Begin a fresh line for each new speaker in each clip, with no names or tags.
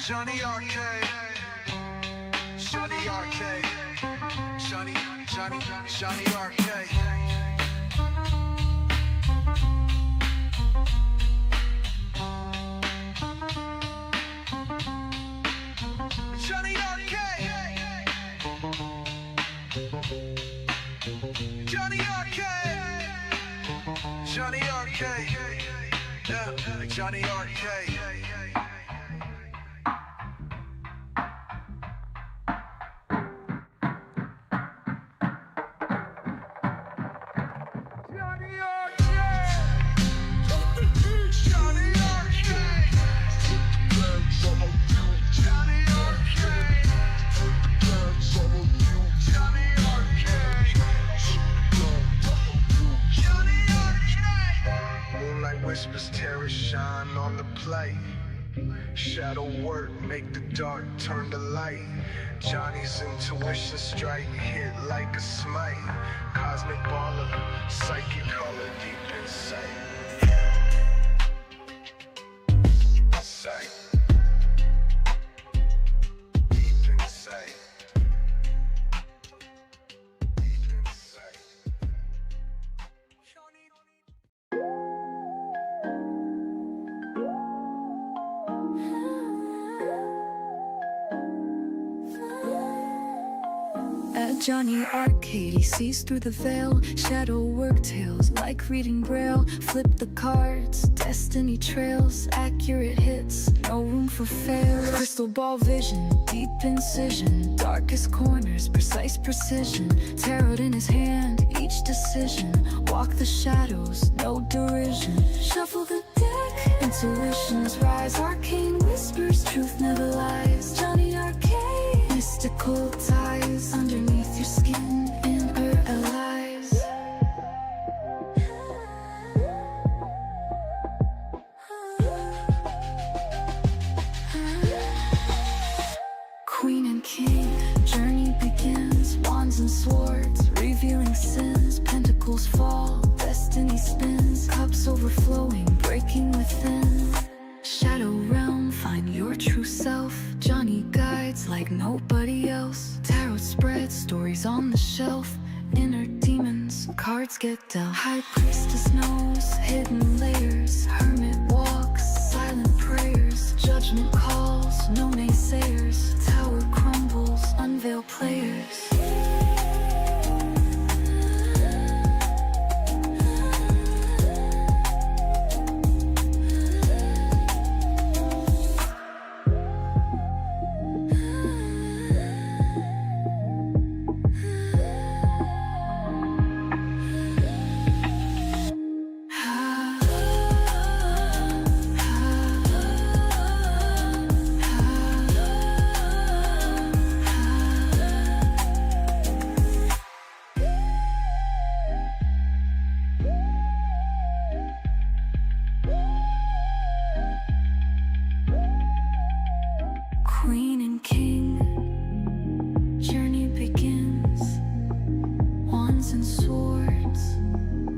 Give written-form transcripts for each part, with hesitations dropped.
Jonny Arkade, Jonny Arkade, Jonny Arkade. Jonny Arkade, Jonny Arkade, Jonny Arkade, yeah, Jonny Arkade. Whispers terror shine on the plate. Shadow work make the dark turn to light. Johnny's intuition strike hit like a smite. Cosmic baller, psychic color deep inside. Sight. Deep inside. Deep inside.
At Jonny Arkade, he sees through the veil. Shadow work tales like reading braille. Flip the cards, destiny trails. Accurate hits, no room for fail. Crystal ball vision, deep incision. Darkest corners, precise precision. Tarot in his hand, each decision. Walk the shadows, no derision. Shuffle the deck, intuitions rise. Arcane whispers, truth never lies. Jonny Arkade, mystical ties. Underneath your skin, inner allies. Queen and king, journey begins. Wands and swords, revealing sins. Pentacles fall, destiny spins. Cups overflowing, breaking within. Shadow realm, find your true self. Jonny guides like nobody else. Tarot spreads, stories on the shelf. Inner demons, cards get dealt. High priestess knows hidden layers. Hermit walks, silent prayers. Judgment calls, no naysayers. Tower crumbles, unveil players. Queen and king, journey begins. Wands and swords,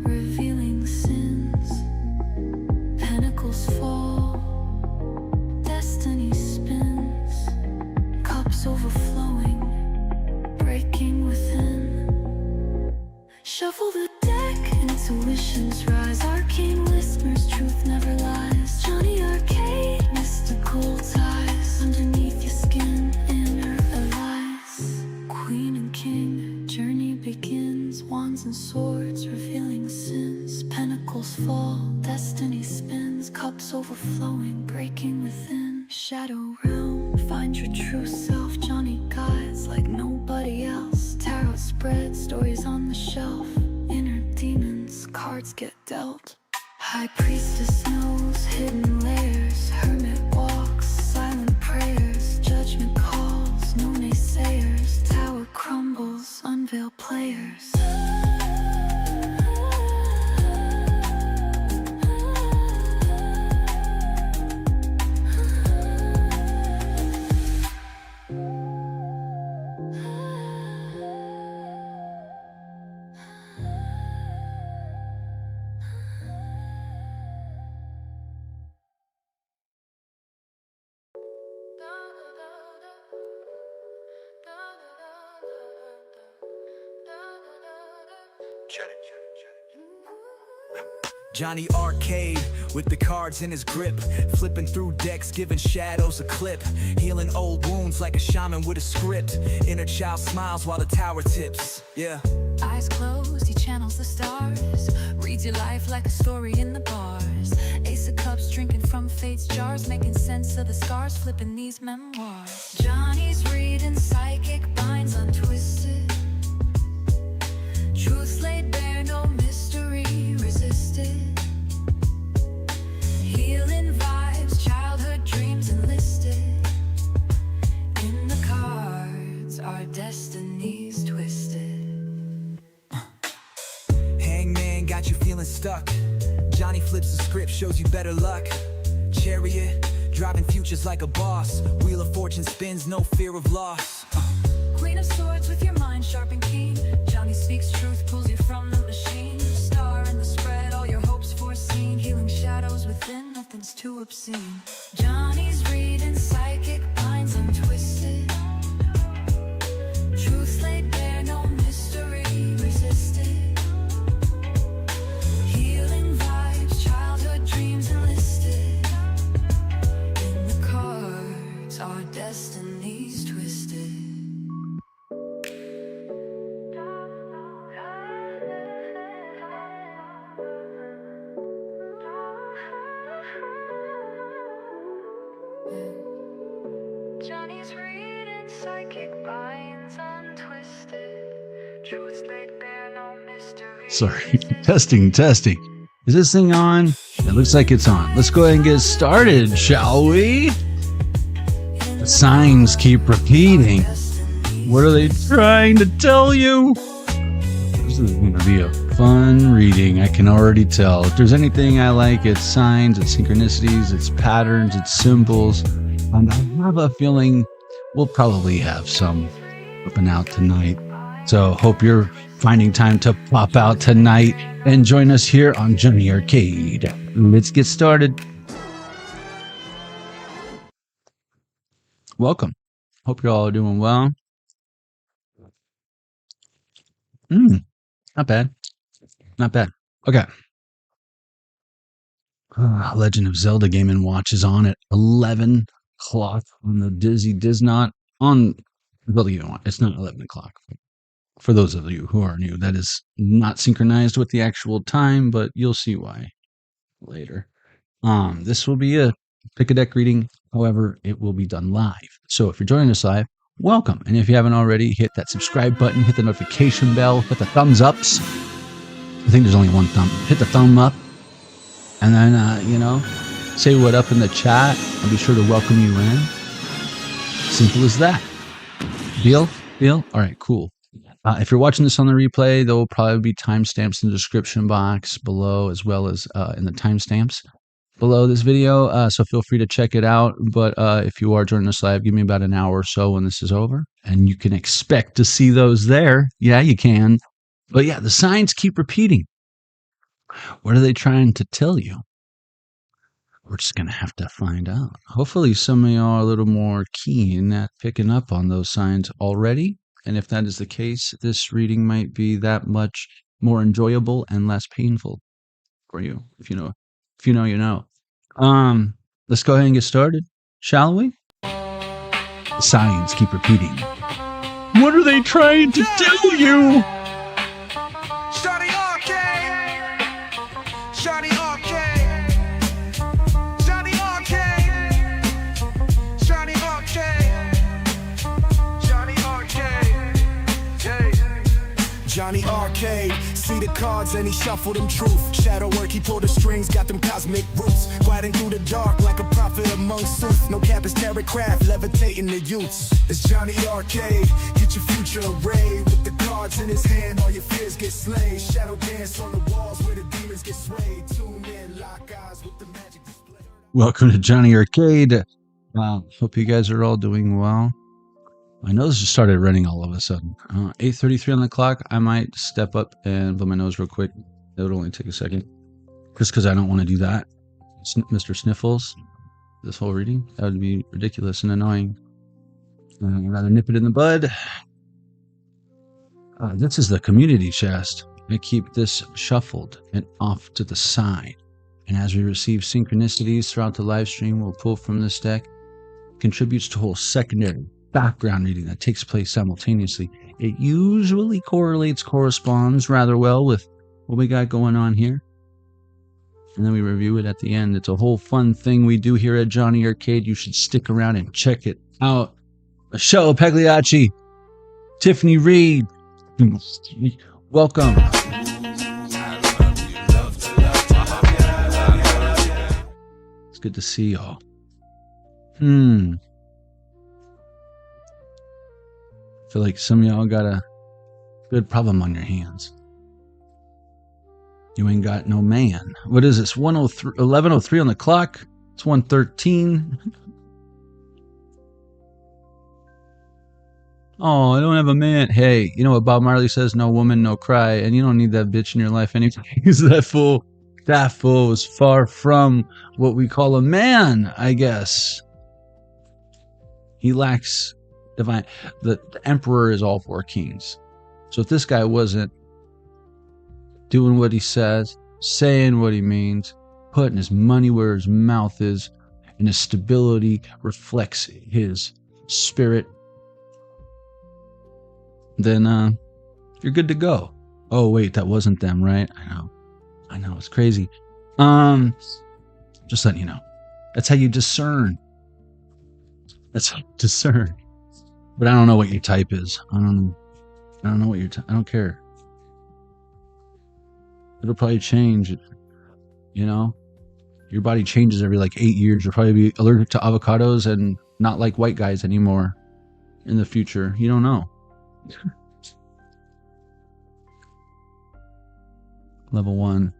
revealing sins. Pentacles fall, destiny spins. Cups overflowing, breaking within. Shuffle the deck, intuitions rise. Arcane whispers, truth never lies. Jonny Arkade, mystical ties. Underneath your skin, inner allies. Queen and king, journey begins. Wands and swords, revealing sins. Pentacles fall, destiny spins. Cups overflowing, breaking within. Shadow realm, find your true self. Jonny guides like nobody else. Tarot spreads, stories on the shelf. Inner demons, cards get dealt. High priestess knows hidden layers. Hermit walks, silent prayers. Judgment calls, no naysayers. Tower crumbles, unveil players.
Johnny Arkade with the cards in his grip, flipping through decks, giving shadows a clip, healing old wounds like a shaman with a script. Inner child smiles while the tower tips. Yeah.
Eyes closed, he channels the stars, reads your life like a story in the bars. Ace of cups, drinking from fate's jars, making sense of the scars, flipping these memoirs. Johnny's reading psychic binds untwisted, truth laid bare, no mystery resisted. Healing vibes, childhood dreams enlisted. In the cards, our destinies twisted.
Hangman got you feeling stuck. Johnny flips the script, shows you better luck. Chariot, driving futures like a boss. Wheel of fortune spins, no fear of loss.
Queen of swords with your mind sharp and keen. Johnny speaks truth, pulls you from the machine. Star in the spread, all your hopes foreseen. Healing shadows within, nothing's too obscene. Johnny's reading psychic binds untwisted, truth laid bare, no mystery resisted. Healing vibes, childhood dreams enlisted. In the cards, our destinies twisted. Johnny's reading psychic binds untwisted, truth laid bare, no mystery.
Sorry, testing. Is this thing on? It looks like it's on. Let's go ahead and get started, shall we? The signs keep repeating. What are they trying to tell you? This is going to be a fun reading, I can already tell. If there's anything I like, it's signs, it's synchronicities, it's patterns, it's symbols. And I have a feeling we'll probably have some flipping out tonight. So hope you're finding time to pop out tonight and join us here on Jonny Arkade. Let's get started. Welcome. Hope you're all doing well. Not bad. Okay. Legend of Zelda Game & Watch is on at 11 o'clock on the Diznot on Zelda Game & Watch. It's not 11 o'clock. For those of you who are new, that is not synchronized with the actual time, but you'll see why later. This will be a pick a deck reading. However, it will be done live. So if you're joining us live, welcome. And if you haven't already, hit that subscribe button, hit the notification bell, hit the thumbs ups. I think there's only one thumb. Hit the thumb up. And then, say what up in the chat. I'll be sure to welcome you in. Simple as that. Deal? All right, cool. If you're watching this on the replay, there will probably be timestamps in the description box below, as well as in the timestamps below this video. So feel free to check it out. But if you are joining us live, give me about an hour or so when this is over. And you can expect to see those there. Yeah, you can. But yeah, the signs keep repeating. What are they trying to tell you? We're just going to have to find out. Hopefully some of y'all are a little more keen at picking up on those signs already. And if that is the case, this reading might be that much more enjoyable and less painful for you. If you know, you know. Let's go ahead and get started, shall we? The signs keep repeating. What are they trying to tell you?
Johnny Arkade, Johnny Arkade, Johnny Arkade, Johnny Arkade, Johnny Arkade, Johnny Arkade. See the cards and he shuffled them truth. Shadow work, he pulled the strings, got them cosmic roots. Gliding through the dark like a prophet among suits. No cap is tarot craft, levitating the youths. It's Johnny Arkade, get your future arrayed. With the cards in his hand, all your fears get slayed. Shadow dance on the walls where the demons get swayed. Tune in, lock eyes with the magic display.
Welcome to Jonny Arkade. Hope you guys are all doing well. My nose just started running all of a sudden. 8:33 on the clock. I might step up and blow my nose real quick. It would only take a second. Just because I don't want to do that. Mr. Sniffles, this whole reading, that would be ridiculous and annoying. I'd rather nip it in the bud. This is the community chest. I keep this shuffled and off to the side. And as we receive synchronicities throughout the live stream, we'll pull from this deck. Contributes to a whole secondary background reading that takes place simultaneously. It usually corresponds rather well with what we got going on here. And then we review it at the end. It's a whole fun thing we do here at Jonny Arcade. You should stick around and check it out. Michelle Pagliacci, Tiffany Reed, welcome. It's good to see y'all. I feel like some of y'all got a good problem on your hands. You ain't got no man. What is this? 11:03 on the clock. It's 1:13. Oh, I don't have a man. Hey, you know what Bob Marley says? No woman, no cry. And you don't need that bitch in your life anyways. That fool was far from what we call a man, I guess. He lacks divine. The emperor is all four kings. So if this guy wasn't doing what he says, saying what he means, putting his money where his mouth is, and his stability reflects his spirit, then you're good to go. Oh wait, that wasn't them, right? I know, it's crazy. Just letting you know. That's how you discern. That's how you discern. But I don't know what your type is. I don't know what your type. I don't care. It'll probably change. You know, your body changes every like 8 years. You'll probably be allergic to avocados and not like white guys anymore in the future. You don't know. Level 1.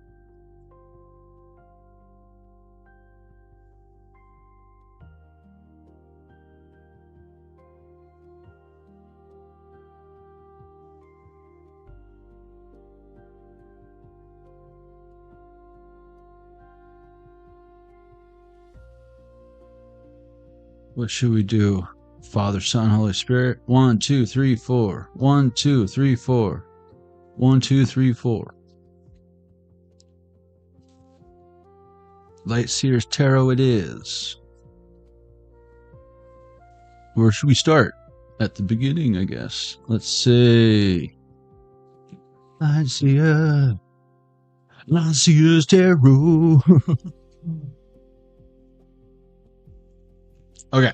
What should we do? Father, Son, Holy Spirit. 1, 2, 3, 4. 1, 2, 3, 4. 1, 2, 3, 4. Light Seers Tarot it is. Where should we start? At the beginning, I guess. Let's see. Light Seers Tarot. Okay.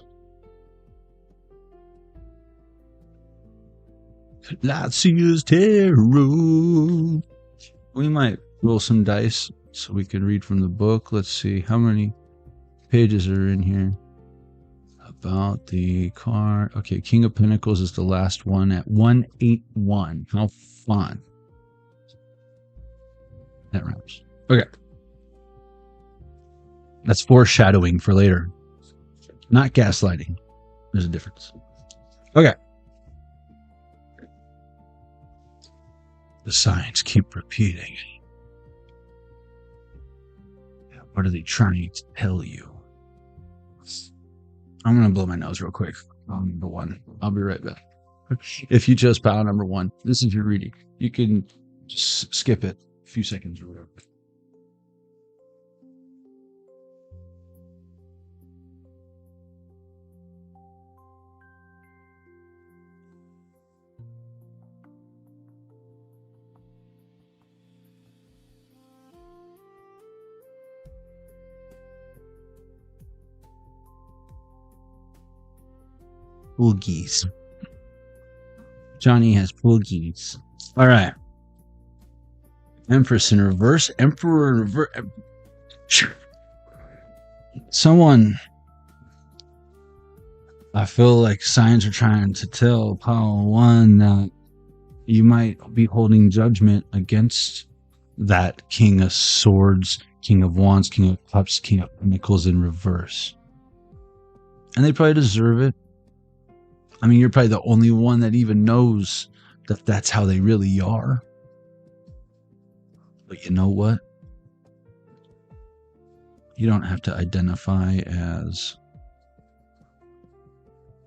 Light Seers Tarot. We might roll some dice so we can read from the book. Let's see how many pages are in here. About the card. Okay, King of Pentacles is the last one at 181. How fun. That rhymes. Okay. That's foreshadowing for later. Not gaslighting. There's a difference. Okay. The signs keep repeating. What are they trying to tell you? I'm going to blow my nose real quick. Number 1. I'll be right back. If you chose pile number 1, this is your reading. You can just skip it a few seconds or whatever. Boogies. Jonny has boogies. All right. Empress in reverse. Emperor in reverse. Someone. I feel like signs are trying to tell Pile 1 that you might be holding judgment against that King of Swords, King of Wands, King of Cups, King of Pentacles in reverse. And they probably deserve it. I mean, you're probably the only one that even knows that that's how they really are. But you know what? You don't have to identify as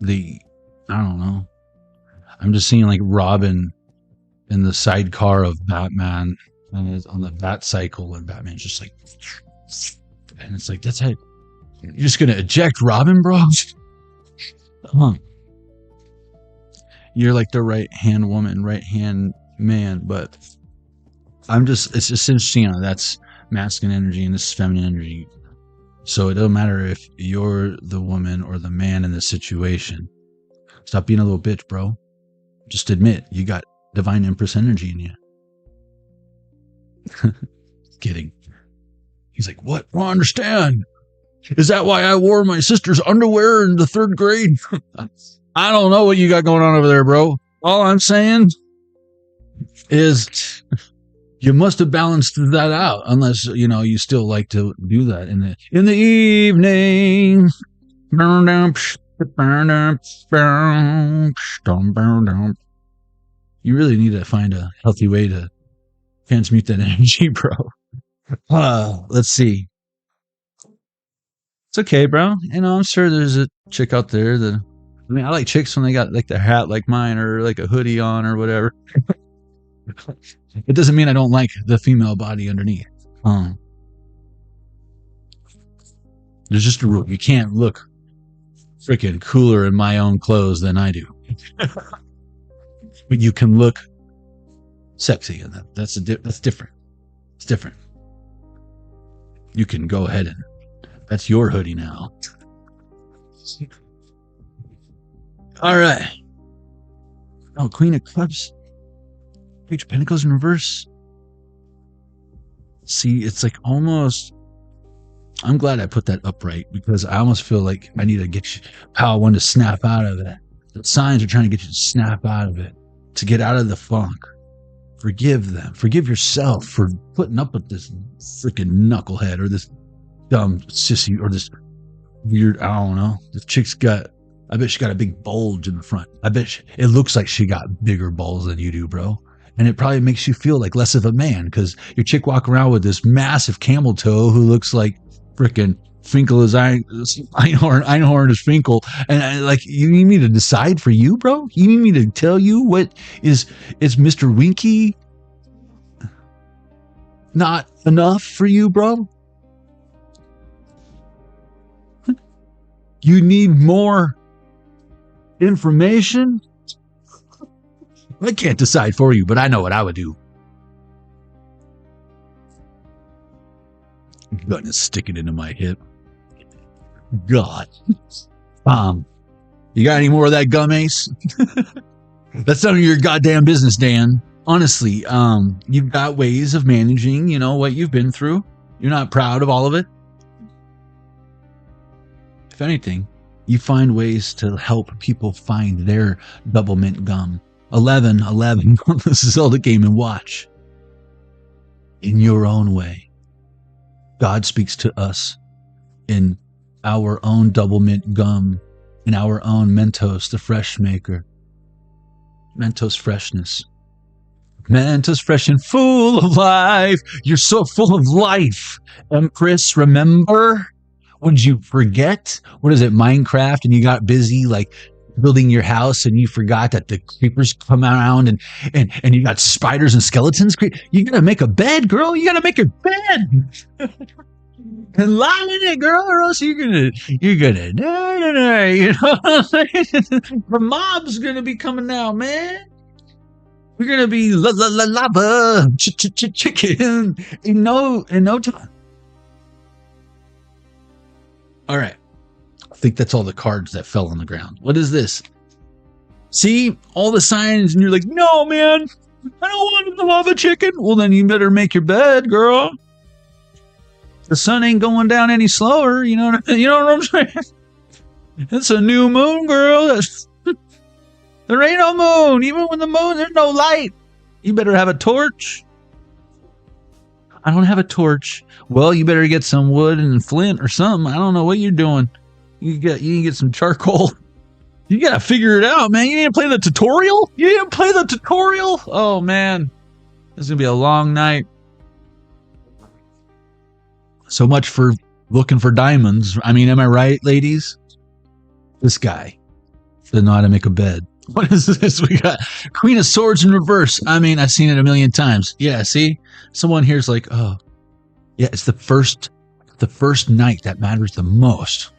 I don't know. I'm just seeing like Robin the sidecar of Batman, and is on the Bat cycle, and Batman's just like, and it's like, that's it. You're just gonna eject Robin, bro? You're like the right hand woman, right hand man, but it's just interesting. That's masculine energy and this is feminine energy. So it doesn't matter if you're the woman or the man in the situation. Stop being a little bitch, bro. Just admit you got divine Empress energy in you. Kidding. He's like, what? I don't understand. Is that why I wore my sister's underwear in the 3rd grade? I don't know what you got going on over there, bro. All I'm saying is you must have balanced that out, unless, you still like to do that in the evening. You really need to find a healthy way to transmute that energy, bro. Let's see. It's okay, bro. I'm sure there's a chick out there that, I like chicks when they got like their hat like mine or like a hoodie on or whatever. It doesn't mean I don't like the female body underneath. There's just a rule. You can't look freaking cooler in my own clothes than I do. But you can look sexy in them. That's different. It's different. You can go ahead and that's your hoodie now. All right. Oh, Queen of Cups. Page of Pentacles in reverse. See, it's like almost. I'm glad I put that upright because I almost feel like I need to get you. How I want to snap out of it. The signs are trying to get you to snap out of it, to get out of the funk. Forgive them. Forgive yourself for putting up with this freaking knucklehead or this dumb sissy or this weird. I don't know. This chick's got. I bet she got a big bulge in the front. I bet it looks like she got bigger balls than you do, bro. And it probably makes you feel like less of a man because your chick walk around with this massive camel toe who looks like frickin' Finkel is Einhorn is Finkel. And like, you need me to decide for you, bro? You need me to tell you what is Mr. Winky not enough for you, bro? You need more information? I can't decide for you, but I know what I would do. Gonna stick it into my hip. God. You got any more of that gum, Ace? That's none of your goddamn business, Dan. Honestly, you've got ways of managing, what you've been through. You're not proud of all of it. If anything, you find ways to help people find their double mint gum. 11 on the Zelda Game & Watch. In your own way. God speaks to us in our own double mint gum, in our own Mentos, the fresh maker. Mentos freshness. Mentos fresh and full of life. You're so full of life. Empress, remember? Would you forget? What is it, Minecraft? And you got busy like building your house and you forgot that the creepers come around and you got spiders and skeletons. You gotta make a bed, girl. You gotta make a bed. And lie in it, girl, or else you're gonna die. You know what I'm saying? The mob's gonna be coming out, man. We're gonna be lava chicken in no time. All right. I think that's all the cards that fell on the ground. What is this? See all the signs, and you're like, no, man, I don't want the lava chicken. Well, then you better make your bed, girl. The sun ain't going down any slower. You know what I'm saying? It's a new moon, girl. There ain't no moon. Even when the moon, there's no light. You better have a torch. I don't have a torch. Well, you better get some wood and flint or something. I don't know what you're doing. You can get some charcoal. You gotta figure it out, man. You need to play the tutorial? You didn't play the tutorial? Oh, man. This is gonna be a long night. So much for looking for diamonds. I mean, am I right, ladies? This guy doesn't know how to make a bed. What is this? We got Queen of Swords in reverse. I mean, I've seen it a million times. Yeah, see? Someone here's like, oh, yeah, it's the first night that matters the most.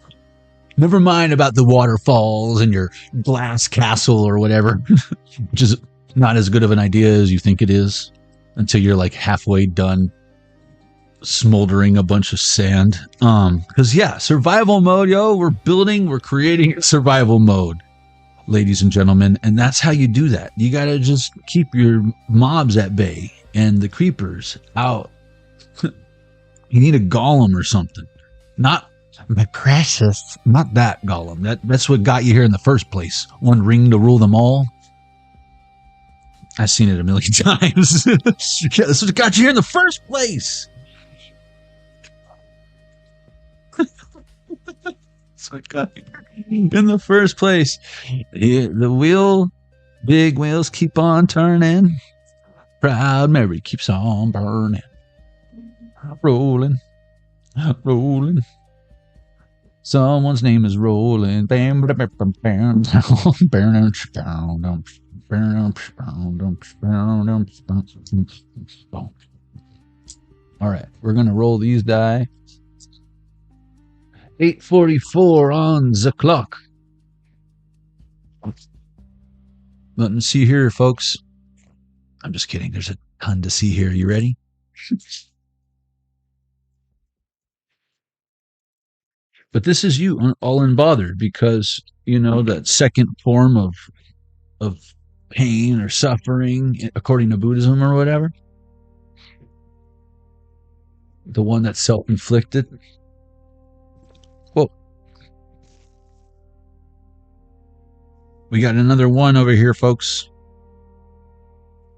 Never mind about the waterfalls and your glass castle or whatever, which is not as good of an idea as you think it is until you're like halfway done smoldering a bunch of sand. Because yeah, survival mode, yo, we're creating survival mode, ladies and gentlemen, and that's how you do that. You gotta just keep your mobs at bay and the creepers out. You need a golem or something. Not my precious, not that golem. That's what got you here in the first place. One ring to rule them all. I've seen it a million times. Yeah, that's what got you here in the first place. That's what got you in the first place. Yeah, big wheels keep on turning. Proud Mary keeps on burning. Rolling. Someone's name is rolling. All right, we're gonna roll these die. 8:44 on the clock. Nothing to see here, folks. I'm just kidding. There's a ton to see here. You ready? But this is you all unbothered because, you know, that second form of pain or suffering, according to Buddhism or whatever, the one that's self-inflicted. Whoa. We got another one over here, folks.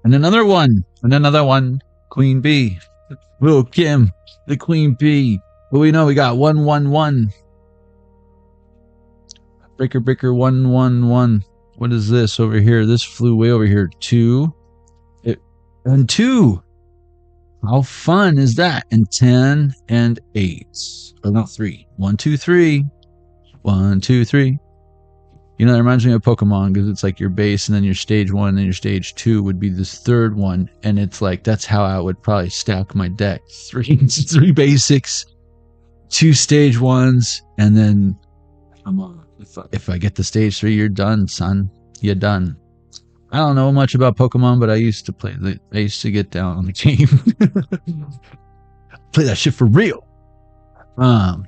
And another one. And another one. Queen Bee. Little Kim, the Queen Bee. But we know we got 111. Breaker 111. What is this over here? This flew way over here. 2. And 2. How fun is that? And 10 and 8. Or not 3. 1, 2, 3. 1, 2, 3. You know, that reminds me of Pokemon because it's like your base and then your stage 1 and then your stage 2 would be this third one. And it's like, that's how I would probably stack my deck. 3 basics, 2 stage 1s, and then come on. If I get to stage 3, you're done, son. You're done. I don't know much about Pokemon, but I used to play. I used to get down on the game. Play that shit for real.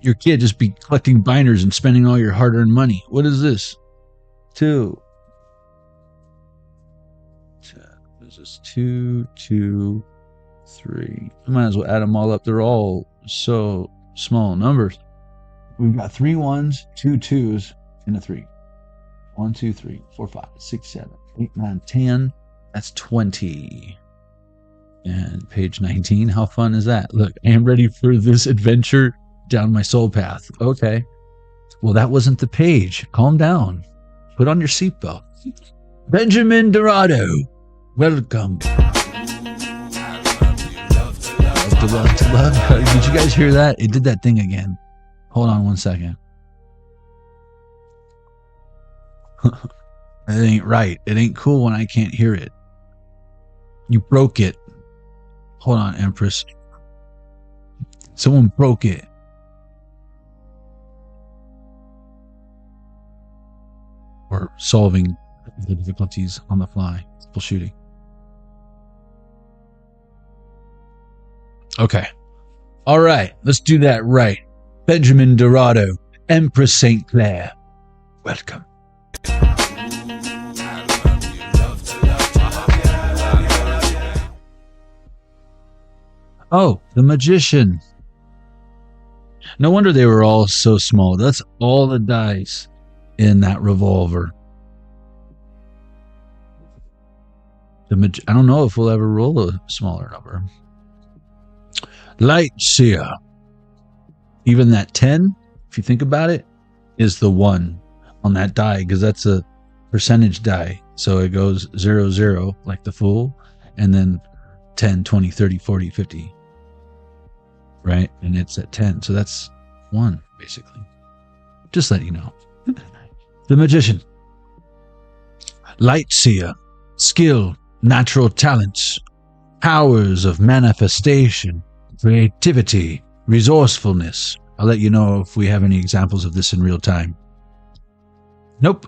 Your kid just be collecting binders and spending all your hard-earned money. What is this? 2. This is 2, 2, 3. I might as well add them all up. They're all so small numbers. We've got 3 1s, 2 2s, and a 3. 1, 2, 3, 4, 5, 6, 7, 8, 9, 10. That's 20. And page 19. How fun is that? Look, I am ready for this adventure down my soul path. Okay. Well, that wasn't the page. Calm down. Put on your seatbelt. Benjamin Dorado. Welcome. Love to love. Did you guys hear that? It did that thing again. Hold on one second. It ain't right. It ain't cool when I can't hear it. You broke it. Hold on, Empress. Someone broke it. Or solving the difficulties on the fly. Troubleshooting. Okay. All right. Let's do that right. Benjamin Dorado, Empress St. Clair. Welcome. Oh, the magician. No wonder they were all so small. That's all the dice in that revolver. I don't know if we'll ever roll a smaller number. Light Seer. Even that 10, if you think about it, is the 1 on that die because that's a percentage die. So it goes 0, 0 like the Fool, and then 10, 20, 30, 40, 50. Right? And it's at 10. So that's 1, basically. Just let you know. The magician. Light seer, skill, natural talents, powers of manifestation, creativity, resourcefulness. I'll let you know if we have any examples of this in real time. Nope.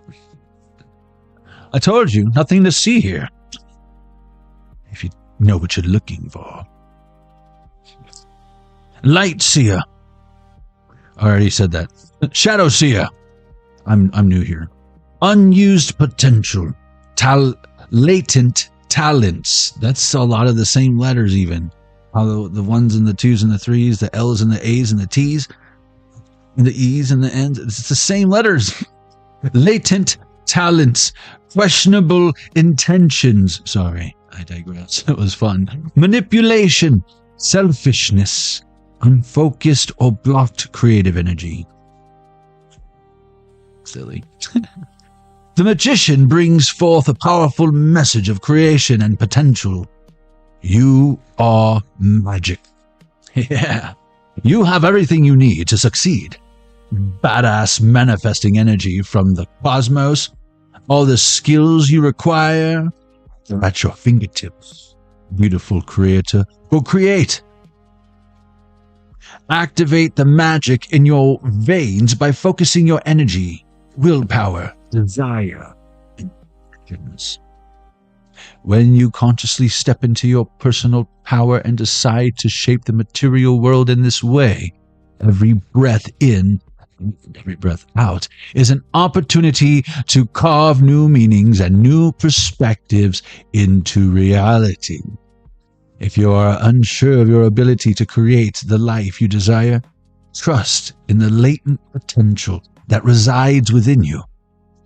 I told you, nothing to see here. If you know what you're looking for. Light seer. I already said that. Shadow seer. I'm new here. Unused potential. Latent talents. That's a lot of the same letters even. How the ones and the twos and the threes, the L's and the A's and the T's, and the E's and the N's. It's the same letters. Latent talents. Questionable intentions. Sorry, I digress. It was fun. Manipulation. Selfishness. Unfocused or blocked creative energy. Silly. The magician brings forth a powerful message of creation and potential. You are magic. Yeah. You have everything you need to succeed. Badass manifesting energy from the cosmos. All the skills you require, they're at your fingertips. Beautiful creator. Go create. Activate the magic in your veins by focusing your energy, willpower, desire, and actions. When you consciously step into your personal power and decide to shape the material world in this way, every breath in, every breath out is an opportunity to carve new meanings and new perspectives into reality. If you are unsure of your ability to create the life you desire, trust in the latent potential that resides within you.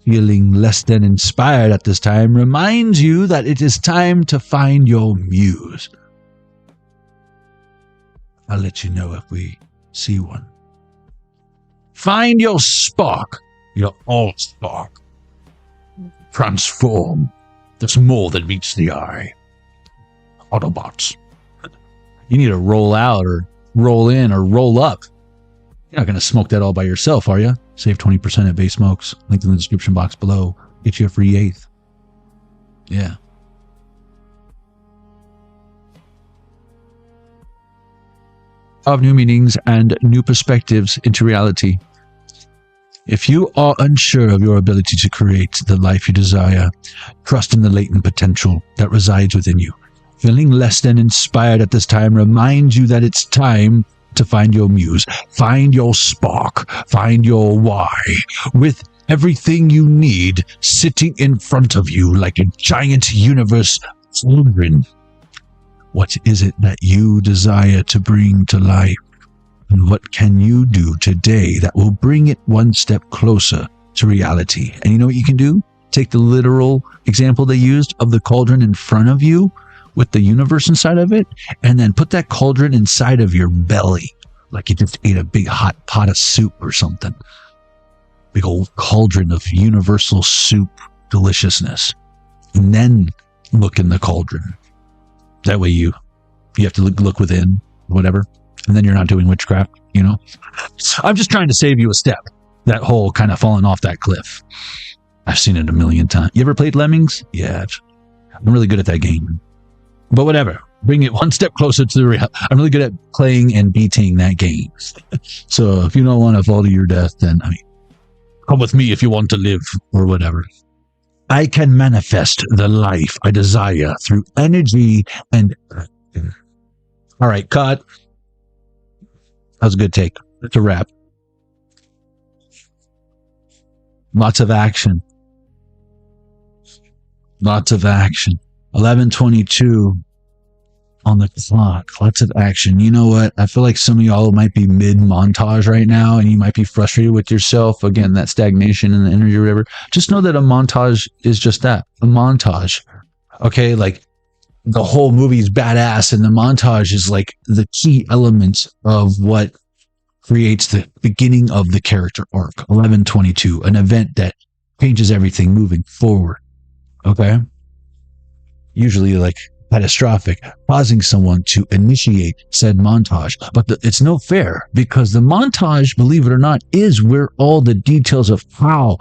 Feeling less than inspired at this time reminds you that it is time to find your muse. I'll let you know if we see one. Find your spark, your all-spark. Transform. There's more than meets the eye. Autobots. You need to roll out or roll in or roll up. You're not going to smoke that all by yourself, are you? Save 20% at Base Smokes. Link in the description box below. Get you a free eighth. Yeah. Of new meanings and new perspectives into reality. If you are unsure of your ability to create the life you desire, trust in the latent potential that resides within you. Feeling less than inspired at this time reminds you that it's time to find your muse, find your spark, find your why, with everything you need sitting in front of you like a giant universe children. What is it that you desire to bring to life? And what can you do today that will bring it one step closer to reality? And you know what you can do? Take the literal example they used of the cauldron in front of you with the universe inside of it, and then put that cauldron inside of your belly, like you just ate a big hot pot of soup or something. Big old cauldron of universal soup deliciousness. And then look in the cauldron. That way you have to look within, whatever. And then you're not doing witchcraft, you know? I'm just trying to save you a step. That whole kind of falling off that cliff. I've seen it a million times. You ever played Lemmings? Yeah. I'm really good at that game. But whatever. Bring it one step closer to the real. I'm really good at playing and beating that game. So if you don't want to fall to your death, then, come with me if you want to live, or whatever. I can manifest the life I desire through energy and action. All right, cut. That was a good take. That's a wrap. Lots of action. Lots of action. 11:22 on the clock. Lots of action. You know what? I feel like some of y'all might be mid-montage right now, and you might be frustrated with yourself. Again, that stagnation in the energy or whatever. Just know that a montage is just that. A montage. Okay? Like, the whole movie is badass, and the montage is like the key element of what creates the beginning of the character arc. 11:22, an event that changes everything moving forward. Okay? Usually like catastrophic, causing someone to initiate said montage. But it's no fair, because the montage, believe it or not, is where all the details of how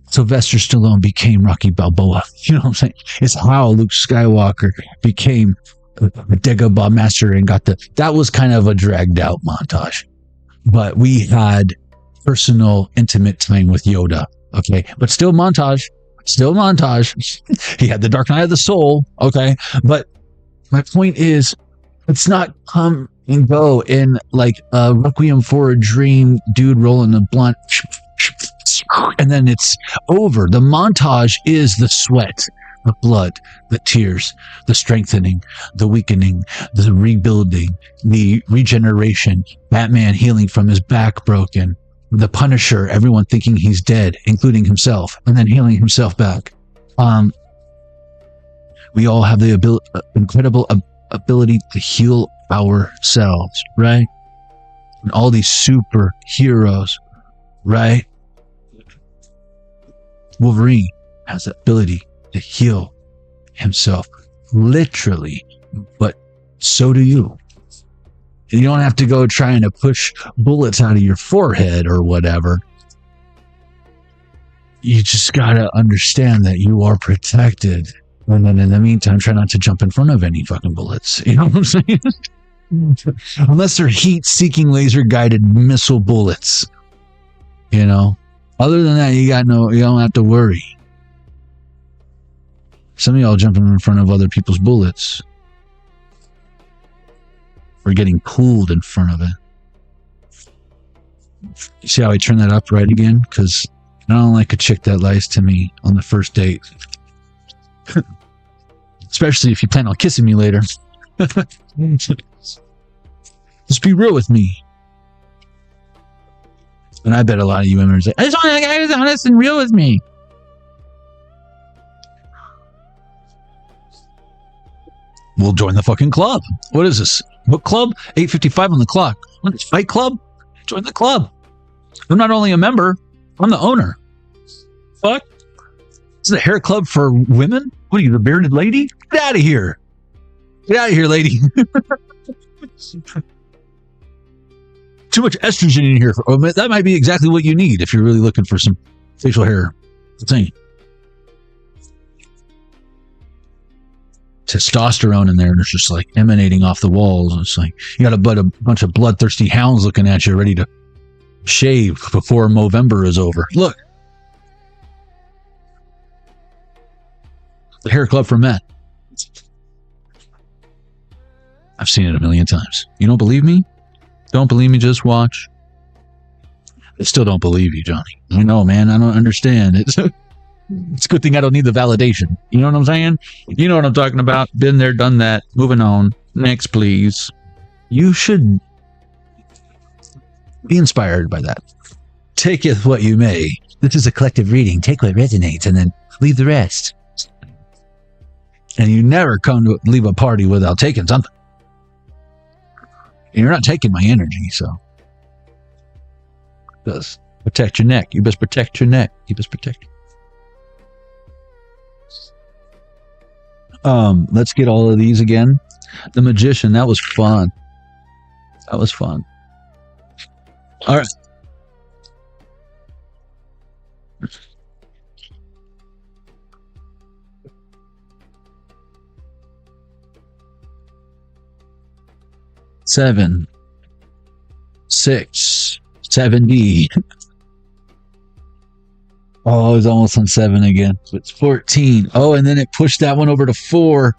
Sylvester Stallone became Rocky Balboa. You know what I'm saying? It's how Luke Skywalker became a Dagobah Master and got that was kind of a dragged out montage. But we had personal, intimate time with Yoda. Okay. But still montage. He had the Dark Night of the Soul. Okay. But my point is, it's not come and go in like a Requiem for a Dream dude rolling a blunt and then it's over. The montage is the sweat, the blood, the tears, the strengthening, the weakening, the rebuilding, the regeneration, Batman healing from his back broken, the Punisher, everyone thinking he's dead, including himself, and then healing himself back. We all have the incredible ability to heal ourselves, right? And all these superheroes, right? Wolverine has the ability to heal himself, literally, but so do you. You don't have to go trying to push bullets out of your forehead or whatever. You just gotta understand that you are protected. And then in the meantime, try not to jump in front of any fucking bullets. You know what I'm saying? Unless they're heat-seeking laser-guided missile bullets. You know? Other than that, you don't have to worry. Some of y'all jumping in front of other people's bullets. Or getting cooled in front of it. You see how I turn that up right again? Because I don't like a chick that lies to me on the first date. Especially if you plan on kissing me later. Just be real with me. And I bet a lot of you women are like, I just want a guy who's honest and real with me. We'll join the fucking club. What is this? What club? 8:55 on the clock. What is Fight Club? Join the club. I'm not only a member, I'm the owner. Fuck. This is a hair club for women? What are you, the bearded lady? Get out of here. Get out of here, lady. Too much estrogen in here. That might be exactly what you need if you're really looking for some facial hair. Thing. Testosterone in there, and it's just like emanating off the walls. It's like you got a bunch of bloodthirsty hounds looking at you, ready to shave before Movember is over. Look, the hair club for men. I've seen it a million times. You don't believe me? Don't believe me? Just watch. I still don't believe you, Johnny. I know, man. I don't understand. It's a good thing I don't need the validation. You know what I'm saying? You know what I'm talking about. Been there, done that. Moving on. Next, please. You should be inspired by that. Take it what you may. This is a collective reading. Take what resonates and then leave the rest. And you never come to leave a party without taking something. And you're not taking my energy, so. Just protect your neck. You best protect your neck. You best protect it. Let's get all of these again. The Magician, that was fun. That was fun. All right. Seven, 6, 70. Oh, it's almost on 7 again. So it's 14. Oh, and then it pushed that one over to 4.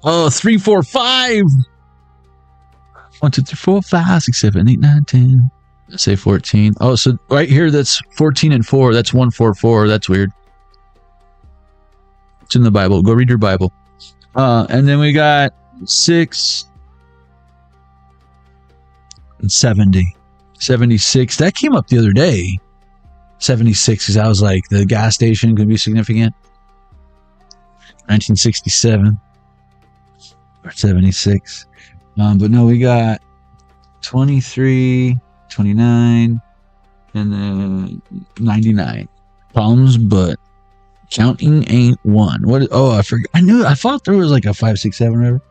Oh, 3, 4, 5. 1, 2, 3, 4, 5, 6, 7, 8, 9, 10. Let's say 14. Oh, so right here, that's 14 and 4. That's 1, 4, 4. That's weird. It's in the Bible. Go read your Bible. And then we got 6 and 70. 76. That came up the other day. 76, because I was like, the gas station could be significant. 1967. Or 76. But no, we got 23, 29, and then 99. Problems, but counting ain't one. What? Oh, I forgot. I thought there was like a 5, 6, 7, whatever.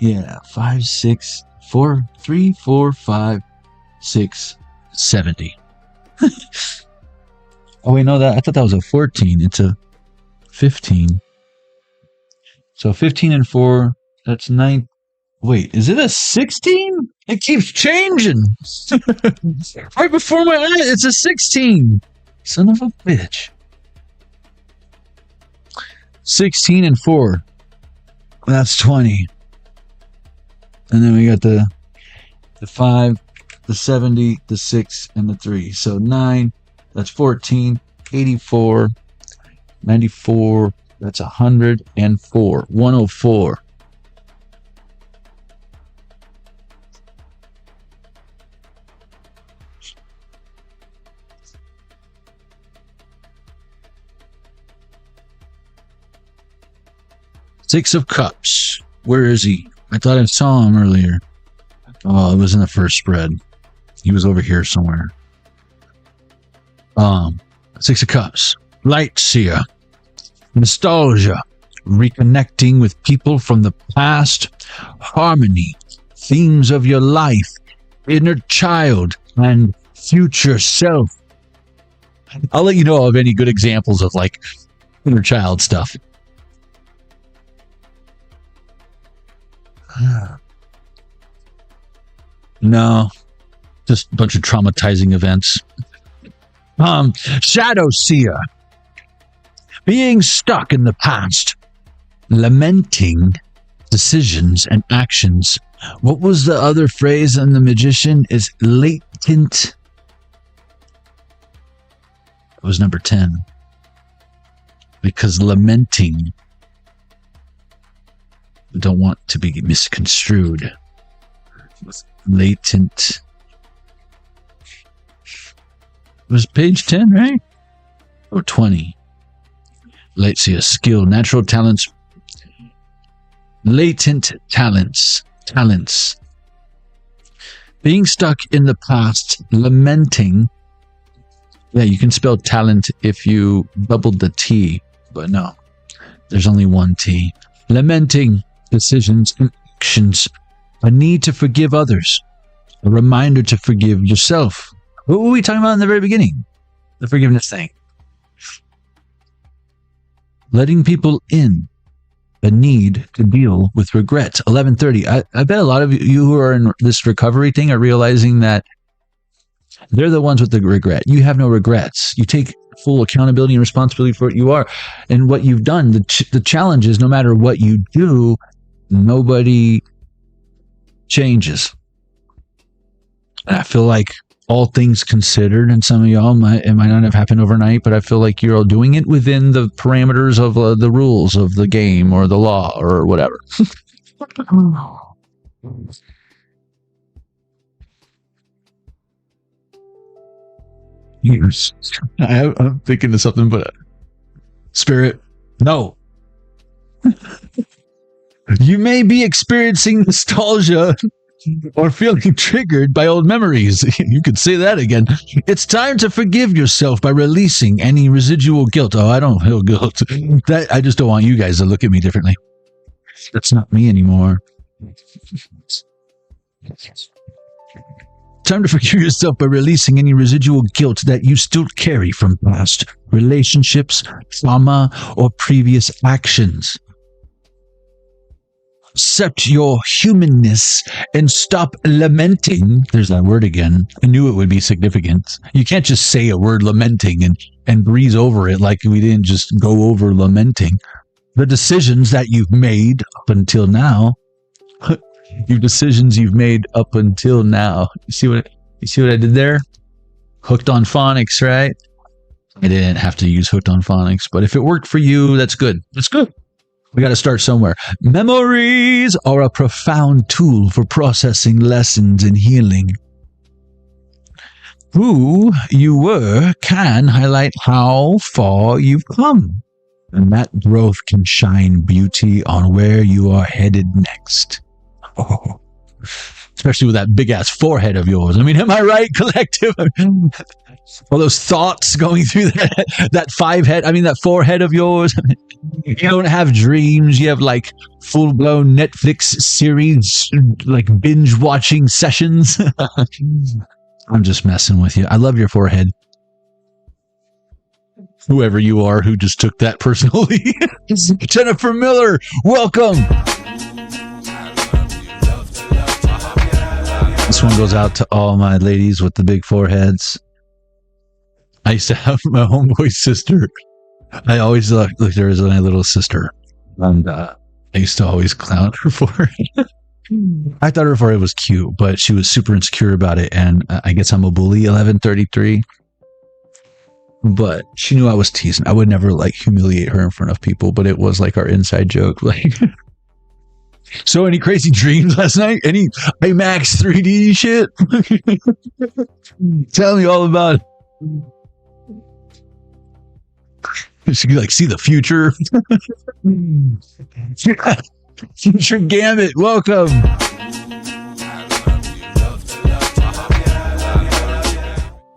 Yeah, 5, 6, 4, 3, 4, 5, 6, 70. Oh, wait, no, I thought that was a 14. It's a 15. So 15 and 4, that's 9. Wait, is it a 16? It keeps changing. Right before my eyes, it's a 16. Son of a bitch. 16 and 4. That's 20. And then we got the 5, the 70, the 6, and the 3. So 9, that's 14, 84, 94, that's 104, 104. Six of Cups. Where is he? I thought I saw him earlier. Oh, it was in the first spread. He was over here somewhere. Six of Cups. Light Seer. Nostalgia. Reconnecting with people from the past. Harmony. Themes of your life. Inner child and future self. I'll let you know of any good examples of like inner child stuff. No, just a bunch of traumatizing events. Shadow Seer. Being stuck in the past. Lamenting decisions and actions. What was the other phrase in The Magician? Is latent. It was number 10. Because lamenting. Don't want to be misconstrued. Latent. It was page 10, right? Or 20. Let's see, a skill, natural talents. Latent talents. Talents. Being stuck in the past, lamenting. Yeah, you can spell talent if you doubled the T, but no. There's only one T. Lamenting decisions and actions. A need to forgive others. A reminder to forgive yourself. What were we talking about in the very beginning? The forgiveness thing. Letting people in. A need to deal with regret. 11:30. I bet a lot of you who are in this recovery thing are realizing that they're the ones with the regret. You have no regrets. You take full accountability and responsibility for what you are and what you've done. The challenge is no matter what you do, nobody changes. And I feel like all things considered, and some of y'all it might not have happened overnight, but I feel like you're all doing it within the parameters of the rules of the game or the law or whatever. Years. I'm thinking of something, but Spirit, no. You may be experiencing nostalgia or feeling triggered by old memories. You could say that again. It's time to forgive yourself by releasing any residual guilt. Oh, I don't feel guilt. I just don't want you guys to look at me differently. That's not me anymore. Time to forgive yourself by releasing any residual guilt that you still carry from past relationships, trauma, or previous actions. Accept your humanness and stop lamenting. There's that word again. I knew it would be significant. You can't just say a word lamenting and breeze over it like we didn't just go over lamenting. The decisions that you've made up until now. Your decisions you've made up until now. You see what I did there? Hooked on phonics, right? I didn't have to use hooked on phonics, but if it worked for you, that's good. That's good. We got to start somewhere. Memories are a profound tool for processing lessons and healing. Who you were can highlight how far you've come, and that growth can shine beauty on where you are headed next. Oh, especially with that big ass forehead of yours. I mean, am I right, collective? All those thoughts going through that forehead of yours. You don't have dreams. You have like full blown Netflix series, like binge watching sessions. I'm just messing with you. I love your forehead. whoever you are who just took that personally. Jennifer Miller, welcome. This one goes out to all my ladies with the big foreheads. I used to have my homeboy's sister. I always looked at her as my little sister. And I used to always clown her for it. I thought her forehead was cute, but she was super insecure about it. And I guess I'm a bully, 1133. But she knew I was teasing. I would never like humiliate her in front of people, but it was like our inside joke. Like, so any crazy dreams last night? Any IMAX 3D shit? Tell me all about it. She could like see the future. Future Gambit, welcome.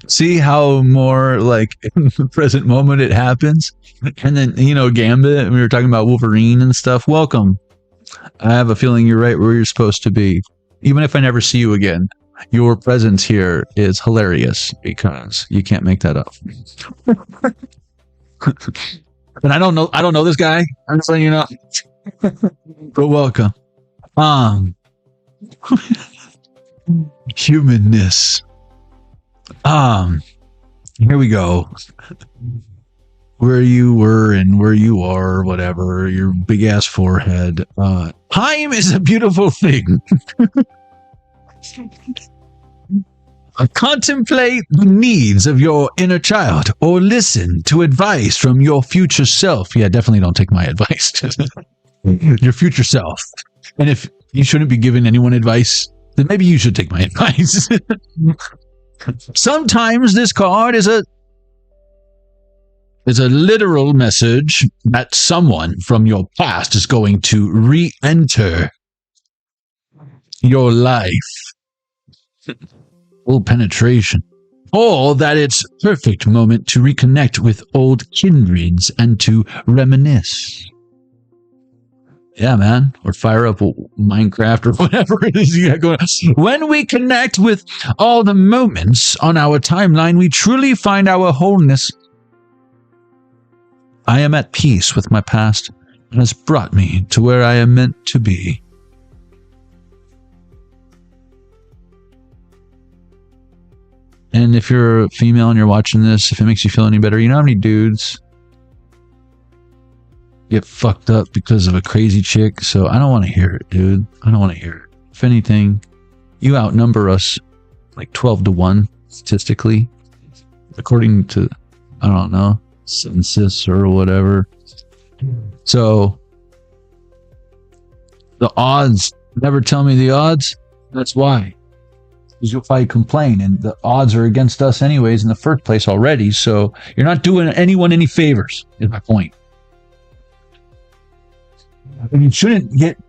See how more like in the present moment it happens? And then, Gambit, we were talking about Wolverine and stuff. Welcome. I have a feeling you're right where you're supposed to be. Even if I never see you again, your presence here is hilarious because you can't make that up. And I don't know this guy. I'm just letting you know. But welcome. Humanness. Here we go. Where you were and where you are, whatever, your big ass forehead. Time is a beautiful thing. Contemplate the needs of your inner child or listen to advice from your future self. Yeah, definitely don't take my advice. Your future self. And if you shouldn't be giving anyone advice, then maybe you should take my advice. Sometimes this card is a literal message that someone from your past is going to re-enter your life. Full penetration. Or that it's perfect moment to reconnect with old kindreds and to reminisce. Yeah, man. Or fire up Minecraft or whatever it is you got going on. When we connect with all the moments on our timeline, we truly find our wholeness. I am at peace with my past and has brought me to where I am meant to be. And if you're a female and you're watching this, if it makes you feel any better, you know how many dudes get fucked up because of a crazy chick? So I don't want to hear it, dude. I don't want to hear it. If anything, you outnumber us like 12-1 statistically, according to, I don't know, census or whatever. So the odds, never tell me the odds. That's why. Because you'll probably complain, and the odds are against us anyways in the first place already, so you're not doing anyone any favors, is my point. And you shouldn't get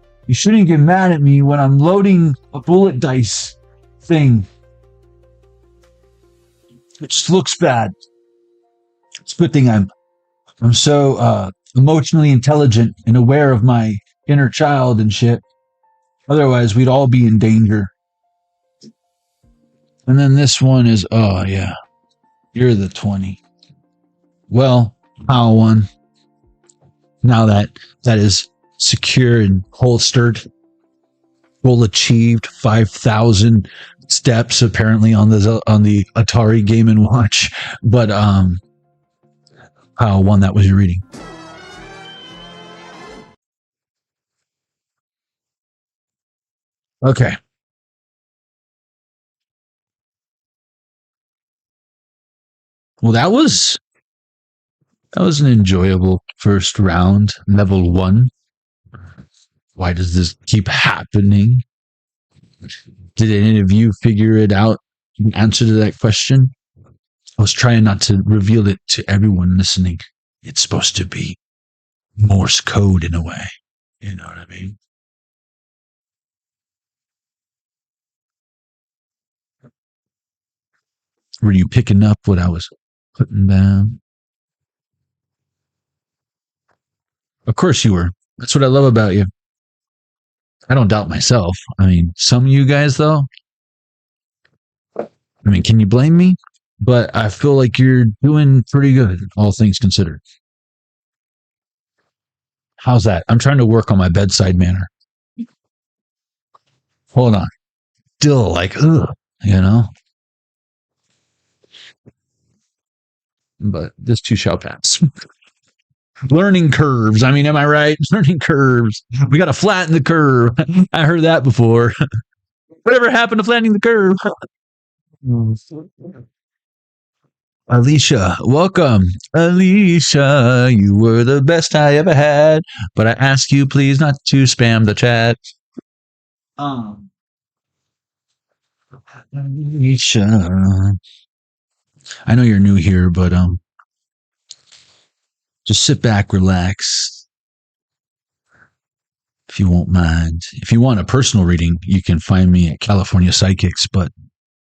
mad at me when I'm loading a bullet dice thing. It just looks bad. It's a good thing I'm so emotionally intelligent and aware of my inner child and shit. Otherwise, we'd all be in danger. And then this one is, oh yeah, you're the 20. Well, pile one. Now that is secure and holstered, goal achieved, 5,000 steps apparently on the Atari Game & Watch. But pile one, that was your reading. Okay. Well, that was an enjoyable first round, level 1. Why does this keep happening? Did any of you figure it out, the answer to that question? I was trying not to reveal it to everyone listening. It's supposed to be Morse code in a way. You know what I mean? Were you picking up what I was putting down? Of course you were. That's what I love about you. I don't doubt myself. I mean, some of you guys, though, I mean, can you blame me? but I feel like you're doing pretty good, all things considered. How's that? I'm trying to work on my bedside manner. Hold on. Still like, ugh, you know? But this too shall pass. Learning curves. I mean, am I right? Learning curves. We got to flatten the curve. I heard that before. Whatever happened to flattening the curve? Alicia, welcome. Alicia, you were the best I ever had, but I ask you please not to spam the chat. Alicia, I know you're new here, but just sit back, relax, if you won't mind. If you want a personal reading, you can find me at California Psychics, but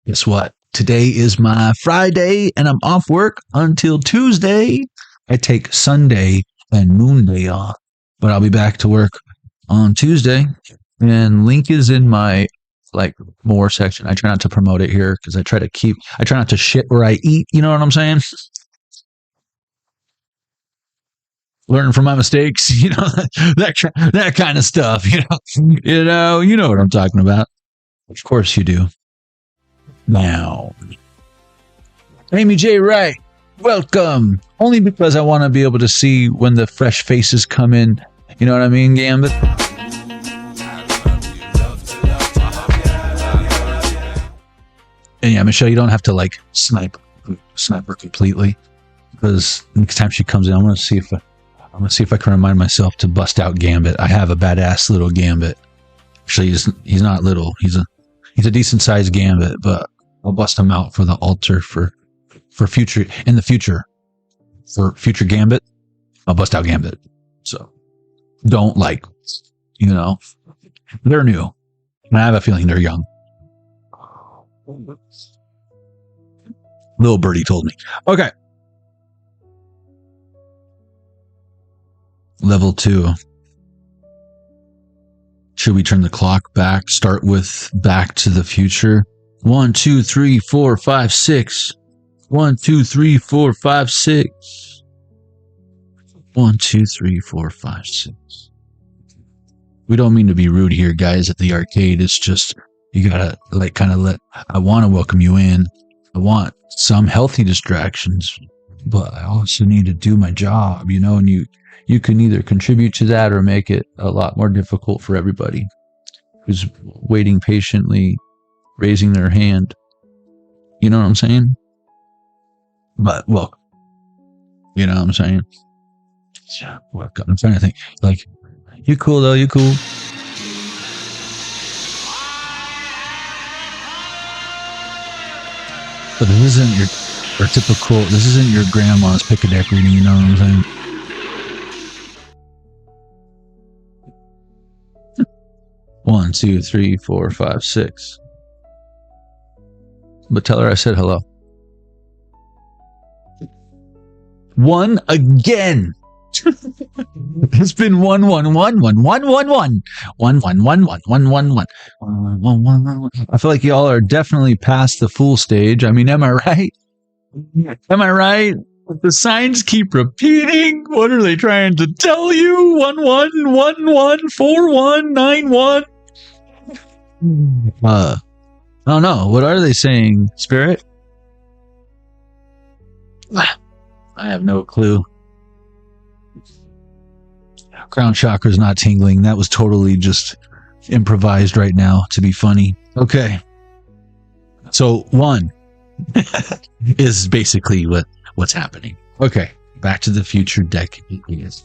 guess what? Today is my Friday, and I'm off work until Tuesday. I take Sunday and Moon Day off, but I'll be back to work on Tuesday. And link is in my more section. I try not to promote it here because I try not to shit where I eat. You know what I'm saying? Learn from my mistakes, that kind of stuff. You know what I'm talking about. Of course you do. Now, Amy J. Wright, welcome. Only because I want to be able to see when the fresh faces come in. You know what I mean, Gambit? And yeah, Michelle, you don't have to snipe her completely, because next time she comes in, I'm gonna see if I can remind myself to bust out Gambit. I have a badass little Gambit. Actually, he's not little. He's a decent sized Gambit, but I'll bust him out for the altar for future in the future. For future Gambit, I'll bust out Gambit. So don't they're new, and I have a feeling they're young. Little birdie told me. Okay. Level 2. Should we turn the clock back? Start with Back to the Future. 1, 2, 3, 4, 5, 6. 1, 2, 3, 4, 5, 6. 1, 2, 3, 4, 5, 6. We don't mean to be rude here, guys, at the arcade. It's just, you gotta I want to welcome you in. I want some healthy distractions, but I also need to do my job, and you can either contribute to that or make it a lot more difficult for everybody who's waiting patiently, raising their hand. You know what I'm saying? But welcome. You know what I'm saying? Yeah, welcome. I'm trying to think. You cool though, you cool. But this isn't this isn't your grandma's pick a deck reading, you know what I'm saying? 1, 2, 3, 4, 5, 6. But tell her I said hello. 1 again. It's been 1, 1, 1, 1, 1, 1, 1. 1, 1, 1, 1, 1, 1, 1. 1, 1, 1, 1. I feel like y'all are definitely past the full stage. I mean, am I right? Am I right? The signs keep repeating. What are they trying to tell you? 1, 1, 1, 1, 4, 1, 9, 1. I don't know. What are they saying, Spirit? I have no clue. Crown chakra's not tingling. That was totally just improvised right now to be funny. Okay. So 1 is basically what's happening. Okay. Back to the Future deck is.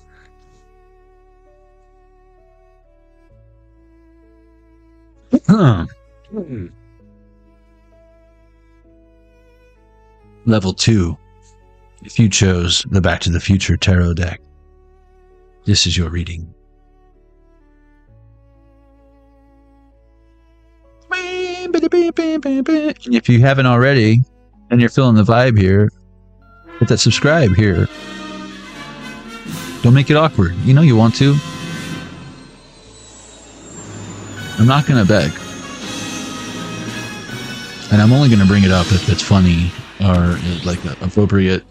Level 2. If you chose the Back to the Future tarot deck, this is your reading. If you haven't already, and you're feeling the vibe here, hit that subscribe here. Don't make it awkward. You know you want to. I'm not going to beg. And I'm only going to bring it up if it's funny or like an appropriate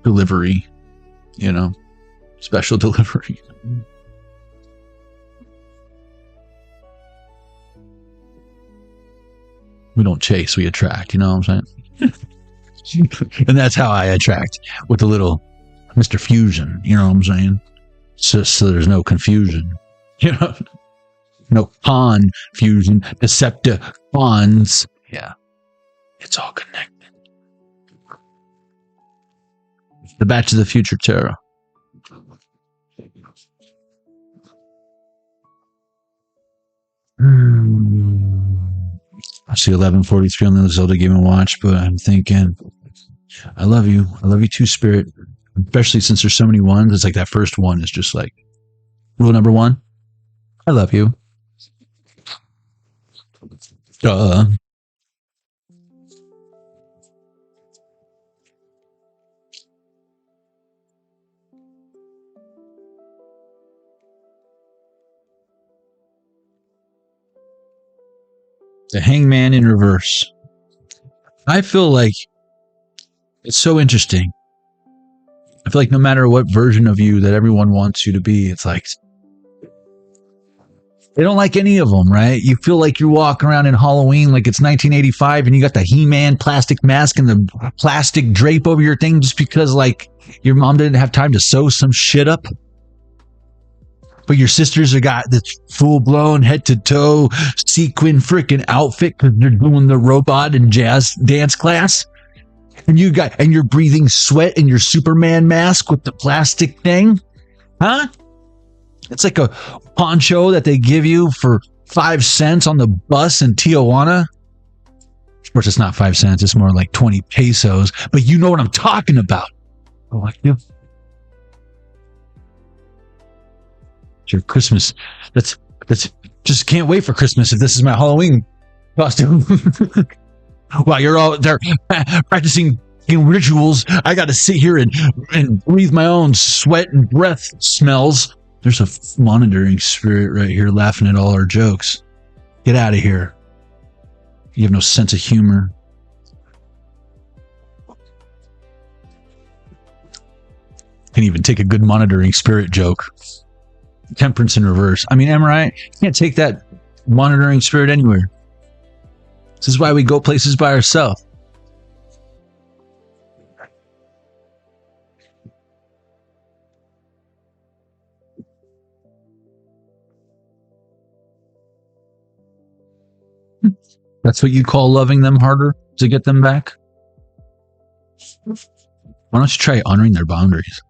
delivery, special delivery. We don't chase, we attract, you know what I'm saying? And that's how I attract, with a little Mr. Fusion, you know what I'm saying? So there's no confusion, no confusion, Decepticons. Yeah, it's all connected. The Batch of the Future Terra. I see 11:43 on the Zelda Game & Watch, but I'm thinking, I love you. I love you too, Spirit. Especially since there's so many ones. It's like that first one is just like, rule number 1, I love you. Duh. The Hangman in reverse. I feel like it's so interesting. I feel like no matter what version of you that everyone wants you to be, it's like they don't like any of them, right? You feel like you're walking around in Halloween like it's 1985 and you got the He-Man plastic mask and the plastic drape over your thing just because like your mom didn't have time to sew some shit up. But your sisters have got this full-blown head-to-toe sequin freaking outfit because they're doing the robot and jazz dance class. And you're breathing sweat in your Superman mask with the plastic thing. Huh? It's like a poncho that they give you for 5 cents on the bus in Tijuana. Of course, it's not 5 cents. It's more like 20 pesos. But you know what I'm talking about. Oh, I do. It's your Christmas. That's just can't wait for Christmas if this is my Halloween costume. While you're all there practicing rituals, I got to sit here and breathe my own sweat and breath smells. There's a monitoring spirit right here laughing at all our jokes. Get out of here. You have no sense of humor. Can't even take a good monitoring spirit joke. Temperance in reverse. I mean, am I right? You can't take that monitoring spirit anywhere. This is why we go places by ourselves. That's what you call loving them harder to get them back? Why don't you try honoring their boundaries?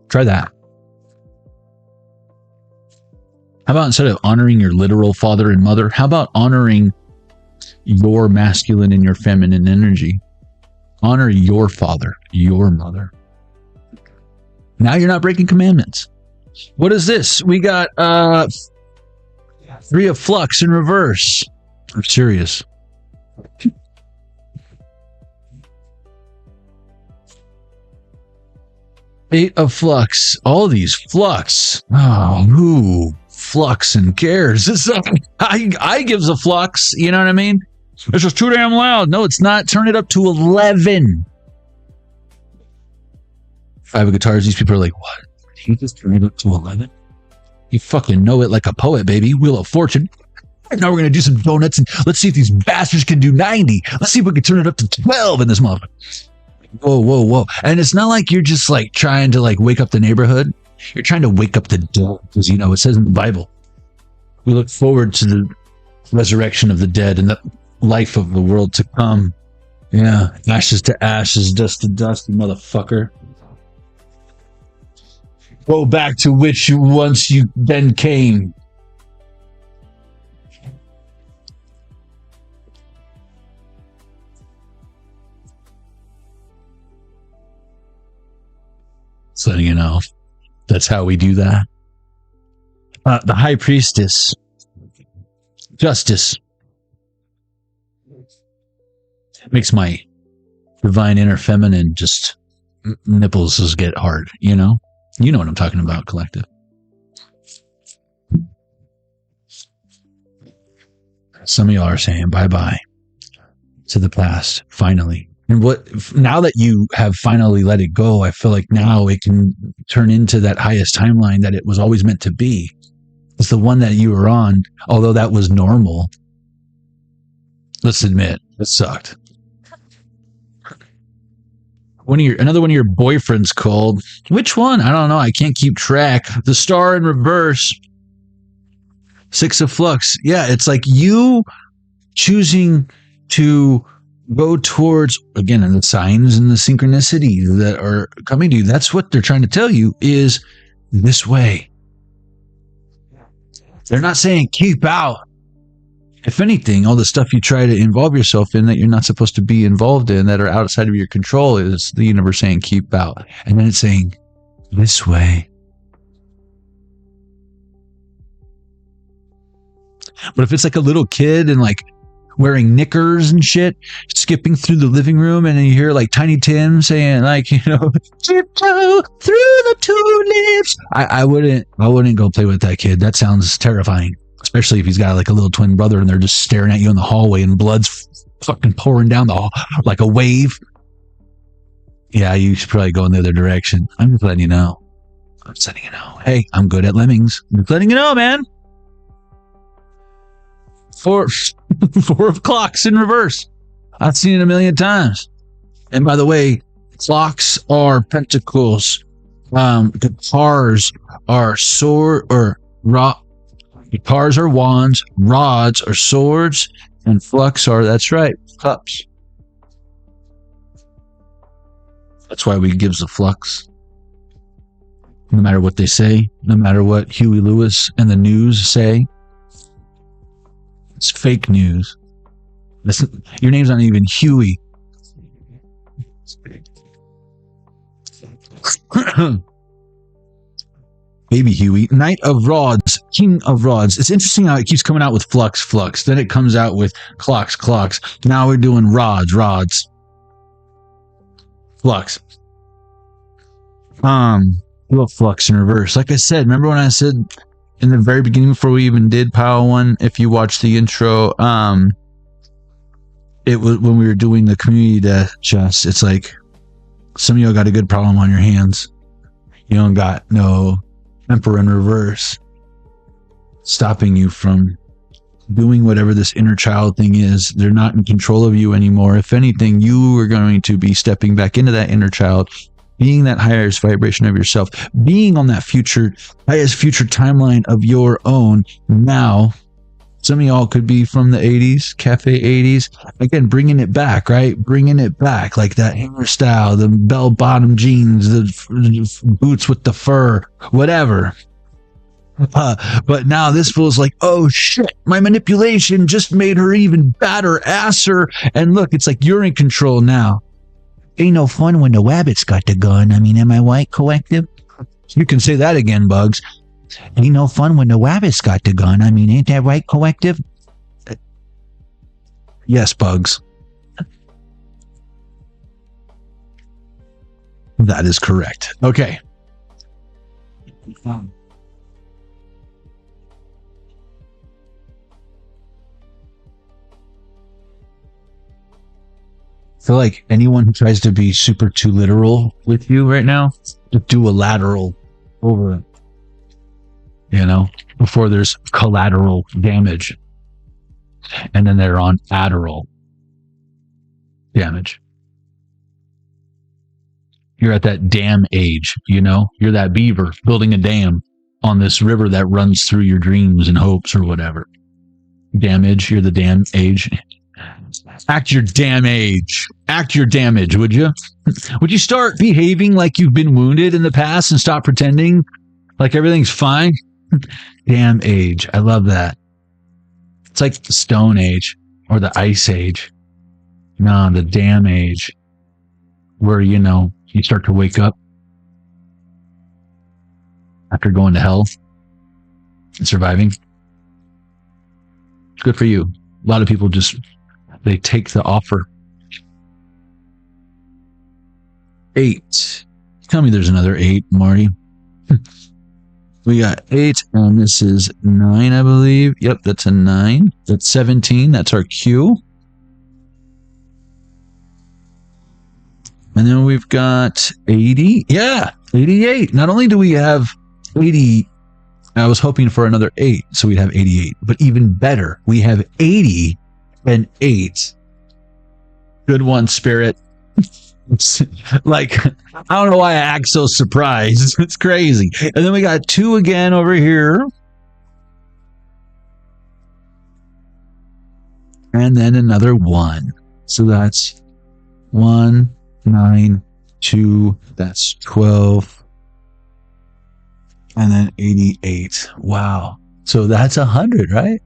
Try that. How about instead of honoring your literal father and mother, how about honoring your masculine and your feminine energy? Honor your father, your mother. Now you're not breaking commandments. What is this? We got 3 of Flux in reverse. I'm serious. 8 of Flux. All these Flux. Oh, ooh. Flux and cares. I gives a flux, you know what I mean? It's just too damn loud. No, it's not. Turn it up to 11. 5 of guitars. These people are like, what? Did he just turn it up to 11? You fucking know it like a poet, baby. Wheel of Fortune. Now we're going to do some donuts and let's see if these bastards can do 90. Let's see if we can turn it up to 12 in this motherfucker. Whoa, whoa, whoa. And it's not like you're just like trying to like wake up the neighborhood. You're trying to wake up the dead because, you know, it says in the Bible, we look forward to the resurrection of the dead and the life of the world to come. Yeah. Ashes to ashes, dust to dust, you motherfucker. Go back to which once you then came. Just letting you know. That's how we do that. The High Priestess. Justice. Makes my divine inner feminine just nipples just get hard, you know? You know what I'm talking about, collective. Some of y'all are saying bye-bye. to the past, finally. And now that you have finally let it go, I feel like now it can turn into that highest timeline that it was always meant to be. It's the one that you were on, although that was normal. Let's admit, it sucked. Another one of your boyfriends called. Which one? I don't know. I can't keep track. The star in reverse. 6 of flux. Yeah, it's like you choosing to go towards, again, the signs and the synchronicities that are coming to you. That's what they're trying to tell you is this way. They're not saying keep out. If anything, all the stuff you try to involve yourself in that you're not supposed to be involved in, that are outside of your control, is the universe saying keep out. And then it's saying this way. But if it's like a little kid and like wearing knickers and shit, skipping through the living room, and then you hear like Tiny Tim saying like, tiptoe through the tulips. I wouldn't go play with that kid. That sounds terrifying. Especially if he's got like a little twin brother and they're just staring at you in the hallway and blood's fucking pouring down the hall like a wave. Yeah, you should probably go in the other direction. I'm just letting you know. I'm just letting you know. Hey, I'm good at lemmings. I'm just letting you know, man. 4 of clocks in reverse. I've seen it a million times. And by the way, clocks are pentacles. Guitars are sword or rock. Guitars are wands, rods are swords, and flux are, that's right, cups. That's why we gives the flux. No matter what they say, no matter what Huey Lewis and the news say, it's fake news. Listen, your name's not even Huey. Baby Huey. Knight of Rods, King of Rods. It's interesting how it keeps coming out with flux. Then it comes out with clocks. Now we're doing rods. Flux. Little flux in reverse. Like I said, remember when I said in the very beginning before we even did Power 1, if you watch the intro, it was when we were doing the community death chest, it's like some of y'all got a good problem on your hands. You don't got no Emperor in reverse stopping you from doing whatever this inner child thing is. They're not in control of you anymore. If anything, you are going to be stepping back into that inner child, being that highest vibration of yourself, being on that highest future timeline of your own. Now, some of y'all could be from the 80s, cafe 80s. Again, bringing it back, right? Bringing it back, like that hairstyle, the bell-bottom jeans, the boots with the fur, whatever. But now this feels like, oh shit, my manipulation just made her even badder asser. And look, it's like you're in control now. Ain't no fun when the wabbit's got the gun. I mean, am I white, collective? You can say that again, Bugs. Ain't no fun when the wabbit's got the gun. I mean, ain't that right, collective? Yes, Bugs. That is correct. Okay. I feel like anyone who tries to be super too literal with you right now, just do a lateral over it. Before there's collateral damage. And then they're on Adderall damage. You're at that dam age, You're that beaver building a dam on this river that runs through your dreams and hopes or whatever. Damage, you're the dam age. Act your damn age. Act your damage, would you? Would you start behaving like you've been wounded in the past and stop pretending like everything's fine? Damn age. I love that. It's like the Stone Age or the Ice Age. No, the damn age. Where, you start to wake up after going to hell and surviving. Good for you. A lot of people they take the offer. 8. Tell me there's another 8, Marty. We got 8, and this is 9, I believe. Yep, that's a 9. That's 17. That's our Q. And then we've got 80. Yeah, 88. Not only do we have 80, I was hoping for another 8, so we'd have 88. But even better, we have 80 and 8. Good one, Spirit. Like, I don't know why I act so surprised. It's crazy. And then we got 2 again over here. And then another 1. So that's 1, 9, 2. That's 12. And then 88. Wow. So that's 100, right?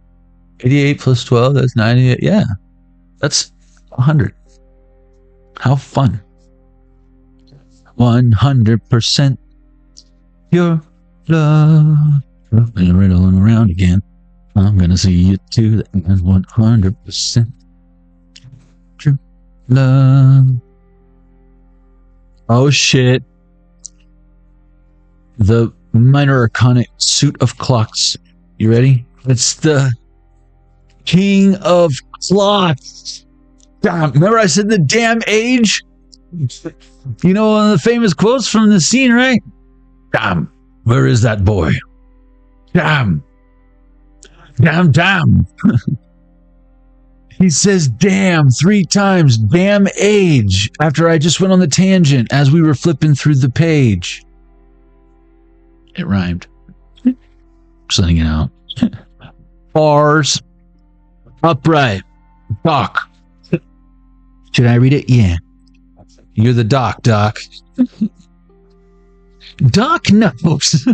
88 plus 12, that's 98. Yeah. That's 100. How fun. 100% pure love. And riddling around again. I'm gonna see you to the end. 100% true love. Oh shit. The minor arcanic suit of clocks. You ready? It's the king of clocks. Damn, remember I said the damn age? You know one of the famous quotes from the scene, right? Damn, where is that boy? Damn. Damn, damn. He says damn 3 times. Damn age. After I just went on the tangent as we were flipping through the page. It rhymed. Sending it out. Bars. Upright. Doc. Should I read it? Yeah. You're the doc, Doc. Doc knows.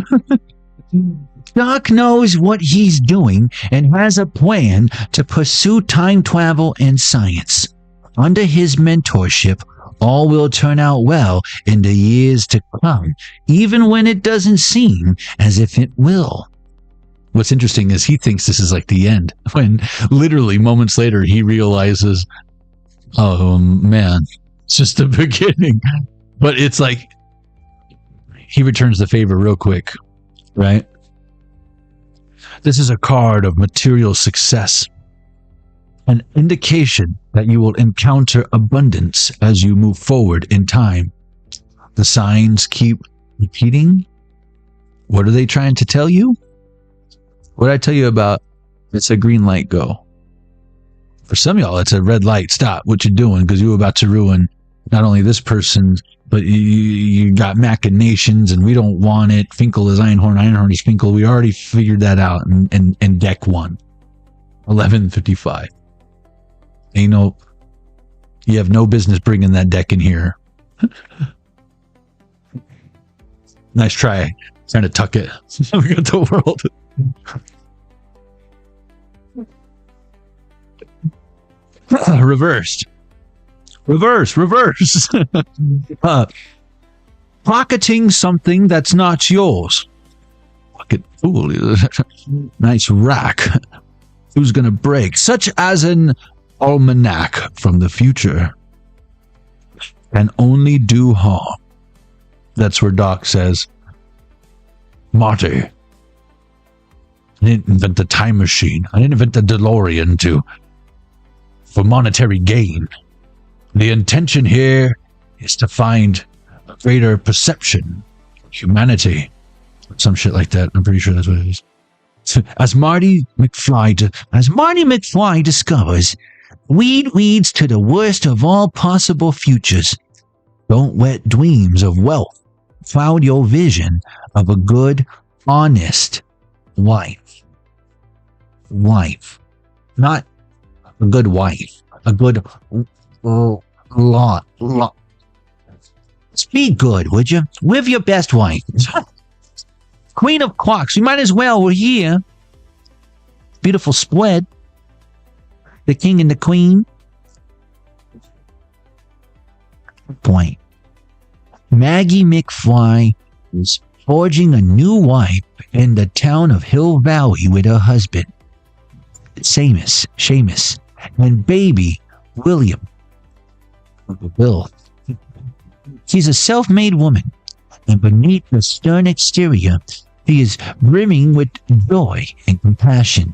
Doc knows what he's doing and has a plan to pursue time travel and science. Under his mentorship, all will turn out well in the years to come, even when it doesn't seem as if it will. What's interesting is he thinks this is like the end, when literally moments later he realizes, oh man, it's just the beginning. But it's like he returns the favor real quick, right? This is a card of material success, an indication that you will encounter abundance as you move forward in time. The signs keep repeating. What are they trying to tell you? What did I tell you about? It's a green light, go. For some of y'all, it's a red light, stop what you're doing, because you're about to ruin not only this person, but you got machinations and we don't want it. Finkel is Einhorn, Einhorn is Finkel. We already figured that out in deck 1. 1155. You have no business bringing that deck in here. Nice try. Trying to tuck it. We got the world. Reversed. Reverse. Pocketing something that's not yours. Pocket fool. Nice rack. Who's gonna break? Such as an almanac from the future. Can only do harm. That's where Doc says, Marty, I didn't invent the time machine. I didn't invent the DeLorean for monetary gain. The intention here is to find a greater perception of humanity. Some shit like that. I'm pretty sure that's what it is. As Marty McFly discovers, weed leads to the worst of all possible futures. Don't let dreams of wealth cloud your vision of a good, honest wife. Not a good wife. A good lot. Speak good, would you? Live your best wife. Queen of clocks. We might as well. We're here. Beautiful split. The king and the queen. Point. Maggie McFly is forging a new wife in the town of Hill Valley with her husband, Seamus, and baby William. Bill. She's a self-made woman, and beneath the stern exterior, she is brimming with joy and compassion.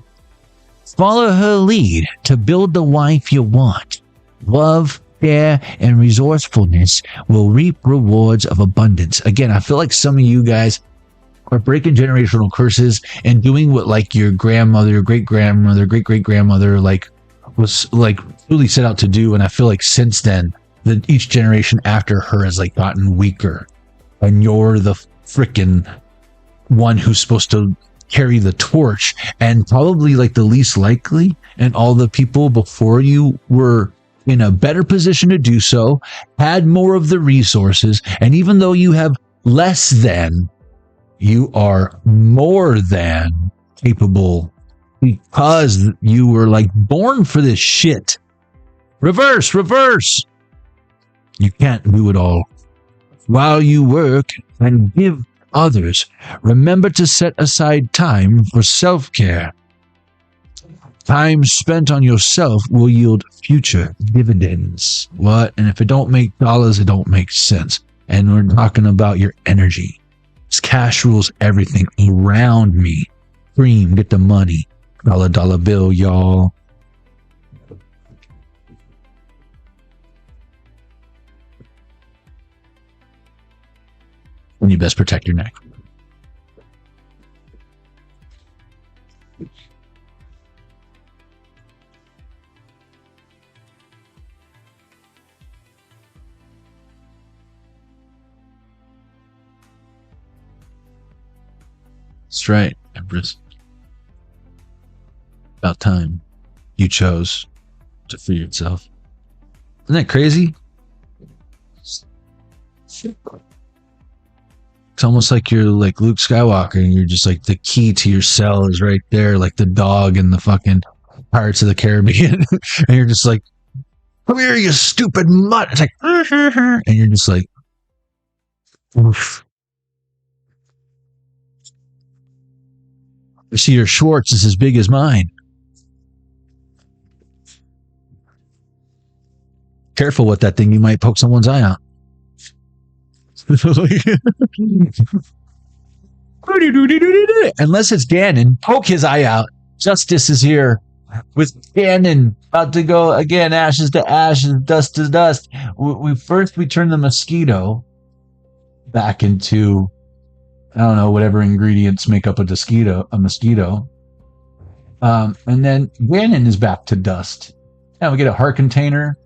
Follow her lead to build the wife you want. Love care, and resourcefulness will reap rewards of abundance. Again, I feel like some of you guys are breaking generational curses and doing what like your grandmother, your great-grandmother, great-great-grandmother was like really set out to do. And I feel like since then, that each generation after her has like gotten weaker. And you're the freaking one who's supposed to carry the torch, and probably like the least likely, and all the people before you were in a better position to do so, had more of the resources, and even though you have less than, you are more than capable because you were like born for this shit. Reverse. You can't do it all. While you work and give others, remember to set aside time for self-care. Time spent on yourself will yield future dividends. What? And if it don't make dollars, it don't make sense. And we're talking about your energy. Cash rules everything around me. Cream, get the money. Dollar bill, y'all. And you best protect your neck. That's right, Empress. About time you chose to free yourself. Isn't that crazy? It's almost like you're like Luke Skywalker and you're just like the key to your cell is right there, like the dog in the fucking Pirates of the Caribbean. And you're just like, come here, you stupid mutt. It's like, and you're just like, oof. You see, your Schwartz is as big as mine. Careful with that thing. You might poke someone's eye out. Unless it's Ganon, poke his eye out. Justice is here. With Ganon about to go again, ashes to ashes, dust to dust. We turn the mosquito back into, I don't know, whatever ingredients make up a mosquito. And then Ganon is back to dust. Now we get a heart container.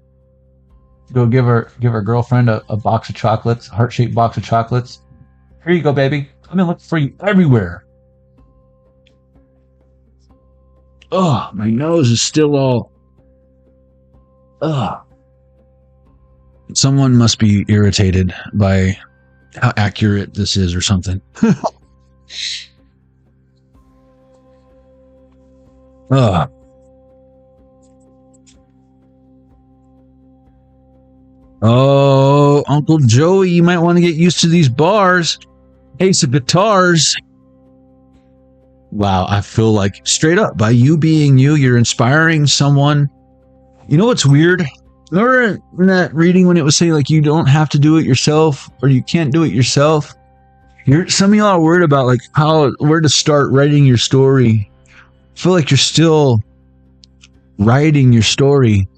Go give her girlfriend a box of chocolates, a heart-shaped box of chocolates. Here you go, baby. I'm gonna look for you everywhere. Oh, my nose is still all. Ugh. Someone must be irritated by how accurate this is or something. Ugh. Oh, Uncle Joey, you might want to get used to these bars. Ace of guitars. Wow, I feel like straight up, by you being you, you're inspiring someone. You know what's weird? Remember in that reading when it was saying like you don't have to do it yourself or you can't do it yourself? Some of y'all are worried about like where to start writing your story. I feel like you're still writing your story.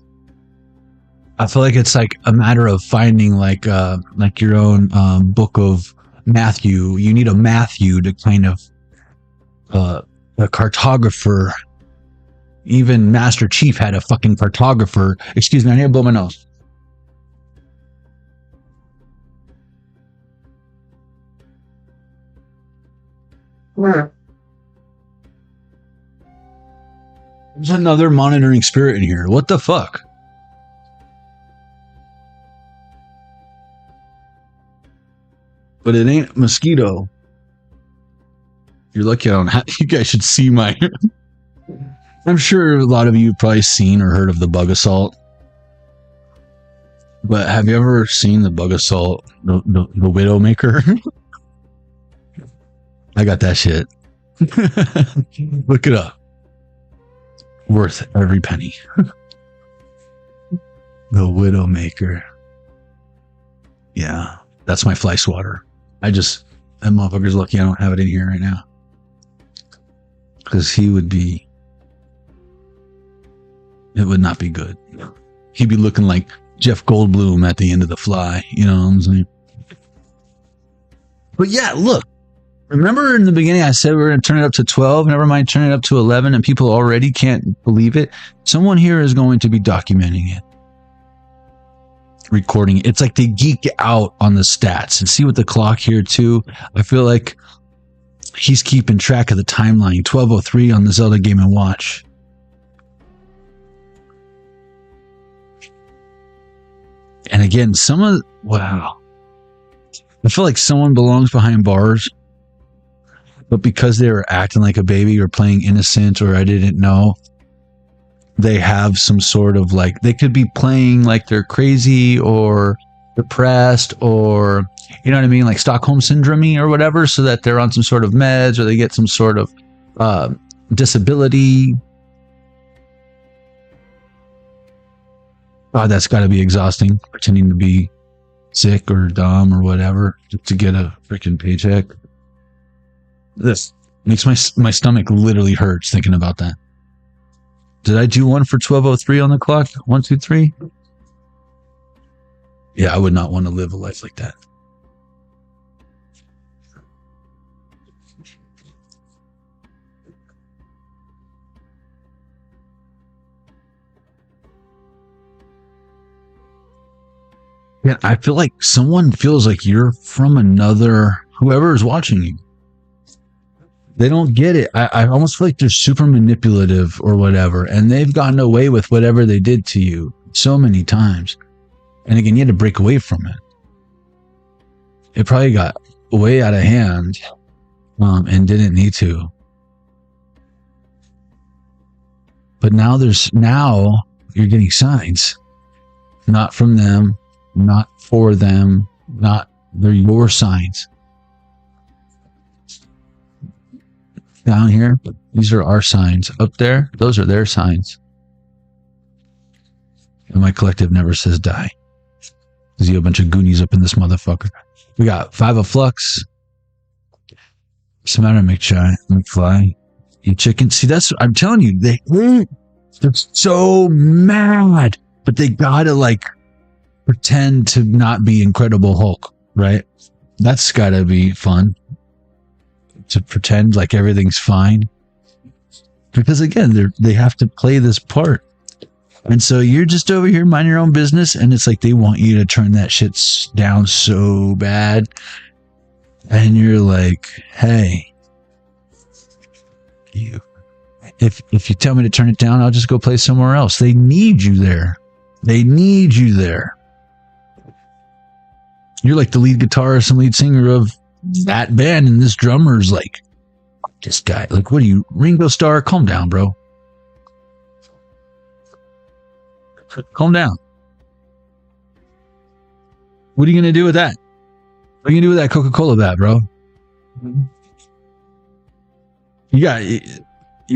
I feel like it's like a matter of finding like your own book of Matthew. You need a Matthew to kind of a cartographer. Even Master Chief had a fucking cartographer. Excuse me, I need to blow my nose. There's another monitoring spirit in here. What the fuck? But it ain't mosquito. You're lucky I don't have. You guys should see my. I'm sure a lot of you have probably seen or heard of the bug assault. But have you ever seen the bug assault, the Widowmaker? I got that shit. Look it up. Worth every penny. The Widowmaker. Yeah, that's my fly swatter. That motherfucker's lucky I don't have it in here right now. Because it would not be good. He'd be looking like Jeff Goldblum at the end of The Fly. You know what I'm saying? But yeah, look. Remember in the beginning I said we were going to turn it up to 12, never mind turn it up to 11, and people already can't believe it? Someone here is going to be documenting it. Recording it. It's like they geek out on the stats. And see with the clock here too, I feel like he's keeping track of the timeline. 12:03 on the Zelda Game & Watch. And again, wow. I feel like someone belongs behind bars. But because they were acting like a baby or playing innocent or I didn't know, they have some sort of like, they could be playing like they're crazy or depressed or, you know what I mean? Like Stockholm Syndrome or whatever, so that they're on some sort of meds or they get some sort of disability. God, that's got to be exhausting, pretending to be sick or dumb or whatever just to get a freaking paycheck. This makes my stomach literally hurts thinking about that. Did I do one for 12:03 on the clock? 1, 2, 3? Yeah, I would not want to live a life like that. Yeah, I feel like someone feels like you're from another, whoever is watching you. They don't get it. I almost feel like they're super manipulative or whatever, and they've gotten away with whatever they did to you so many times. And again, you had to break away from it. It probably got way out of hand and didn't need to. But now you're getting signs. Not from them, not for them, they're your signs. Down here, these are our signs. Up there, those are their signs. And my collective never says die. Because you have a bunch of Goonies up in this motherfucker. We got 5 of Flux. What's the matter, McFly? You chicken? See, that's what I'm telling you. They're so mad. But they gotta, like, pretend to not be Incredible Hulk, right? That's gotta be fun. To pretend like everything's fine, because again they have to play this part, and so you're just over here minding your own business, and it's like they want you to turn that shit down so bad, and you're like, hey, if you tell me to turn it down, I'll just go play somewhere else. They need you there. You're like the lead guitarist and lead singer of that band, and this drummer's like, this guy, like, what are you, Ringo Starr? Calm down, bro. Calm down. What are you gonna do with that? What are you gonna do with that Coca-Cola bat, bro? You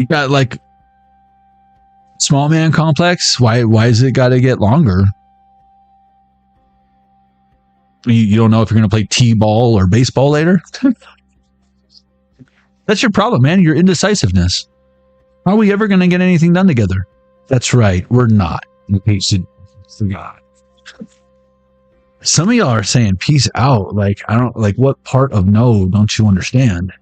got like small man complex. Why is it got to get longer? You don't know if you're going to play t-ball or baseball later? That's your problem, man. Your indecisiveness. How are we ever going to get anything done together? That's right. We're not. In case you forgot. Some of y'all are saying peace out. Like, I don't, like, what part of no don't you understand?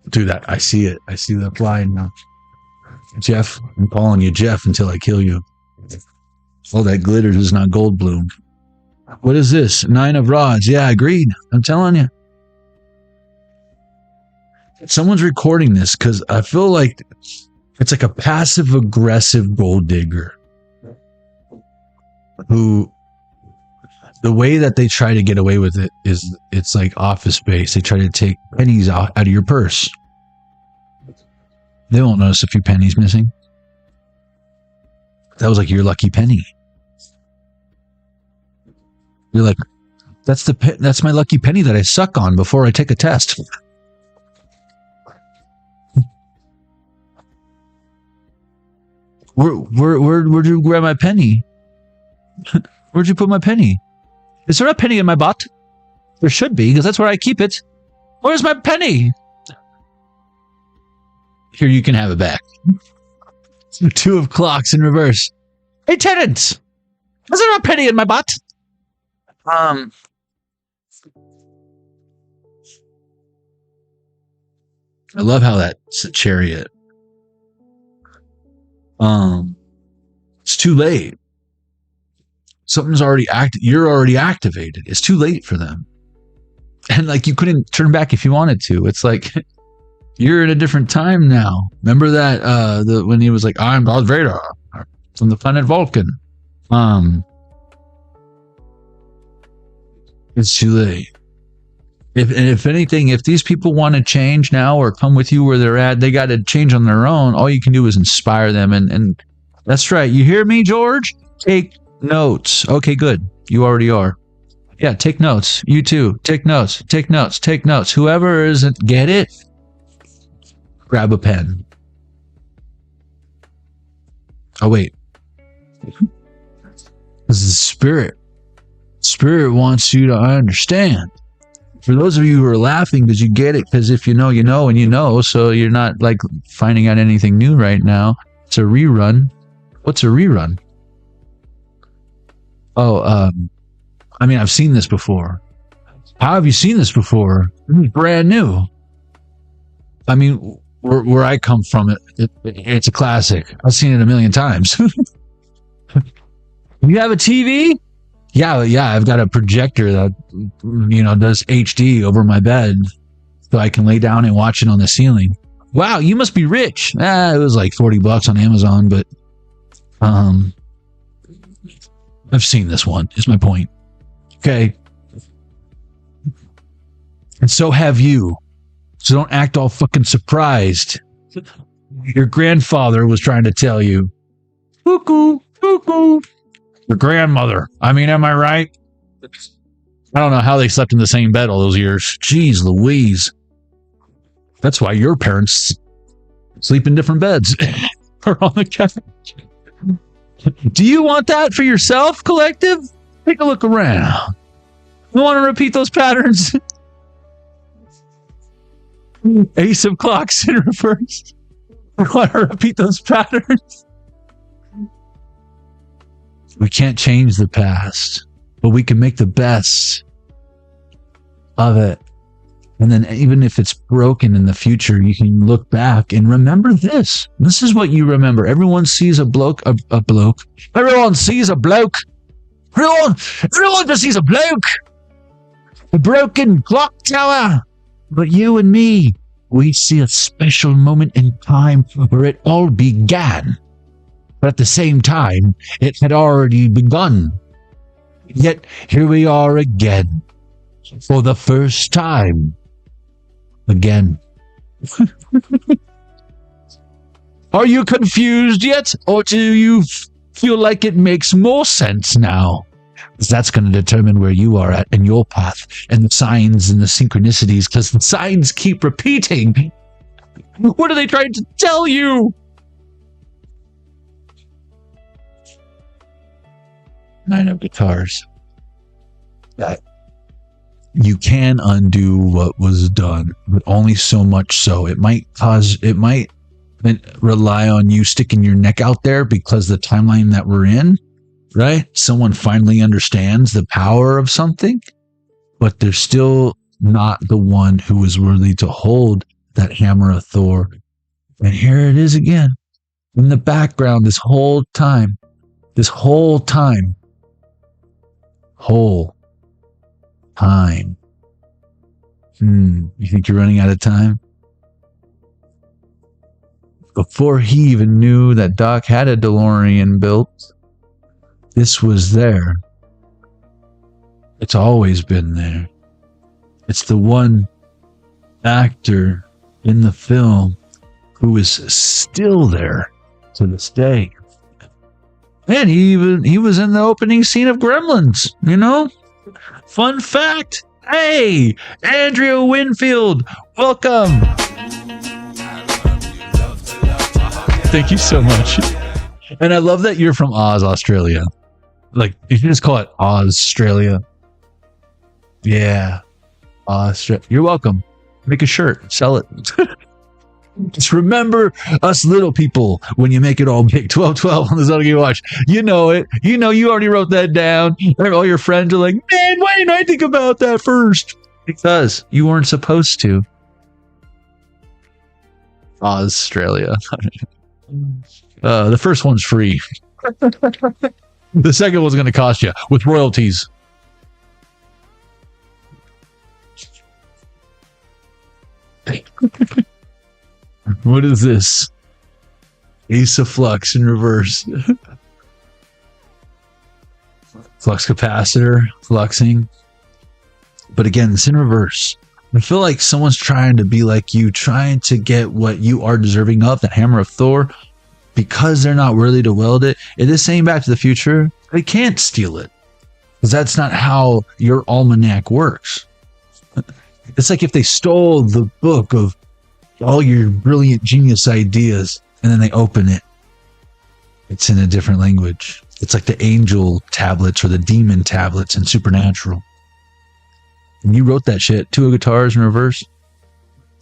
Do that. I see it. I see the line now. Jeff, I'm calling you Jeff until I kill you. All that glitter is not Goldblum. What is this? 9 of rods. Yeah, agreed. I'm telling you. Someone's recording this because I feel like it's like a passive aggressive gold digger who, the way that they try to get away with it is it's like Office Space. They try to take pennies out of your purse. They won't notice a few pennies missing. That was like your lucky penny. You're like, that's my lucky penny that I suck on before I take a test. Where'd you grab my penny? Where'd you put my penny? Is there a penny in my butt? There should be, because that's where I keep it. Where's my penny? Here, you can have it back. 2 of clocks in reverse. Hey, tenants! Is there a penny in my butt? I love how that's a chariot. It's too late. Something's already you're already activated. It's too late for them. And like you couldn't turn back if you wanted to. It's like you're in a different time now. Remember that when he was like, I'm Darth Vader from the planet Vulcan. It's too late. If anything, if these people want to change now or come with you where they're at, they got to change on their own. All you can do is inspire them. And that's right. You hear me, George? Take notes. Okay, good. You already are. Yeah, take notes. You too. Take notes. Take notes. Take notes. Whoever isn't, get it? Grab a pen. Oh, wait. This is spirit. Spirit wants you to understand. For those of you who are laughing because you get it, because if you know, you know, and you know, so you're not like finding out anything new right now. It's a rerun. What's a rerun? Oh, I mean, I've seen this before. How have you seen this before? Brand new. I mean, where I come from, it's a classic. I've seen it a million times. You have a TV? Yeah, I've got a projector that, does HD over my bed so I can lay down and watch it on the ceiling. Wow, you must be rich. It was like $40 on Amazon, but I've seen this one, is my point. Okay. And so have you. So don't act all fucking surprised. Your grandfather was trying to tell you. Cuckoo, cuckoo. Your grandmother. I mean, am I right? I don't know how they slept in the same bed all those years. Jeez Louise. That's why your parents sleep in different beds. Or on the couch. Do you want that for yourself, collective? Take a look around. You want to repeat those patterns? Ace of clocks in reverse. You want to repeat those patterns? We can't change the past, but we can make the best of it. And then even if it's broken in the future, you can look back and remember this. This is what you remember. Everyone sees a bloke. Everyone sees a bloke. Everyone just sees a bloke. A broken clock tower. But you and me, we see a special moment in time where it all began. But at the same time, it had already begun. Yet here we are again. For the first time. Again. Are you confused yet? Or do you feel like it makes more sense now? Because that's going to determine where you are at in your path. And the signs and the synchronicities. Because the signs keep repeating. What are they trying to tell you? Nine of guitars. That you can undo what was done, but only so much so. It might rely on you sticking your neck out there because the timeline that we're in, right? Someone finally understands the power of something, but they're still not the one who is worthy to hold that hammer of Thor. And here it is again in the background this whole time. You think you're running out of time? Before he even knew that Doc had a DeLorean built, this was there. It's always been there. It's the one actor in the film who is still there to this day. And he was in the opening scene of Gremlins, Fun fact. Hey, Andrea Winfield, welcome. Thank you so much. And I love that you're from Oz, Australia. Like, you can just call it Australia. Yeah. Australia. You're welcome. Make a shirt. Sell it. Just remember us little people when you make it all big. 12-12 on the Zelda Game Watch. You know it. You know you already wrote that down. All your friends are like, man, why didn't I think about that first? Because you weren't supposed to. Australia. The first one's free. The second one's going to cost you with royalties. What is this? Ace of Flux in reverse. Flux capacitor, fluxing. But again, it's in reverse. I feel like someone's trying to be like you, trying to get what you are deserving of, the hammer of Thor, because they're not worthy to wield it. It is saying Back to the Future, they can't steal it. Because that's not how your almanac works. It's like if they stole the book of all your brilliant genius ideas and then they open it. It's in a different language. It's like the angel tablets or the demon tablets in Supernatural. And you wrote that shit, 2 guitars in reverse.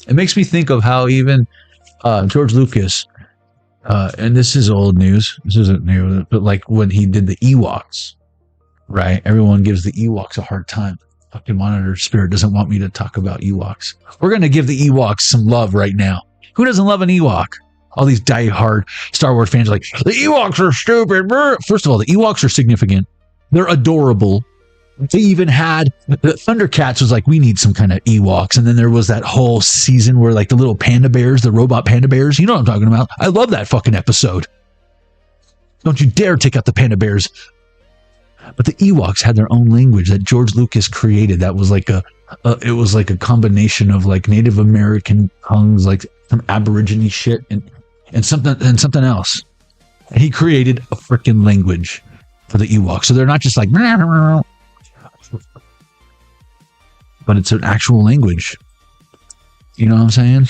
It makes me think of how even George Lucas, and this is old news. This isn't new, but like when he did the Ewoks, right? Everyone gives the Ewoks a hard time. Fucking Monitor Spirit doesn't want me to talk about Ewoks. We're going to give the Ewoks some love right now. Who doesn't love an Ewok? All these die-hard Star Wars fans are like, the Ewoks are stupid. First of all, the Ewoks are significant. They're adorable. They even had, the Thundercats was like, we need some kind of Ewoks. And then there was that whole season where like the little panda bears, the robot panda bears, you know what I'm talking about. I love that fucking episode. Don't you dare take out the panda bears. But the Ewoks had their own language that George Lucas created. That was like it was like a combination of like Native American tongues, like some Aborigine shit and something else. And he created a freaking language for the Ewoks. So they're not just like, but it's an actual language. You know what I'm saying?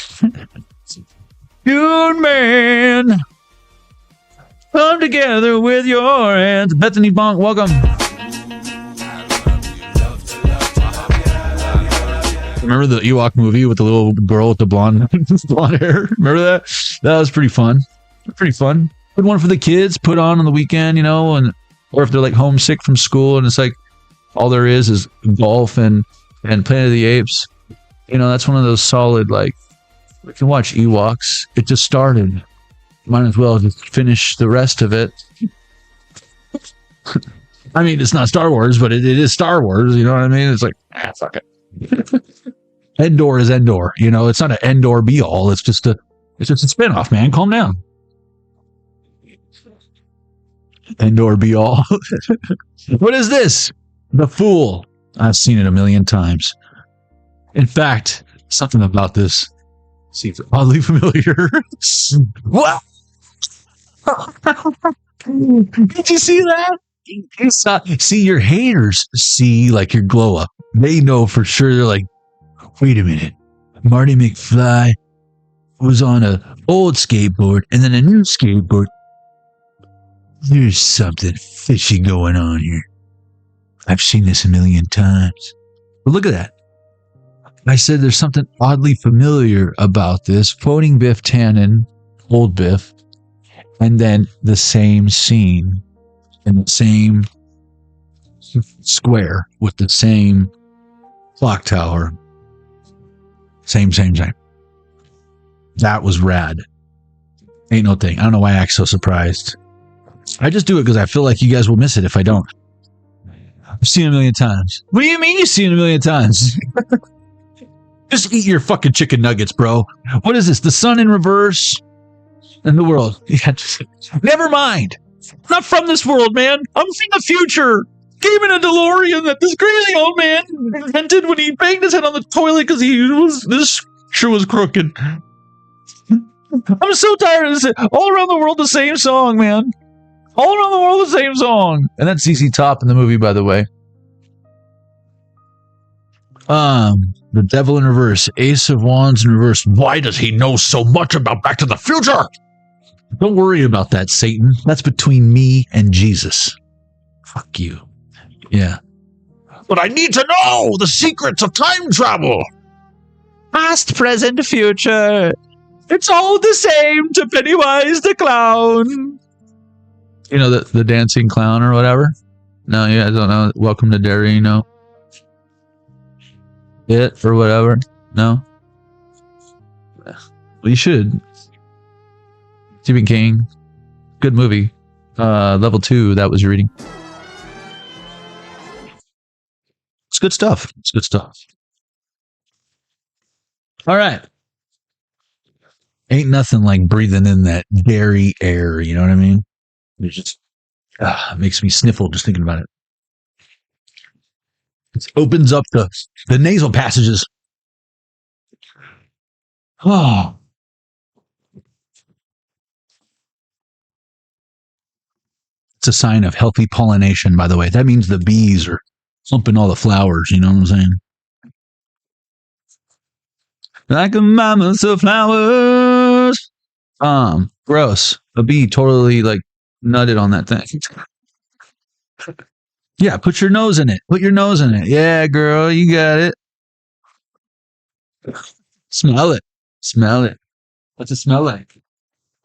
Dude, man. Come together with your hands. Bethany Bonk, welcome. Remember the Ewok movie with the little girl with the blonde hair? Remember that? That was pretty fun. Pretty fun. Good one for the kids. Put on the weekend, you know, and or if they're like homesick from school and it's like all there is golf and Planet of the Apes. You know, that's one of those solid, like, we can watch Ewoks. It just started. Might as well just finish the rest of it. I mean, it's not Star Wars, but it is Star Wars. You know what I mean? It's like, fuck it. Endor is Endor. You know, it's not an Endor be all. It's just a spinoff, man. Calm down. Endor be all. What is this? The Fool. I've seen it a million times. In fact, something about this seems oddly familiar. What? Did you see that? See, your haters see like your glow up. They know for sure. They're like, wait a minute. Marty McFly was on a old skateboard and then a new skateboard. There's something fishy going on here. I've seen this a million times. But look at that. I said there's something oddly familiar about this. Quoting Biff Tannen, old Biff, and then the same scene in the same square with the same clock tower. Same. That was rad. Ain't no thing. I don't know why I act so surprised. I just do it because I feel like you guys will miss it if I don't. I've seen it a million times. What do you mean you've seen it a million times? Just eat your fucking chicken nuggets, bro. What is this? The sun in reverse? And the world. Yeah, never mind. I'm not from this world, man. I'm from the future. Came in a DeLorean that this crazy old man invented when he banged his head on the toilet because this shoe was crooked. I'm so tired of this. All around the world, the same song, man. All around the world, the same song. And that's ZZ Top in the movie, by the way. The Devil in reverse. Ace of Wands in reverse. Why does he know so much about Back to the Future? Don't worry about that, Satan. That's between me and Jesus. Fuck you. Yeah. But I need to know the secrets of time travel. Past, present, future. It's all the same to Pennywise the clown. You know, the dancing clown or whatever? No, you guys don't know. Welcome to Derry, you know? It or whatever? No? Well, you should. Stephen King. Good movie. Level 2, that was your reading. It's good stuff. It's good stuff. All right. Ain't nothing like breathing in that dairy air, you know what I mean? It just it makes me sniffle just thinking about it. It opens up the nasal passages. Oh. It's a sign of healthy pollination, by the way. That means the bees are slumping all the flowers, you know what I'm saying? Like a mama's of flowers. Gross. A bee totally like nutted on that thing. Yeah, put your nose in it. Put your nose in it. Yeah, girl, you got it. Smell it. Smell it. What's it smell like?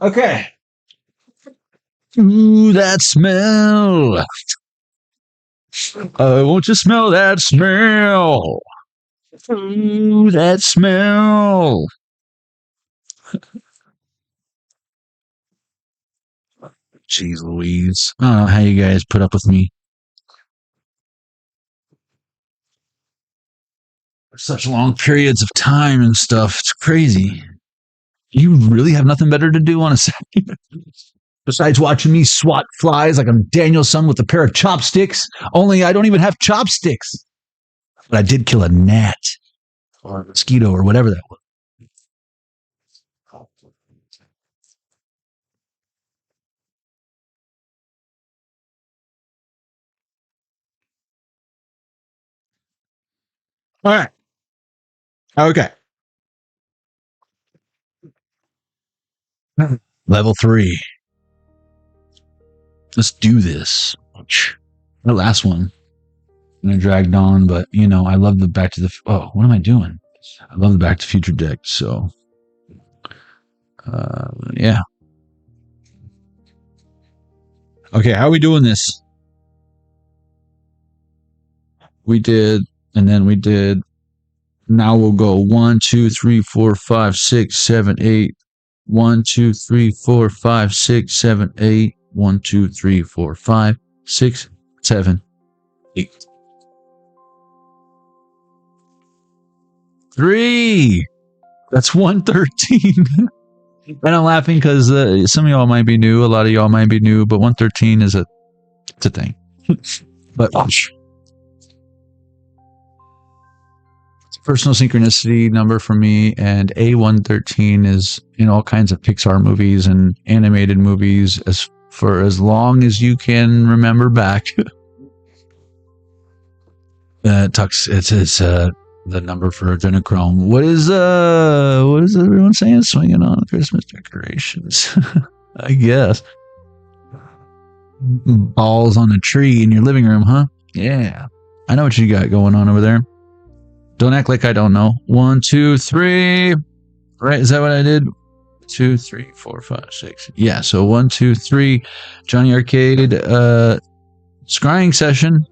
Okay. Ooh, that smell. Won't you smell that smell? Ooh, that smell. Jeez Louise. I don't know how you guys put up with me. Such long periods of time and stuff. It's crazy. You really have nothing better to do on a Saturday? Besides watching me swat flies like I'm Danielson with a pair of chopsticks. Only I don't even have chopsticks. But I did kill a gnat. Or a mosquito or whatever that was. All right. Okay. Level 3. Let's do this. The last one. I dragged on, but you know, I love the Back to the. Oh, what am I doing? I love the Back to the Future deck. So, yeah. Okay, how are we doing this? We did, and then we did. Now we'll go 1, 2, 3, 4, 5, 6, 7, 8. 1, 2, 3, 4, 5, 6, 7, 8. 1, 2, 3, 4, 5, 6, 7, 8. 3. That's 113. And I'm laughing because some of y'all might be new. A lot of y'all might be new, but 113 is it's a thing. But it's a personal synchronicity number for me, and A113 is in all kinds of Pixar movies and animated movies for as long as you can remember back. It's the number for adrenochrome. What is everyone saying? Swinging on Christmas decorations. I guess. Balls on a tree in your living room, huh? Yeah. I know what you got going on over there. Don't act like I don't know. 1, 2, 3. Right, is that what I did? 2, 3, 4, 5, 6. Yeah, so 1, 2, 3. Jonny Arkade, scrying session.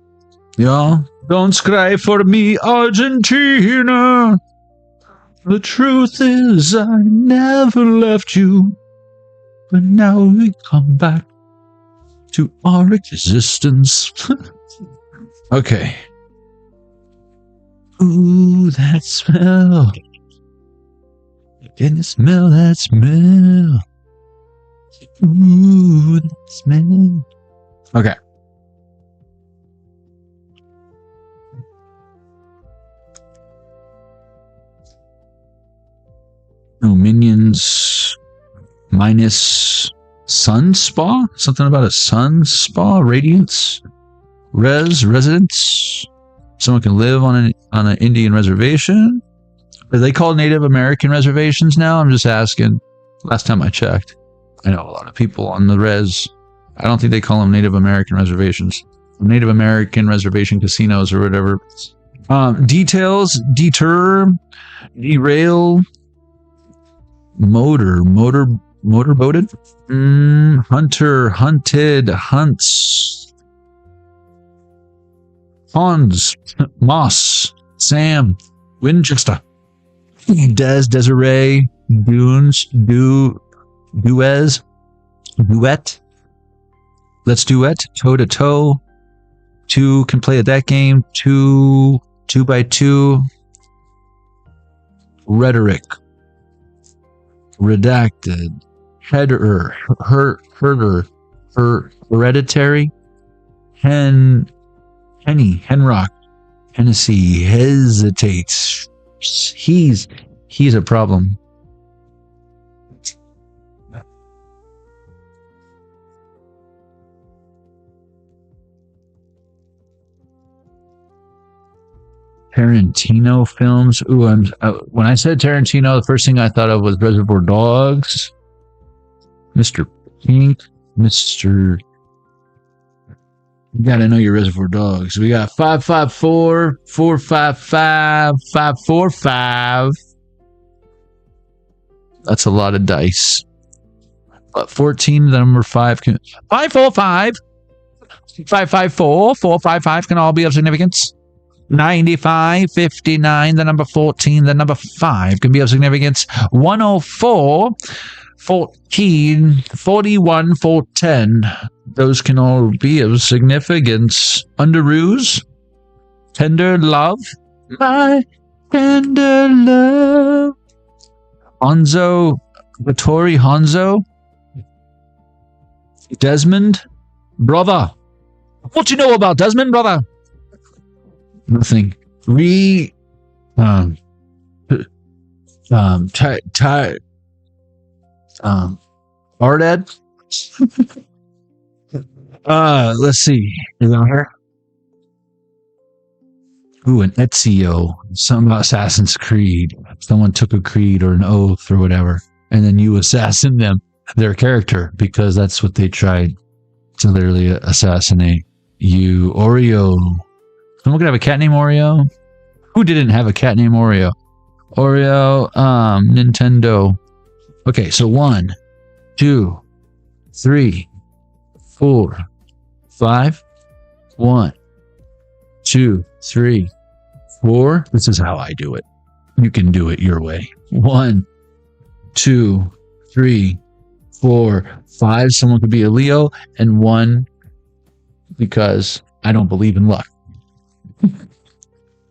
Y'all, don't scry for me, Argentina. The truth is I never left you, but now we come back to our existence. Okay. Ooh, that smell. Can you smell that smell? Ooh, that smell. Okay. No, minions minus sun spa? Something about a sun spa? Radiance? Residence? Someone can live on an Indian reservation? Are they called Native American reservations now? I'm just asking. Last time I checked. I know a lot of people on the res. I don't think they call them Native American reservations. Native American reservation casinos or whatever. Details, deter, derail, Motorboated? Hunter, hunted, hunts. Hans, Moss, Sam, Winchester, Desiree, Dunes, Duet. Let's duet, toe to toe. 2 can play at that game. 2 by 2. Rhetoric. Redacted. Herder. Hereditary. Henrock. Hennessy. Hesitates. He's a problem. Tarantino films. Ooh, when I said Tarantino, the first thing I thought of was Reservoir Dogs. Mr. Pink. Mr. You gotta know your Reservoir Dogs. We got 554, 455, 545. That's a lot of dice. But 14, the number 5 can 545, 554, 455 can all be of significance. 95, 59, the number 14, the number 5 can be of significance. 104, 14, 41, 410. Those can all be of significance. Underoos, tender love, my tender love. Hanzo, Vittori Hanzo. Desmond, brother. What you know about Desmond, brother? Nothing. Ardad. Let's see. Is that her? Ooh, an Ezio. Some Assassin's Creed. Someone took a creed or an oath or whatever, and then you assassin them, their character, because that's what they tried to literally assassinate you. Oreo. Someone could have a cat named Oreo. Who didn't have a cat named Oreo? Oreo, Nintendo. Okay, so 1, 2, 3, 4, 5. 1, 2, 3, 4. This is how I do it. You can do it your way. 1, 2, 3, 4, 5. Someone could be a Leo, and 1 because I don't believe in luck.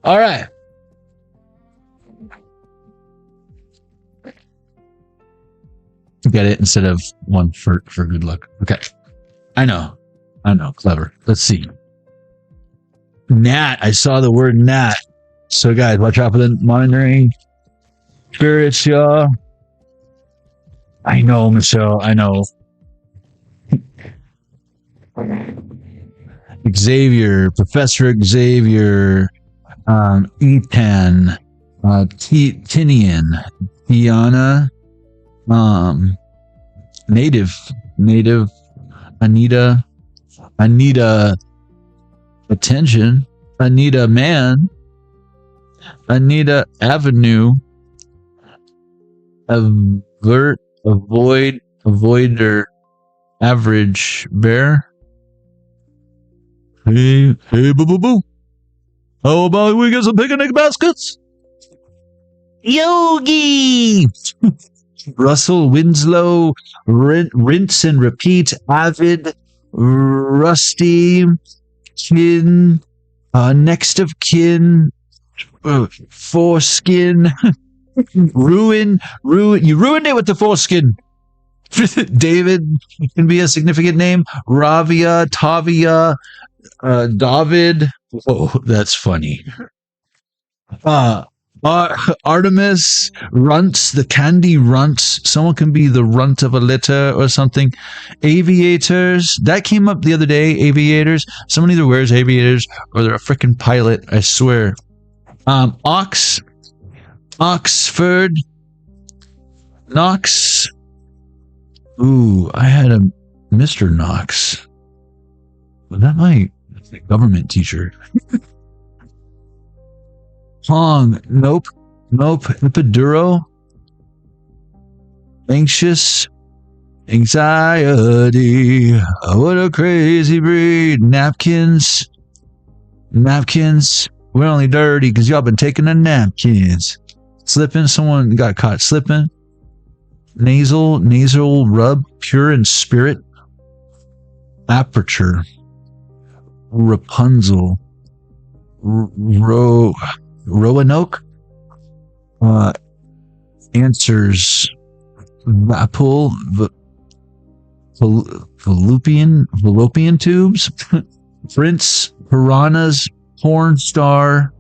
All right. Get it instead of 1 for good luck. Okay. I know. Clever. Let's see. Gnat. I saw the word gnat. So guys, watch out for the monitoring spirits, y'all. I know, Michelle. I know. Xavier, Professor Xavier, Ethan, Tinian, Tiana, Native, Anita, attention, Anita man, Anita Avenue, avoider, average bear. Hey, boo. How about we get some picnic baskets? Yogi! Russell Winslow, rinse and repeat, avid, rusty, kin, next of kin, foreskin, ruin, you ruined it with the foreskin. David can be a significant name. Ravia, Tavia, David. Whoa, that's funny. Artemis, runts, the candy runts. Someone can be the runt of a litter or something. Aviators, that came up the other day. Aviators, someone either wears aviators or they're a freaking pilot, I swear. Oxford, Knox. Ooh, I had a Mr. Knox. Was that my government teacher? Hong, nope. Epiduro. Anxious. Anxiety. What a crazy breed. Napkins. We're only dirty because y'all been taking the napkins. Slipping. Someone got caught slipping. Nasal rub. Pure in spirit. Aperture. Rapunzel. Roanoke. Answers. Vapul. Fallopian tubes. Prince. Piranhas. Porn star.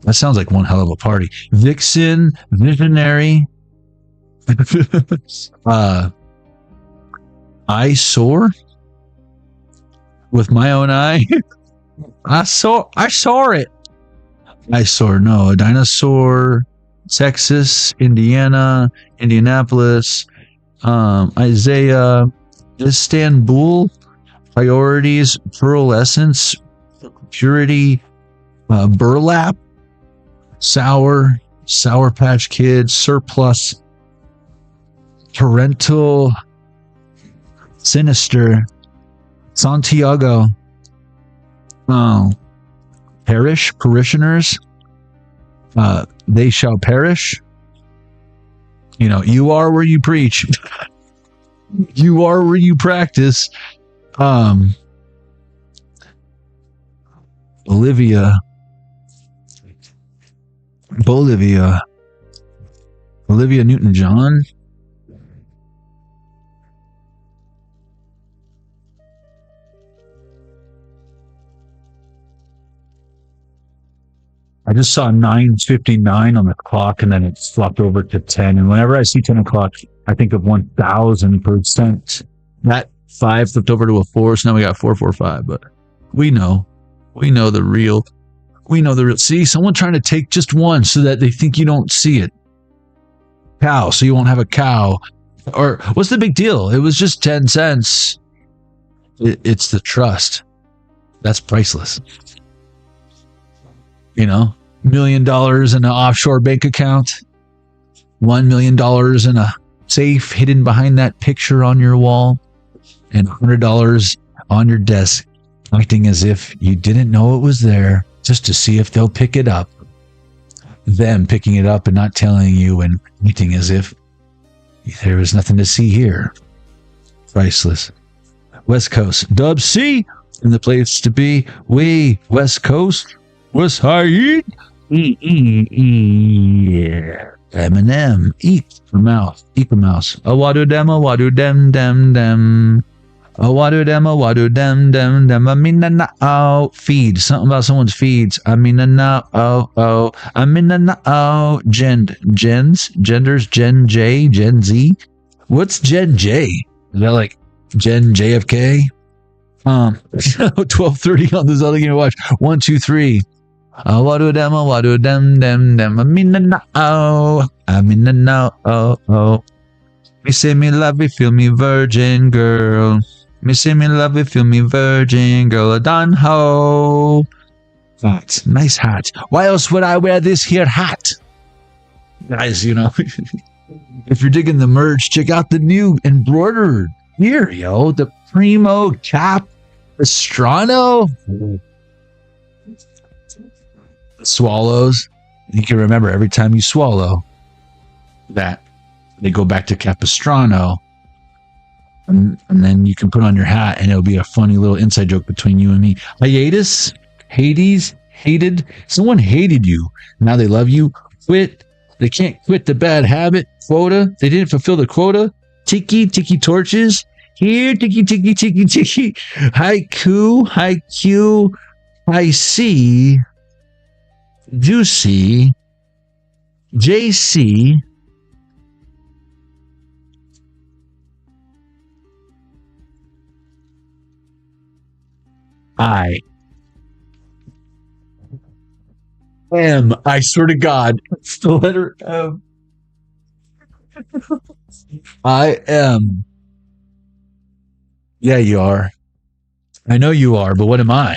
That sounds like one hell of a party. Vixen. Visionary. Eyesore. With my own eye. I saw it. Eyesore. No. A dinosaur. Texas. Indiana. Indianapolis. Isaiah. Istanbul. Priorities. Pearlescence. Purity. Burlap. Sour Patch Kids. Surplus. Parental. Sinister. Santiago. Parishioners. They shall perish. You are where you preach. You are where you practice. Bolivia, Newton-John. I just saw 9:59 on the clock, and then it flopped over to 10. And whenever I see 10 o'clock, I think of 1,000%. That 5 flipped over to a 4, so now we got 445. But we know the real. See, someone trying to take just one so that they think you don't see it. Cow, so you won't have a cow. Or what's the big deal? It was just 10 cents. It's the trust. That's priceless. $1 million in an offshore bank account, $1 million in a safe hidden behind that picture on your wall, and $100 on your desk, acting as if you didn't know it was there, just to see if they'll pick it up. Them picking it up and not telling you, and acting as if there was nothing to see here. Priceless. West Coast. Dub C in the place to be. We, West Coast. What's Side? Yeah. Eminem. Eat for mouth. Eat for mouse. A wadu dem, dem. A wadu dem, dem. I mean, no. Feed. Something about someone's feeds. I mean, no. Oh. I mean, no. Genders. Gen J. Gen Z. What's Gen J? Is that like Gen JFK? 12:30 on this other game to watch. 1, 2, 3. Wadu dem. I mean, no. I mean, no. Oh. Me say me love me, feel me virgin girl. Me say me love me, feel me virgin girl. A done ho. Hat. Nice hat. Why else would I wear this here hat? Guys, if you're digging the merch, check out the new embroidered here, yo. The Primo Cap Pastrano. Swallows. You can remember every time you swallow that they go back to Capistrano, and then you can put on your hat and it'll be a funny little inside joke between you and me. Hiatus, Hades, hated. Someone hated you. Now they love you. Quit. They can't quit the bad habit. Quota. They didn't fulfill the quota. Tiki torches. Here, tiki. Haiku, I see. Juicy, JC, I am. I swear to God, it's the letter M. I am. Yeah, you are. I know you are, but what am I?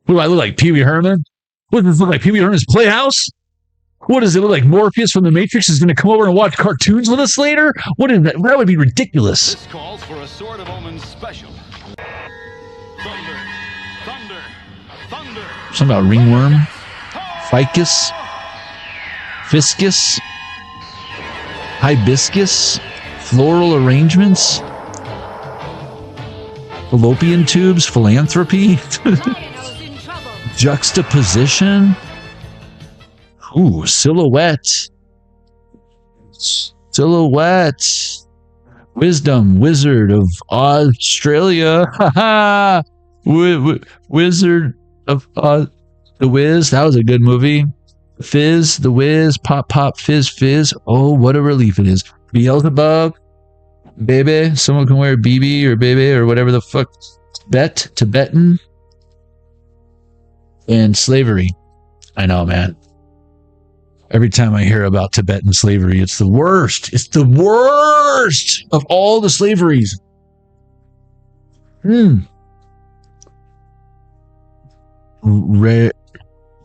What do I look like, Pee Wee Herman? What does this look like, Pee Wee Herman's Playhouse? What does it look like? Morpheus from the Matrix is going to come over and watch cartoons with us later? What is that? That would be ridiculous.
This calls for a Sword of Omens special. Thunder, thunder, thunder.
Something about ringworm, ficus, fiscus, hibiscus, floral arrangements, fallopian tubes, philanthropy, juxtaposition. Ooh, silhouette. Silhouette. Wisdom, Wizard of Australia. Haha. Wizard of The Wiz. That was a good movie. Fizz, The Wiz, Pop, Pop, Fizz, Fizz. Oh, what a relief it is. Beelzebub. Baby. Someone can wear BB or baby or whatever the fuck. Tibetan. And slavery. I know, man. Every time I hear about Tibetan slavery, it's the worst. It's the worst of all the slaveries.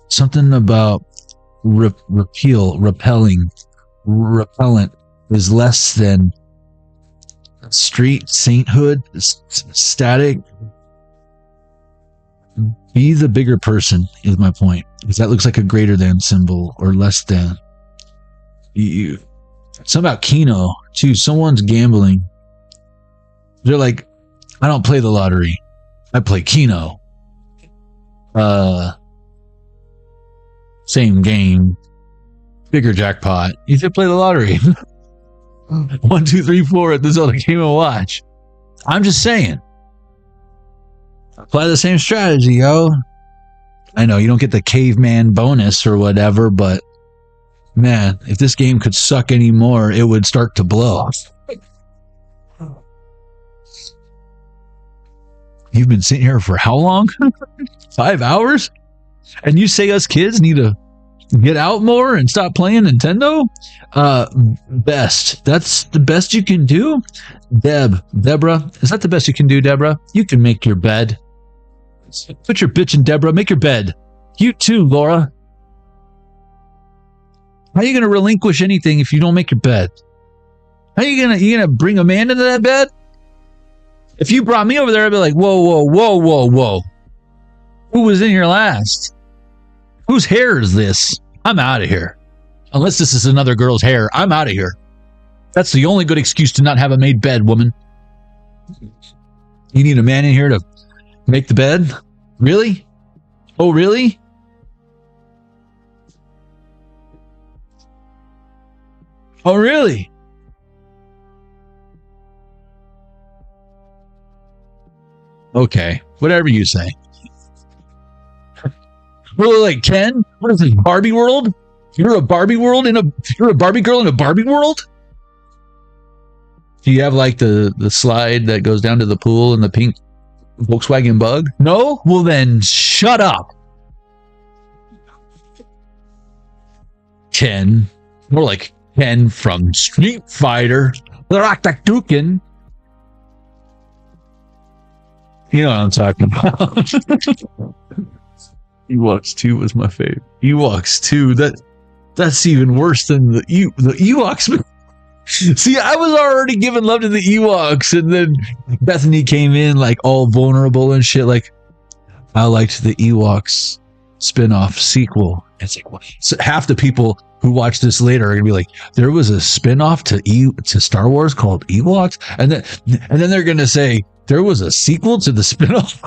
Something about repelling. Repellent is less than street sainthood, static. Be the bigger person is my point, because that looks like a greater than symbol or less than. Something about Keno too. Someone's gambling. They're like, I don't play the lottery. I play Keno. Same game, bigger jackpot. You should play the lottery. 1, 2, 3, 4 at the Zelda Game & Watch. I'm just saying. Apply the same strategy, yo. I know you don't get the caveman bonus or whatever, but man, if this game could suck anymore, it would start to blow. You've been sitting here for how long? 5 hours? And you say us kids need to get out more and stop playing Nintendo? Best. That's the best you can do? Deborah, is that the best you can do, Deborah? You can make your bed. Put your bitch in, Deborah. Make your bed. You too, Laura. How are you going to relinquish anything if you don't make your bed? How are you gonna bring a man into that bed? If you brought me over there, I'd be like, whoa. Who was in here last? Whose hair is this? I'm out of here. Unless this is another girl's hair, I'm out of here. That's the only good excuse to not have a made bed, woman. You need a man in here to make the bed? Really? Oh, really? Oh, really? Okay, whatever you say. Well, like Ken, what is this, Barbie world? You're a Barbie world you're a Barbie girl in a Barbie world? Do you have like the slide that goes down to the pool and the pink Volkswagen Bug? No? Well then, shut up. Ken, more like Ken from Street Fighter. Raktakuken. You know what I'm talking about. Ewoks 2 was my favorite. Ewoks 2, that's even worse than the Ewoks. See, I was already giving love to the Ewoks, and then Bethany came in like all vulnerable and shit. Like, I liked the Ewoks spin-off sequel. It's like, what? So half the people who watch this later are gonna be like, there was a spin-off to Star Wars called Ewoks, and then they're gonna say there was a sequel to the spin-off.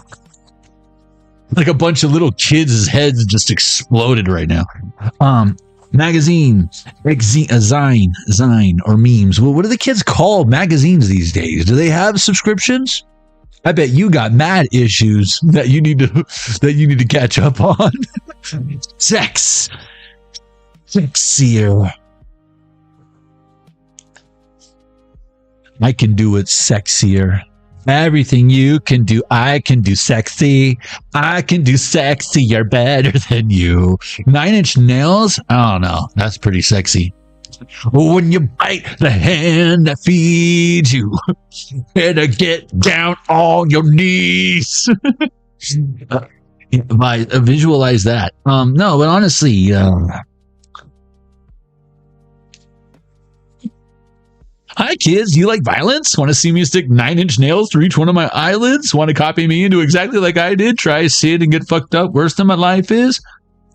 Like a bunch of little kids' heads just exploded right now. Magazine, zine, or memes. Well, what do the kids call magazines these days? Do they have subscriptions? I bet you got mad issues that you need to catch up on. Sexier. I can do it sexier. Everything you can do, I can do sexy. I can do sexier better than you. 9 Inch Nails? I don't know. That's pretty sexy. When you bite the hand that feeds you, better get down on your knees. Visualize that. No, but honestly, Hi, kids. Do you like violence? Want to see me stick 9-inch nails through each one of my eyelids? Want to copy me into exactly like I did? Try, see it, and get fucked up worse than my life is?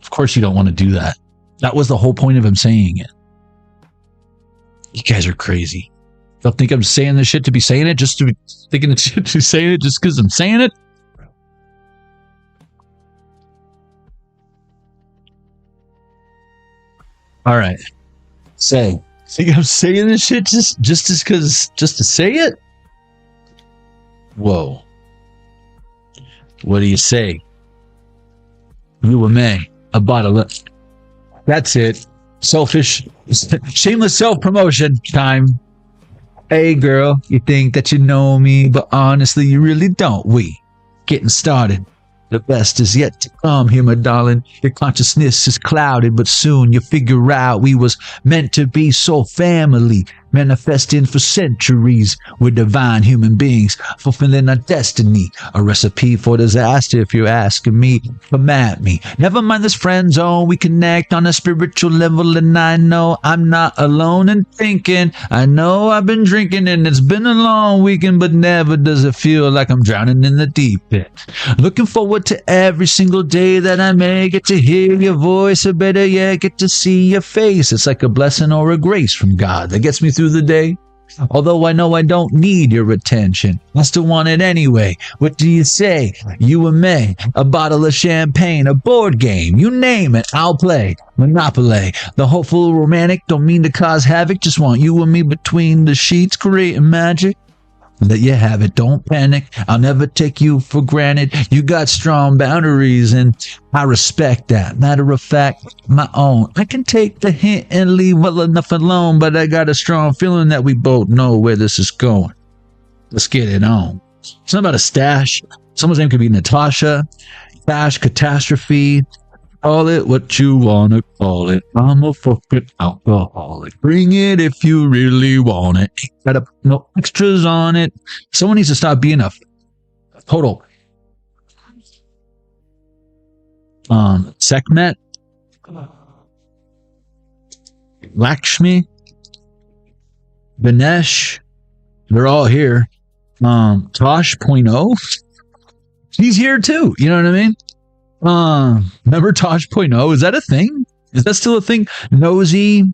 Of course you don't want to do that. That was the whole point of him saying it. You guys are crazy. Don't think I'm saying this shit to be saying it, just to be thinking the shit to be saying it just because I'm saying it? All right. Say. Think I'm saying this shit just to say it? Whoa. What do you say? You and me. A bottle of... That's it. Selfish. Shameless self-promotion time. Hey, girl. You think that you know me, but honestly, you really don't. We getting started. The best is yet to come here, my darling. Your consciousness is clouded, but soon you figure out we was meant to be so family, manifesting for centuries. We're divine human beings, fulfilling our destiny. A recipe for disaster if you're asking me. Come at me. Never mind this friend zone. We connect on a spiritual level, and I know I'm not alone in thinking. I know I've been drinking and it's been a long weekend, but never does it feel like I'm drowning in the deep end. Looking forward to every single day that I may get to hear your voice, or better yet, get to see your face. It's like a blessing or a grace from God that gets me through the day. Although I know I don't need your attention, I still want it anyway. What do you say? You and me, a bottle of champagne, a board game, you name it, I'll play. Monopoly, the hopeful romantic, don't mean to cause havoc, just want you and me between the sheets, creating magic. Let you have it, don't panic, I'll never take you for granted. You got strong boundaries and I respect that. Matter of fact, my own. I can take the hint and leave well enough alone, but I got a strong feeling that we both know where this is going. Let's get it on. It's not about a stash. Someone's name could be Natasha, Stash, Catastrophe. Call it what you wanna call it. I'm a fucking alcoholic. Bring it if you really want it. Got no extras on it. Someone needs to stop being a total Sekhmet, Lakshmi, Ganesh. They're all here. Tosh.0. He's here too. You know what I mean? Remember Tosh.0? Is that a thing? Is that still a thing? Nosy,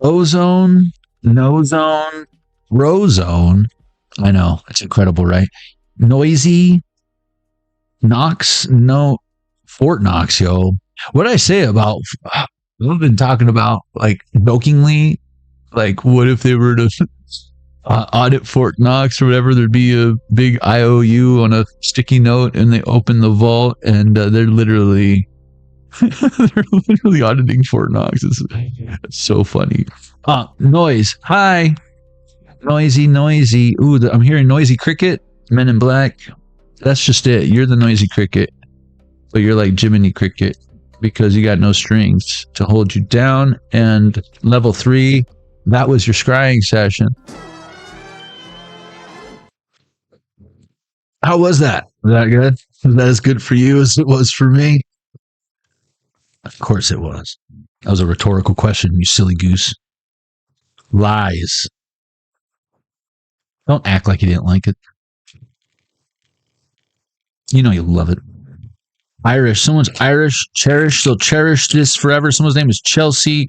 Ozone, Nozone, Rozone. I know. It's incredible, right? Noisy, Knox, no, Fort Knox, yo. What did I say about, I've been talking about, like, jokingly, like, what if they were to audit Fort Knox or whatever, there'd be a big IOU on a sticky note and they open the vault and they're literally auditing Fort Knox. It's so funny. Noise. Hi. Noisy. Ooh, I'm hearing noisy cricket. Men in Black. That's just it. You're the noisy cricket. But you're like Jiminy Cricket because you got no strings to hold you down. And level 3, that was your scrying session. How was that? Was that good? Was that as good for you as it was for me? Of course it was. That was a rhetorical question, you silly goose. Lies. Don't act like you didn't like it. You know you love it. Irish. Someone's Irish. Cherish. They'll cherish this forever. Someone's name is Chelsea.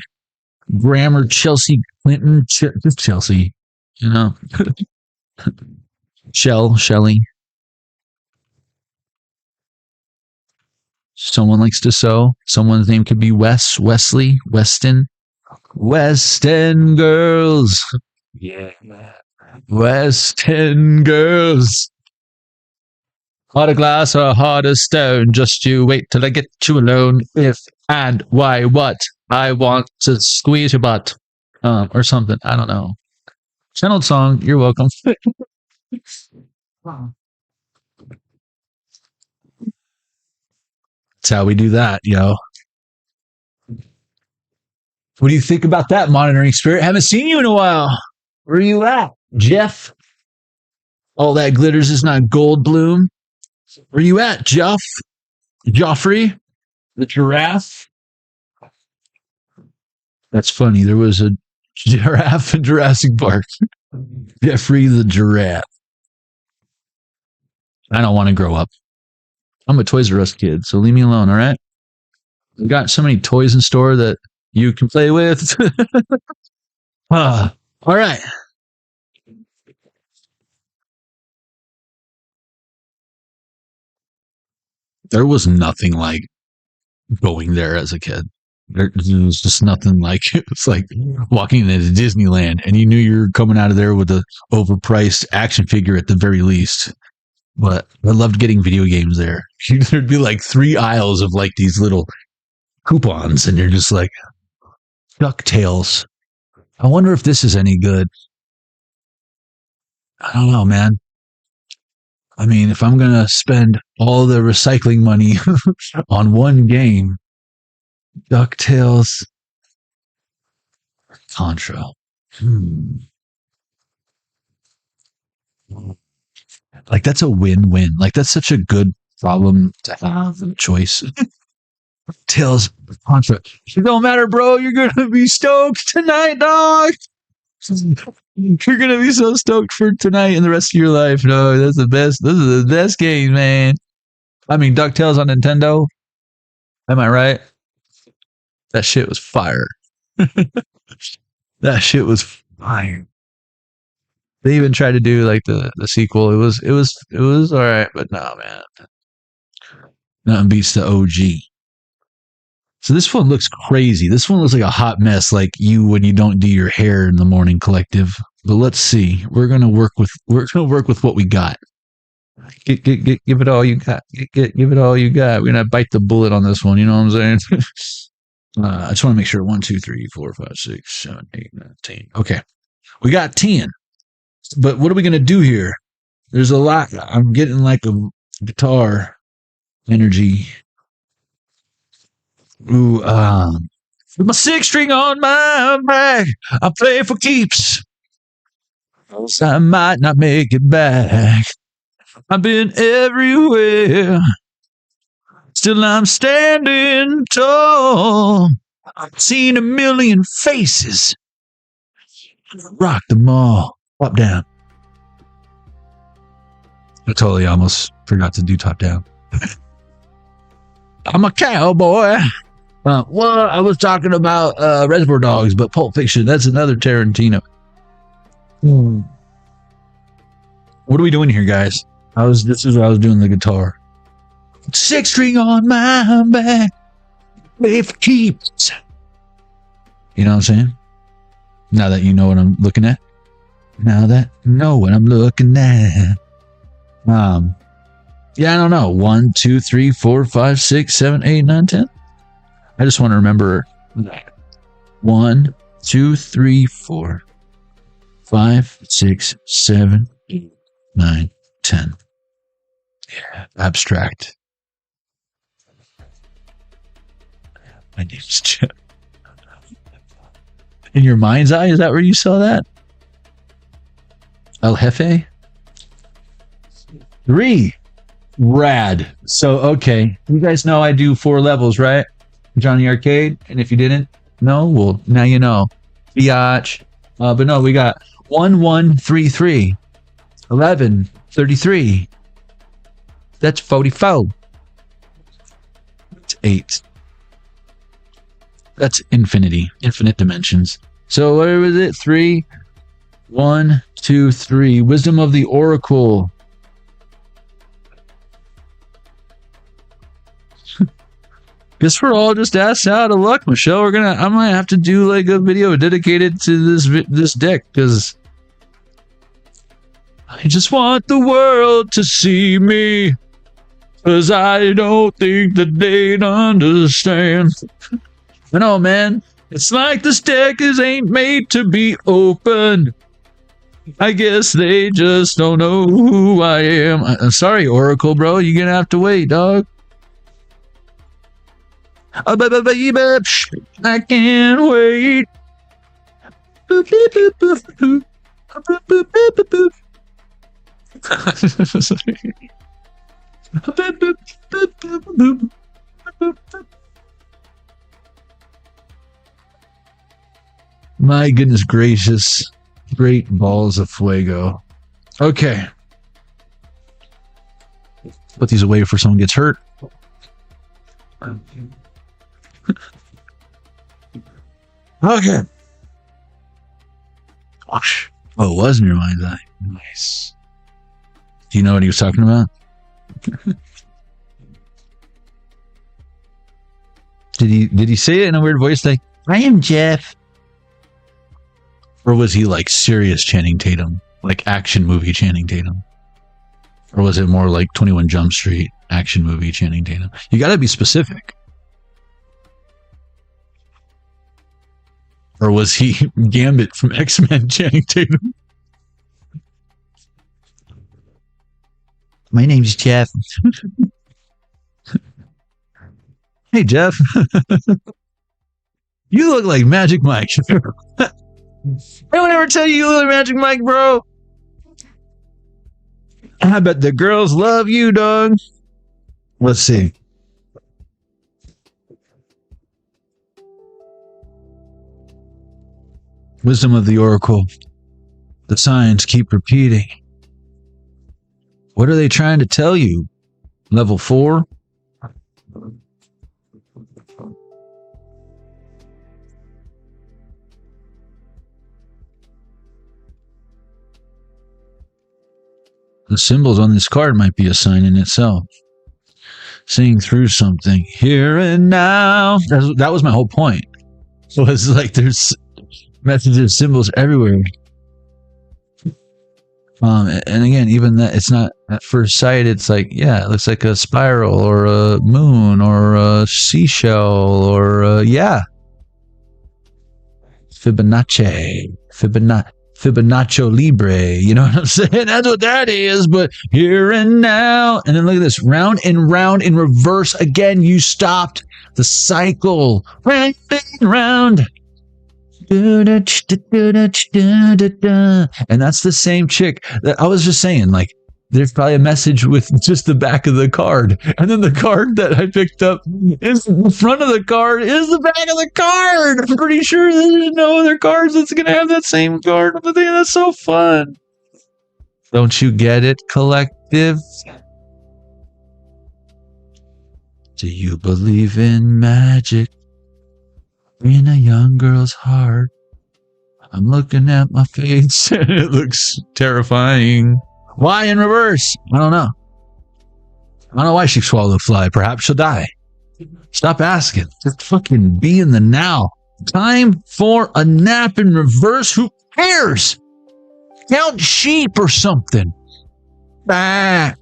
Grammar. Chelsea Clinton. Just Chelsea. You know. Shelly. Someone likes to sew. Someone's name could be Wesley, Weston girls. Yeah. Weston girls. Heart of glass or heart of stone. Just you wait till I get you alone. If and why what? I want to squeeze your butt. Or something. I don't know. Channeled song. You're welcome. That's how we do that, yo. What do you think about that, monitoring spirit? Haven't seen you in a while. Where are you at, Jeff? All that glitters is not gold bloom. Where you at, Jeff? Joffrey? The giraffe? That's funny. There was a Giraffe in Jurassic Park. Jeffrey the giraffe. I don't want to grow up. I'm a Toys R Us kid, so leave me alone, all right? We've got so many toys in store that you can play with. All right. There was nothing like going there as a kid. There was just nothing like it. Was like walking into Disneyland and you knew you were coming out of there with a overpriced action figure at the very least. But I loved getting video games there. There'd be like 3 aisles of like these little coupons and you're just like, DuckTales. I wonder if this is any good. I don't know, man. I mean, if I'm going to spend all the recycling money on one game, DuckTales, Contra. Like, that's a win-win. Like, that's such a good problem to have a choice. DuckTales, Contra. It don't matter, bro. You're going to be stoked tonight, dog. You're going to be so stoked for tonight and the rest of your life. No, that's the best. Those are the best games, man. I mean, DuckTales on Nintendo. Am I right? That shit was fire. That shit was fire. They even tried to do like the sequel. It was all right, but no, man. Nothing beats the OG. So this one looks crazy. This one looks like a hot mess, like you when you don't do your hair in the morning, collective. But let's see. We're gonna work with what we got. Give it all you got. Give it all you got. We're gonna bite the bullet on this one. You know what I'm saying? I just want to make sure. 1, 2, 3, 4, 5, 6, 7, 8, 9, 10. Okay, we got 10. But what are we gonna do here? There's a lot. I'm getting like a guitar energy. Ooh, with my 6-string on my back, I play for keeps. I might not make it back. I've been everywhere. Still I'm standing tall. I've seen a million faces. Rock them all. Top down. I totally almost forgot to do top down. I'm a cowboy. Well, I was talking about Reservoir Dogs, but Pulp Fiction, that's another Tarantino. What are we doing here, guys? This is what I was doing the guitar. 6-string on my back. Play for keeps. You know what I'm saying? Now that you know what I'm looking at. Now that you know what I'm looking at. Yeah, I don't know. 1, 2, 3, 4, 5, 6, 7, 8, 9, 10. I just want to remember that. 1, 2, 3, 4, 5, 6, 7, 8, 9, 10. Yeah, abstract. My name's Jeff. In your mind's eye, is that where you saw that? El Jefe? 3. Rad. So, okay. You guys know I do 4 levels, right? Jonny Arkade. And if you didn't know, well, now you know. Biatch. But no, we got 1, 1, 3, 3. 11, 33. That's 44. That's 8. That's infinity. Infinite dimensions. So what was it? 3. 1, 2, 3. Wisdom of the Oracle. Guess we're all just ass out of luck, Michelle. I might have to do like a video dedicated to this deck because I just want the world to see me because I don't think that they'd understand. I know, man. It's like this deck ain't made to be opened. I guess they just don't know who I am. I'm sorry, Oracle, bro. You're gonna have to wait, dog. Oh, baby, I can't wait. Boop, beep, boop, boop, boop. Boop, boop, boop, boop, boop. Boop, boop, boop, boop, boop. Boop, boop. My goodness gracious. Great balls of fuego. Okay. Put these away before someone gets hurt. Okay. Gosh. Oh, it was in your mind's eye. Nice. Do you know what he was talking about? Did he say it in a weird voice like, I am Jeff? Or was he like serious Channing Tatum? Like action movie Channing Tatum? Or was it more like 21 Jump Street action movie Channing Tatum? You gotta be specific. Or was he Gambit from X-Men Channing Tatum? My name's Jeff. Hey, Jeff. You look like Magic Mike. I would never tell you look like Magic Mike, bro. I bet the girls love you, dog. Let's see. Wisdom of the Oracle. The signs keep repeating. What are they trying to tell you? Level 4? The symbols on this card might be a sign in itself. Seeing through something here and now. That was my whole point. So it's like there's messages, symbols everywhere. And again, even that, it's not at first sight. It's like, yeah, it looks like a spiral or a moon or a seashell or yeah. Fibonacci Libre, you know what I'm saying? That's what that is, but here and now. And then look at this, round and round in reverse. Again, you stopped the cycle. Round and round. And that's the same chick that I was just saying, like, there's probably a message with just the back of the card. And then the card that I picked up is the front of the card is the back of the card. I'm pretty sure there's no other cards that's going to have that same card. But that's so fun. Don't you get it, collective? Do you believe in magic in a young girl's heart? I'm looking at my face and it looks terrifying. Why in reverse? I don't know. I don't know why she swallowed a fly. Perhaps she'll die. Stop asking. Just fucking be in the now. Time for a nap in reverse. Who cares? Count sheep or something. You're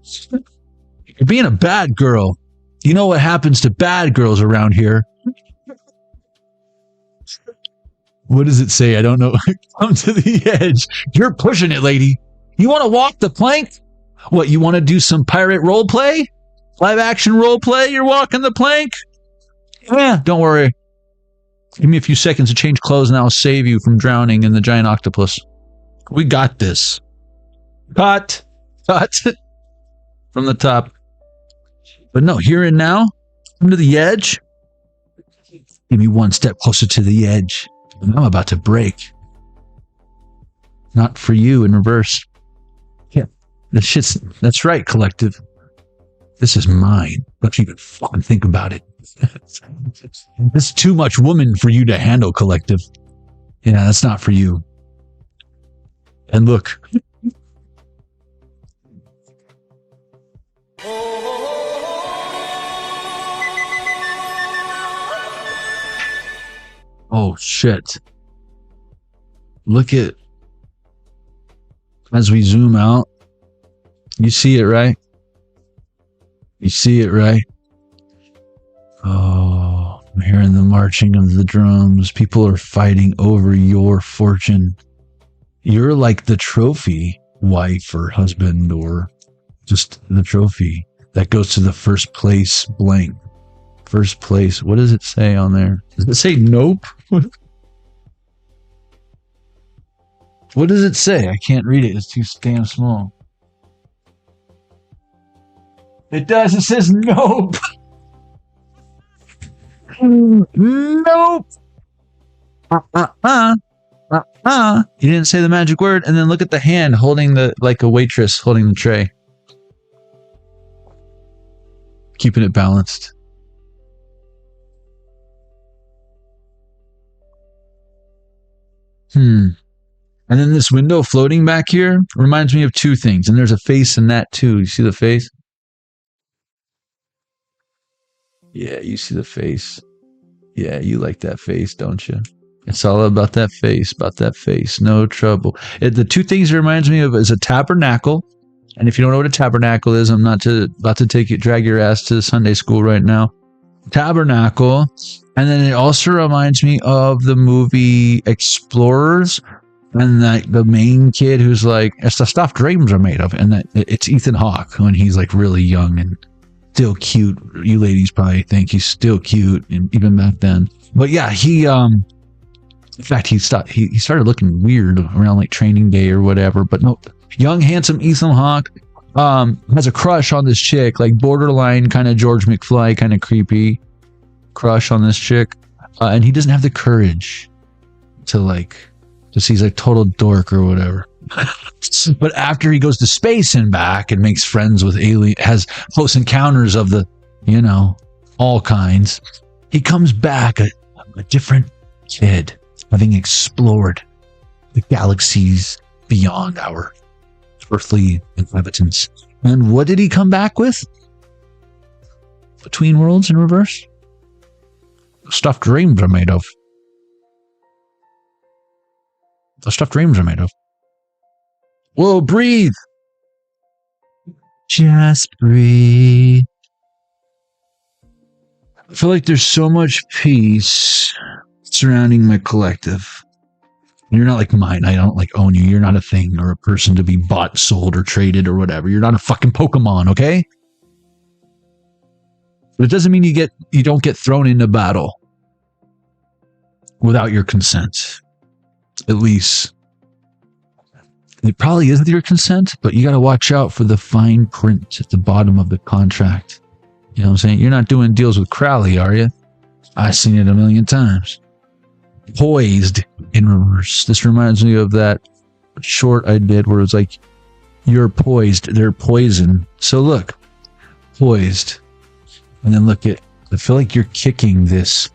being a bad girl. You know what happens to bad girls around here. What does it say? I don't know. Come to the edge. You're pushing it, lady. You want to walk the plank? What, you want to do some pirate role play? Live action role play? You're walking the plank? Yeah, don't worry. Give me a few seconds to change clothes and I'll save you from drowning in the giant octopus. We got this. Cut. From the top. But no, here and now, come to the edge. Give me one step closer to the edge. And I'm about to break. Not for you in reverse. Yeah, that's right, collective. This is mine. Don't you even fucking think about it. This is too much woman for you to handle, collective. Yeah, that's not for you. And look. Oh, shit. Look at, as we zoom out, you see it, right? You see it, right? Oh, I'm hearing the marching of the drums. People are fighting over your fortune. You're like the trophy wife or husband, or just the trophy that goes to the first place blank. First place. What does it say on there? Does it say nope? What does it say? I can't read it. It's too damn small. It does. It says nope. Nope. He didn't say the magic word. And then look at the hand holding like a waitress holding the tray. Keeping it balanced. And then this window floating back here reminds me of two things. And there's a face in that too. You see the face? Yeah, you see the face. Yeah, you like that face, don't you? It's all about that face, no trouble. The two things it reminds me of is a tabernacle. And if you don't know what a tabernacle is, I'm not about to drag your ass to Sunday school right now. Tabernacle. And then it also reminds me of the movie Explorers. And the main kid who's like, it's the stuff dreams are made of. And it's Ethan Hawke when he's like really young and still cute. You ladies probably think he's still cute, and even back then. But yeah, in fact, he started looking weird around like Training Day or whatever. But no, young, handsome Ethan Hawke has a crush on this chick, like borderline kind of George McFly, kind of creepy crush on this chick. And he doesn't have the courage to just he's like total dork or whatever. But after he goes to space and back and makes friends with has close encounters of the, all kinds, he comes back a different kid, having explored the galaxies beyond our earthly inhabitants. And what did he come back with? Between worlds in reverse? Stuff dreams are made of. The stuff dreams are made of. Whoa, breathe. Just breathe. I feel like there's so much peace surrounding my collective. You're not like mine. I don't own you. You're not a thing or a person to be bought, sold, or traded or whatever. You're not a fucking Pokemon, okay? But it doesn't mean you don't get thrown into battle without your consent. At least it probably is with your consent, but you got to watch out for the fine print at the bottom of the contract. You know what I'm saying? You're not doing deals with Crowley, are you? I've seen it a million times. Poised in reverse. This reminds me of that short I did where it's like, you're poised, they're poison. So look, poised. And then look at, I feel like you're kicking this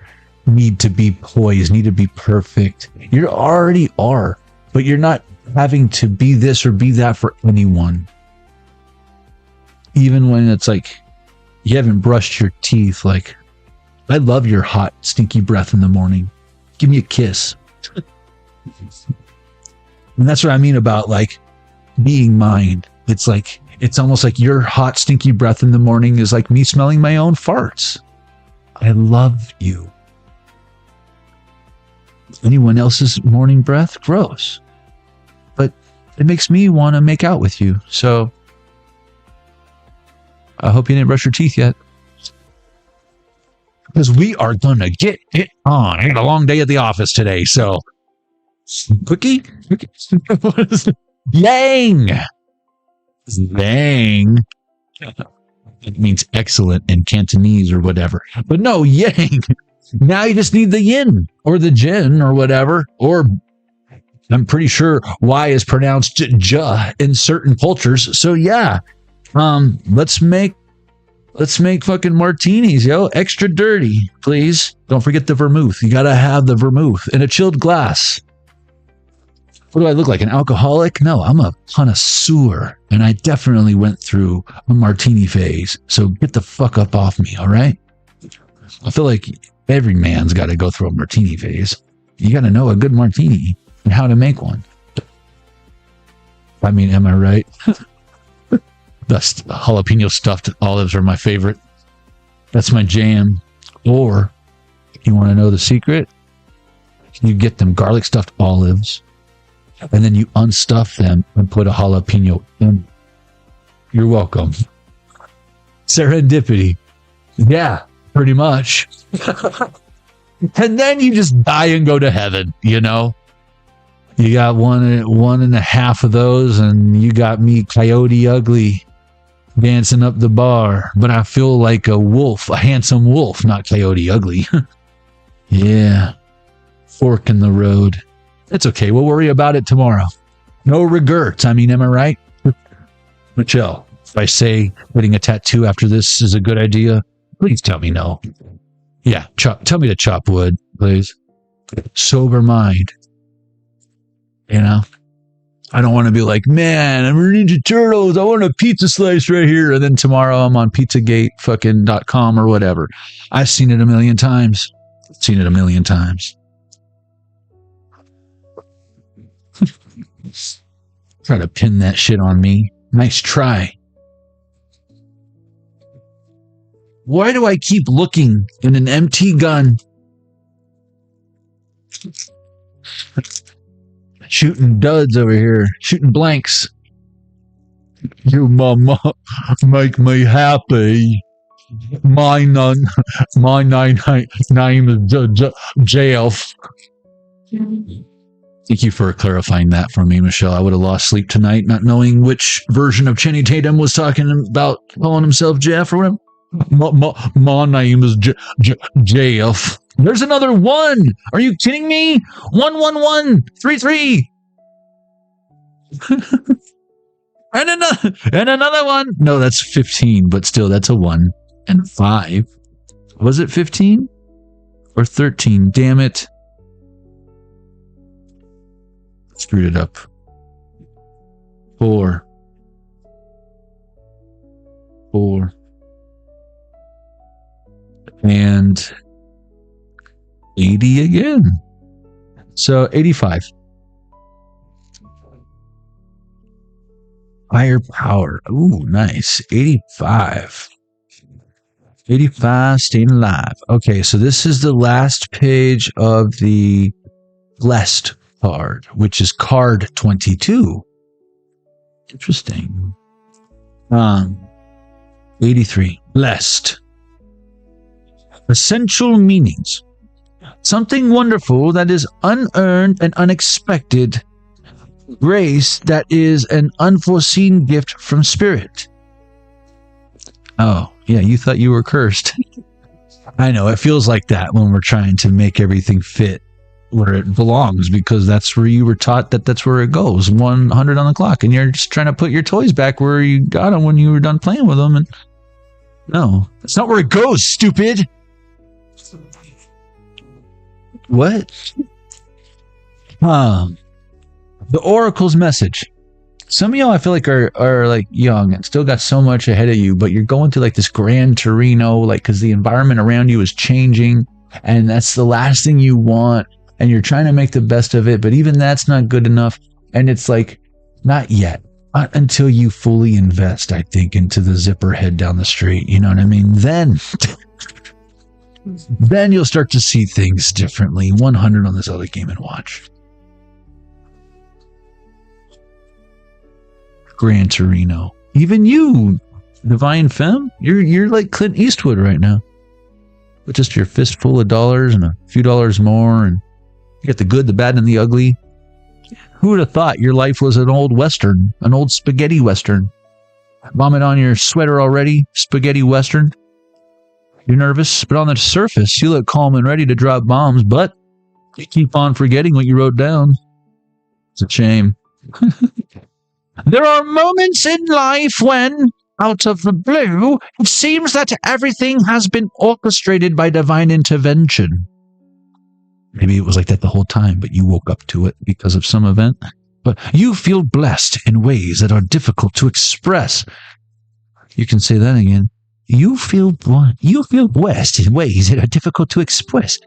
need to be poised, need to be perfect. You already are, but you're not having to be this or be that for anyone. Even when it's like, you haven't brushed your teeth. Like, I love your hot, stinky breath in the morning. Give me a kiss. And that's what I mean about like being mine. It's like, it's almost like your hot, stinky breath in the morning is like me smelling my own farts. I love you. Anyone else's morning breath, gross. But it makes me want to make out with you. So I hope you didn't brush your teeth yet. Because we are going to get it on. I had a long day at the office today, so quickie? What is it? Yang! Zang. It means excellent in Cantonese or whatever. But no, yang. Now you just need the yin or the jin or whatever. Or I'm pretty sure Y is pronounced ja in certain cultures. So yeah, let's make fucking martinis, yo. Extra dirty, please. Don't forget the vermouth. You gotta have the vermouth in a chilled glass. What do I look like? An alcoholic? No, I'm a connoisseur. And I definitely went through a martini phase. So get the fuck up off me, all right? I feel like every man's got to go through a martini phase. You got to know a good martini and how to make one. I mean, am I right? The jalapeno stuffed olives are my favorite. That's my jam. Or, you want to know the secret? You get them garlic stuffed olives, and then you unstuff them and put a jalapeno in. You're welcome. Serendipity. Yeah, pretty much. And then you just die and go to heaven, you know? You got one and a half of those, and you got me, Coyote Ugly, dancing up the bar. But I feel like a wolf, a handsome wolf, not Coyote Ugly. Yeah. Fork in the road. It's okay. We'll worry about it tomorrow. No regrets. I mean, am I right? Michelle, if I say getting a tattoo after this is a good idea, please tell me no. Yeah, tell me to chop wood, please. Sober mind. You know? I don't want to be like, man, I'm Ninja Turtles. I want a pizza slice right here. And then tomorrow I'm on pizzagate.com or whatever. I've seen it a million times. Try to pin that shit on me. Nice try. Why do I keep looking in an empty gun? Shooting duds over here. Shooting blanks. You mama make me happy. My name is JF. Thank you for clarifying that for me, Michelle. I would have lost sleep tonight not knowing which version of Channing Tatum was talking about calling himself Jeff or whatever. My name is JF. There's another one. Are you kidding me? 11133. and another one. No, that's 15, but still, that's a 1 and 5. Was it 15 or 13? Damn it. Screwed it up. 4. And 80 again. So 85. Higher power. Ooh, nice. 85. 85, staying alive. Okay, so this is the last page of the blessed card, which is card 22. Interesting. 83. Blessed. Essential meanings. Something wonderful that is unearned and unexpected. Grace that is an unforeseen gift from Spirit. Oh, yeah, you thought you were cursed. I know, it feels like that when we're trying to make everything fit where it belongs, because that's where you were taught that's where it goes. 100 on the clock, and you're just trying to put your toys back where you got them when you were done playing with them. And no, that's not where it goes, stupid. What? The Oracle's message. Some of y'all I feel like are like young and still got so much ahead of you, but you're going through like this Gran Torino, like, because the environment around you is changing, and that's the last thing you want, and you're trying to make the best of it, but even that's not good enough. And it's like, not yet. Not until you fully invest, I think, into the zipper head down the street. You know what I mean? Then you'll start to see things differently. 100 on this other Game & Watch. Gran Torino. Even you, Divine Femme, you're like Clint Eastwood right now. With just your fistful of dollars and a few dollars more, and you get the good, the bad, and the ugly. Who would have thought your life was an old Western, an old spaghetti Western? Vomit on your sweater already, spaghetti Western. You're nervous, but on the surface, you look calm and ready to drop bombs, but you keep on forgetting what you wrote down. It's a shame. There are moments in life when, out of the blue, it seems that everything has been orchestrated by divine intervention. Maybe it was like that the whole time, but you woke up to it because of some event. But you feel blessed in ways that are difficult to express. You can say that again. You feel blessed in ways that are difficult to express.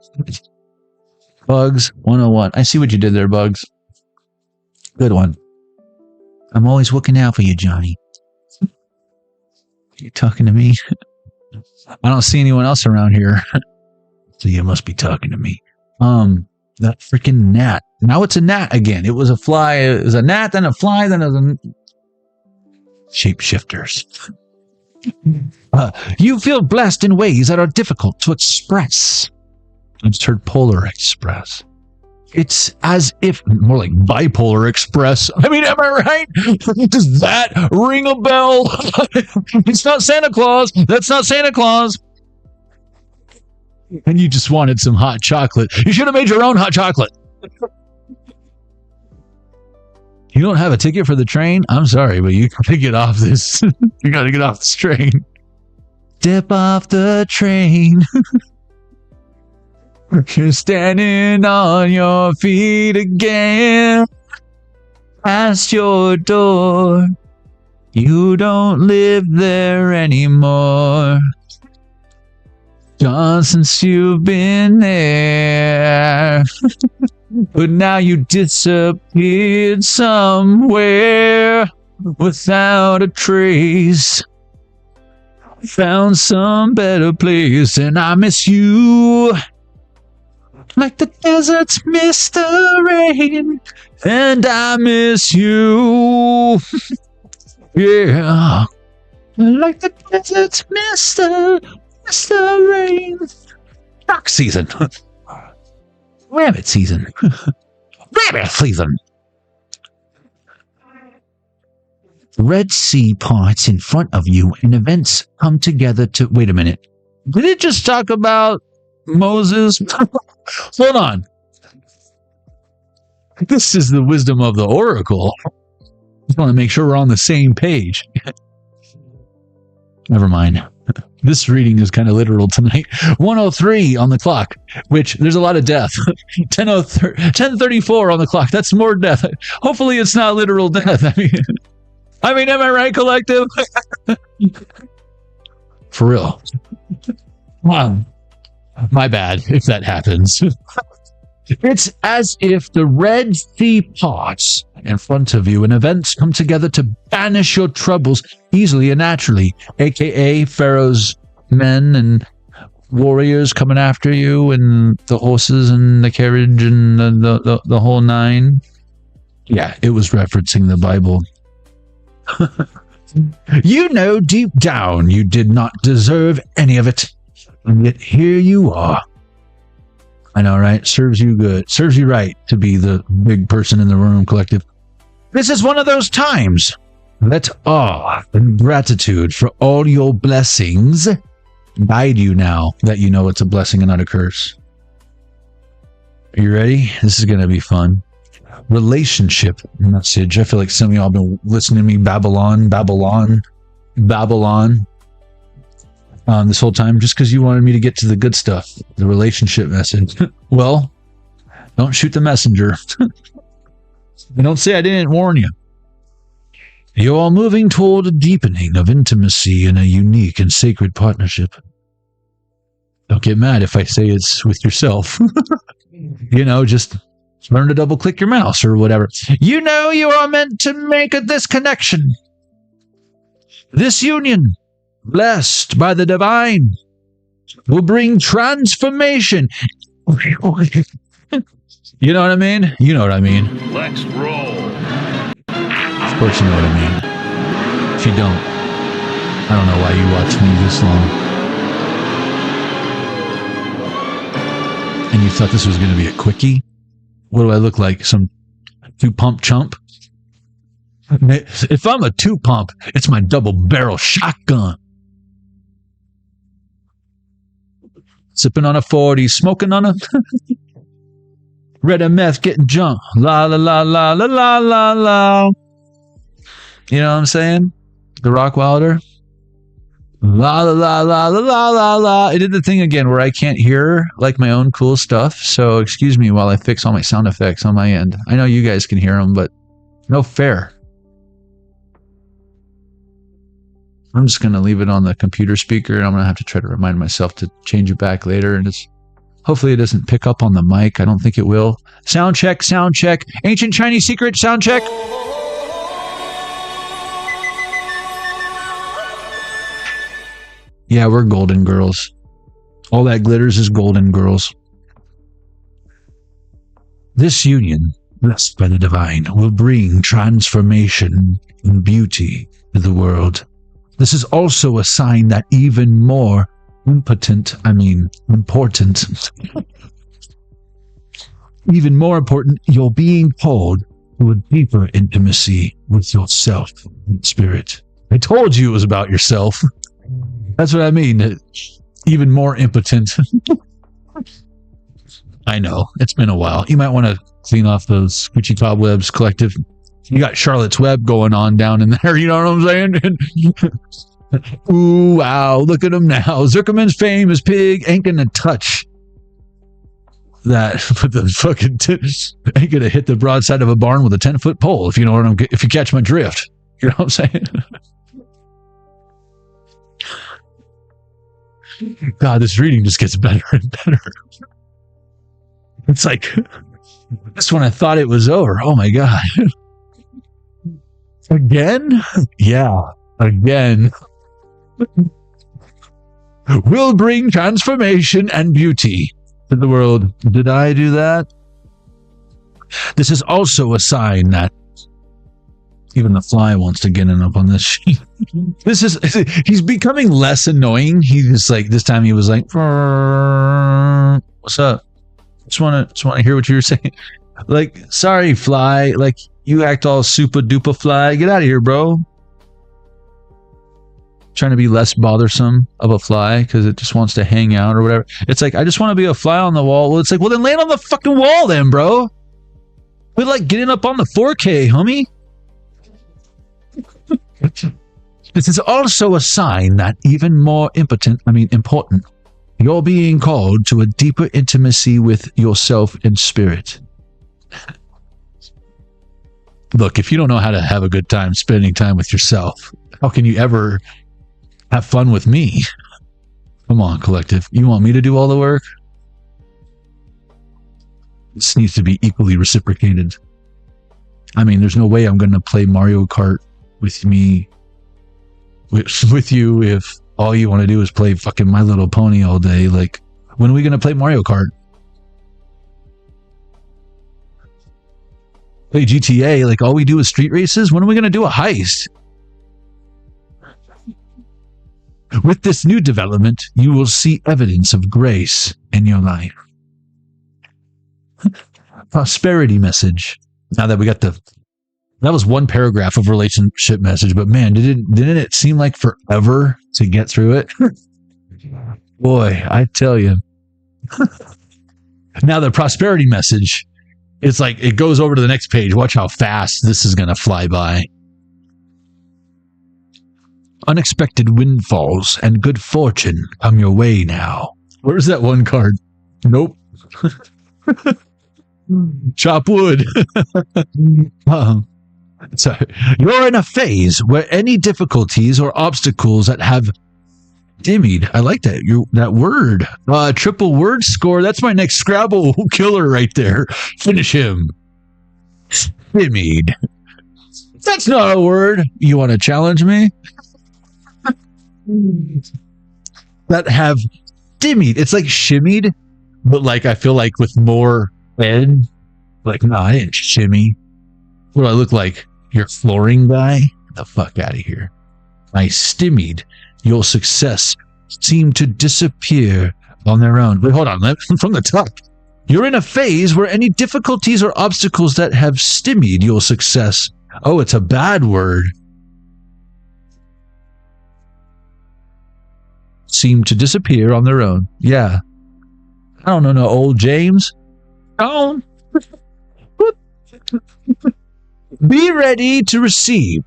Bugs 101. I see what you did there, Bugs. Good one. I'm always looking out for you, Johnny. You talking to me? I don't see anyone else around here. So you must be talking to me. That freaking gnat. Now it's a gnat again. It was a fly. It was a gnat, then a fly, then a shapeshifters. You feel blessed in ways that are difficult to express. I just heard Polar Express. It's as if, more like Bipolar Express. I mean, am I right? Does that ring a bell? It's not Santa Claus. That's not Santa Claus. And you just wanted some hot chocolate. You should have made your own hot chocolate. You don't have a ticket for the train? I'm sorry, but you gotta get off this. You gotta get off this train. Step off the train. You're standing on your feet again. Past your door. You don't live there anymore. John, since you've been there. But now you disappeared somewhere without a trace. Found some better place, and I miss you. Like the deserts miss the rain, and I miss you. Yeah. Like the deserts miss the rain. Duck season. Rabbit season. Rabbit season. Red Sea parts in front of you and events come together to... Wait a minute. Did it just talk about Moses? Hold on. This is the wisdom of the oracle. Just want to make sure we're on the same page. Never mind. This reading is kind of literal tonight. 1:03 on the clock, which there's a lot of death. 10:34 on the clock. That's more death. Hopefully it's not literal death. I mean, am I right, collective? For real. Wow. My bad if that happens. It's as if the Red Sea parts in front of you and events come together to banish your troubles easily and naturally, aka Pharaoh's men and warriors coming after you and the horses and the carriage and the whole nine. Yeah, it was referencing the Bible. You know deep down you did not deserve any of it, and yet here you are. I know, right? Serves you good. Serves you right to be the big person in the room, collective. This is one of those times. Let awe and gratitude for all your blessings guide you now that you know it's a blessing and not a curse. Are you ready? This is going to be fun. Relationship message. I feel like some of y'all have been listening to me Babylon this whole time just because you wanted me to get to the good stuff, the relationship message. Well, don't shoot the messenger. And don't say I didn't warn you. You're all moving toward a deepening of intimacy in a unique and sacred partnership. Don't get mad if I say it's with yourself. You know, just learn to double click your mouse or whatever. You know you are meant to make this connection. This union, blessed by the divine, will bring transformation. You know what I mean? You know what I mean.
Let's roll.
Of course you know what I mean. If you don't, I don't know why you watched me this long. And you thought this was going to be a quickie? What do I look like? Some two-pump chump? If I'm a two-pump, it's my double-barrel shotgun. Sipping on a 40, smoking on a... Red and meth, getting drunk. La la la la la la la la. You know what I'm saying? The Rockwilder. La la la la la la la la. I did the thing again where I can't hear like my own cool stuff. So excuse me while I fix all my sound effects on my end. I know you guys can hear them, but no fair. I'm just going to leave it on the computer speaker, and I'm going to have to try to remind myself to change it back later. And it's hopefully it doesn't pick up on the mic. I don't think it will. Sound check, sound check. Ancient Chinese secret, sound check. Yeah, we're golden girls. All that glitters is golden girls. This union, blessed by the divine, will bring transformation and beauty to the world. This is also a sign that even more important, even more important, you're being called to a deeper intimacy with yourself and spirit. I told you it was about yourself. That's what I mean. Even more impotent. I know. It's been a while. You might want to clean off those Gucci cobwebs, collective. You got Charlotte's Web going on down in there. You know what I'm saying? Ooh, wow. Look at him now. Zuckerman's famous pig ain't going to touch that with the fucking ain't going to hit the broadside of a barn with a 10-foot pole, if you know what if you catch my drift. You know what I'm saying? God, this reading just gets better and better. It's like, just when I thought it was over, oh my God. Again? Yeah, again. Will bring transformation and beauty to the world. Did I do that? This is also a sign that even the fly wants to get in up on this sheet. He's becoming less annoying. He's like, this time he was like, what's up? Just want to hear what you were saying. Like, sorry, fly. Like, you act all super duper fly. Get out of here, bro. Trying to be less bothersome of a fly because it just wants to hang out or whatever. It's like, I just want to be a fly on the wall. Well, it's like, well, then land on the fucking wall then, bro. We're like getting up on the 4K, homie. This is also a sign that even more important, you're being called to a deeper intimacy with yourself and spirit. Look, if you don't know how to have a good time spending time with yourself, how can you ever have fun with me? Come on, collective. You want me to do all the work? This needs to be equally reciprocated. I mean, there's no way I'm going to play Mario Kart with you if all you want to do is play fucking My Little Pony all day. Like, when are we going to play Mario Kart? Play GTA, like all we do is street races? When are we going to do a heist? With this new development, you will see evidence of grace in your life. Prosperity message. Now that we got that was one paragraph of relationship message, but man, didn't it seem like forever to get through it? Boy, I tell you. Now the prosperity message, it's like it goes over to the next page. Watch how fast this is going to fly by. Unexpected windfalls and good fortune come your way now. Where's that one card? Nope. Chop wood. So you're in a phase where any difficulties or obstacles that have stymied. I like that. That word. Triple word score. That's my next Scrabble killer right there. Finish him. Stymied. That's not a word. You want to challenge me? That have stymied. It's like shimmied, but like I feel like with more ed. Like, no, I didn't shimmy. What do I look like? Your flooring guy? Get the fuck out of here. I stymied. Your success seemed to disappear on their own. Wait, hold on. From the top. You're in a phase where any difficulties or obstacles that have stymied your success. Oh, it's a bad word. Seem to disappear on their own. Yeah. I don't know no old James. Oh. Be ready to receive.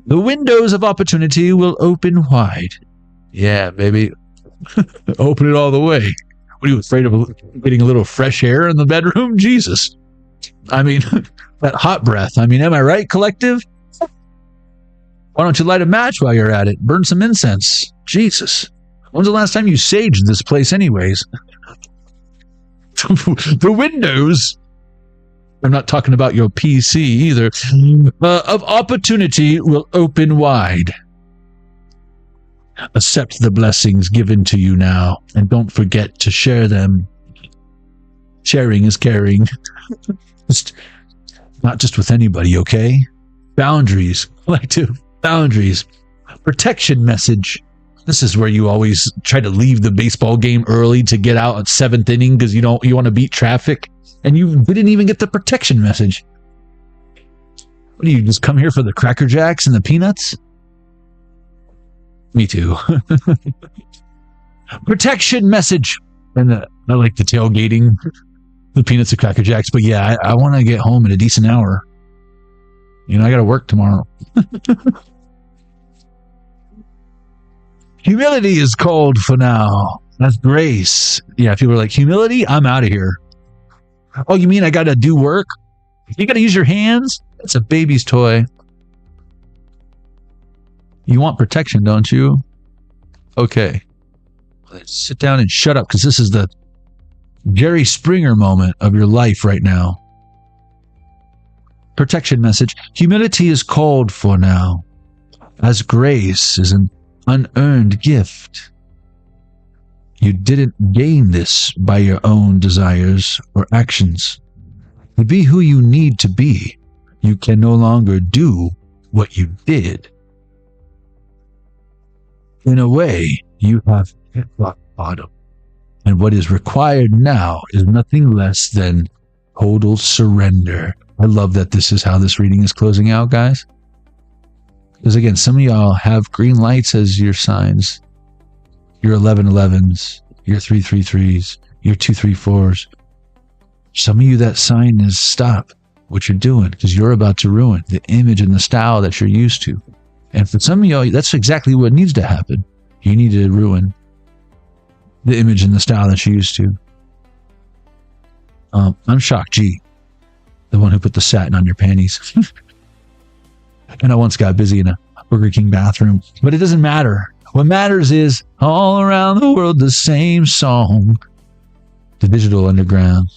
The windows of opportunity will open wide. Yeah, baby. Open it all the way. What are you afraid of getting a little fresh air in the bedroom? Jesus. I mean, that hot breath. I mean, am I right, collective? Why don't you light a match while you're at it? Burn some incense. Jesus. When's the last time you saged this place anyways? The windows, I'm not talking about your PC either, of opportunity will open wide. Accept the blessings given to you now, and don't forget to share them. Sharing is caring. Not just with anybody, okay? Boundaries, collective boundaries. Protection message. This is where you always try to leave the baseball game early to get out at 7th inning because you want to beat traffic, and you didn't even get the protection message. What do you just come here for the Cracker Jacks and the peanuts? Me too. Protection message. And I like the tailgating. The peanuts and Cracker Jacks. But yeah, I want to get home in a decent hour. You know, I got to work tomorrow. Humility is called for now. That's grace. Yeah, people are like, humility? I'm out of here. Oh, you mean I got to do work? You got to use your hands? That's a baby's toy. You want protection, don't you? Okay. Let's sit down and shut up, because this is the Jerry Springer moment of your life right now. Protection message. Humility is called for now, as grace is an unearned gift. You didn't gain this by your own desires or actions. To be who you need to be, you can no longer do what you did. In a way, you have hit rock bottom. And what is required now is nothing less than total surrender. I love that this is how this reading is closing out, guys. Because again, some of y'all have green lights as your signs. Your 1111s, your 333s, your 234s. Some of you, that sign is stop what you're doing, because you're about to ruin the image and the style that you're used to. And for some of y'all, that's exactly what needs to happen. You need to ruin the image and the style that you're used to. I'm Shock G, the one who put the satin on your panties. And I once got busy in a Burger King bathroom, but it doesn't matter. What matters is all around the world, the same song. The Digital Underground.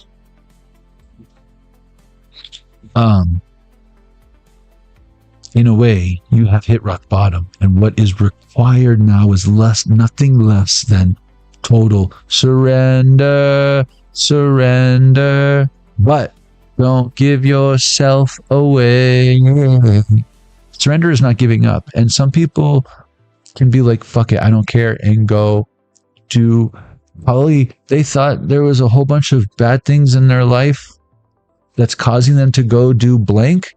In a way, you have hit rock bottom, and what is required now is nothing less than total surrender. Surrender, but don't give yourself away. Surrender is not giving up, and some people can be like, fuck it, I don't care, and go do. Probably they thought there was a whole bunch of bad things in their life that's causing them to go do blank.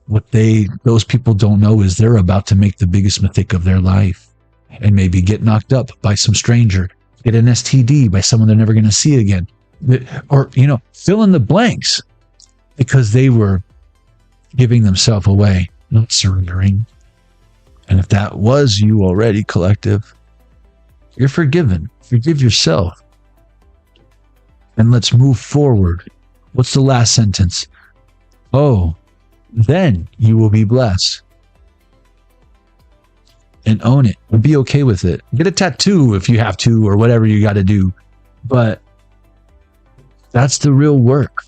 What those people don't know is they're about to make the biggest mistake of their life, and maybe get knocked up by some stranger, get an STD by someone they're never going to see again, or, you know, fill in the blanks, because they were giving themselves away, not surrendering. And if that was you already, collective, you're forgiven. Forgive yourself. And let's move forward. What's the last sentence? Oh, then you will be blessed. And own it. And be okay with it. Get a tattoo if you have to, or whatever you got to do. But that's the real work.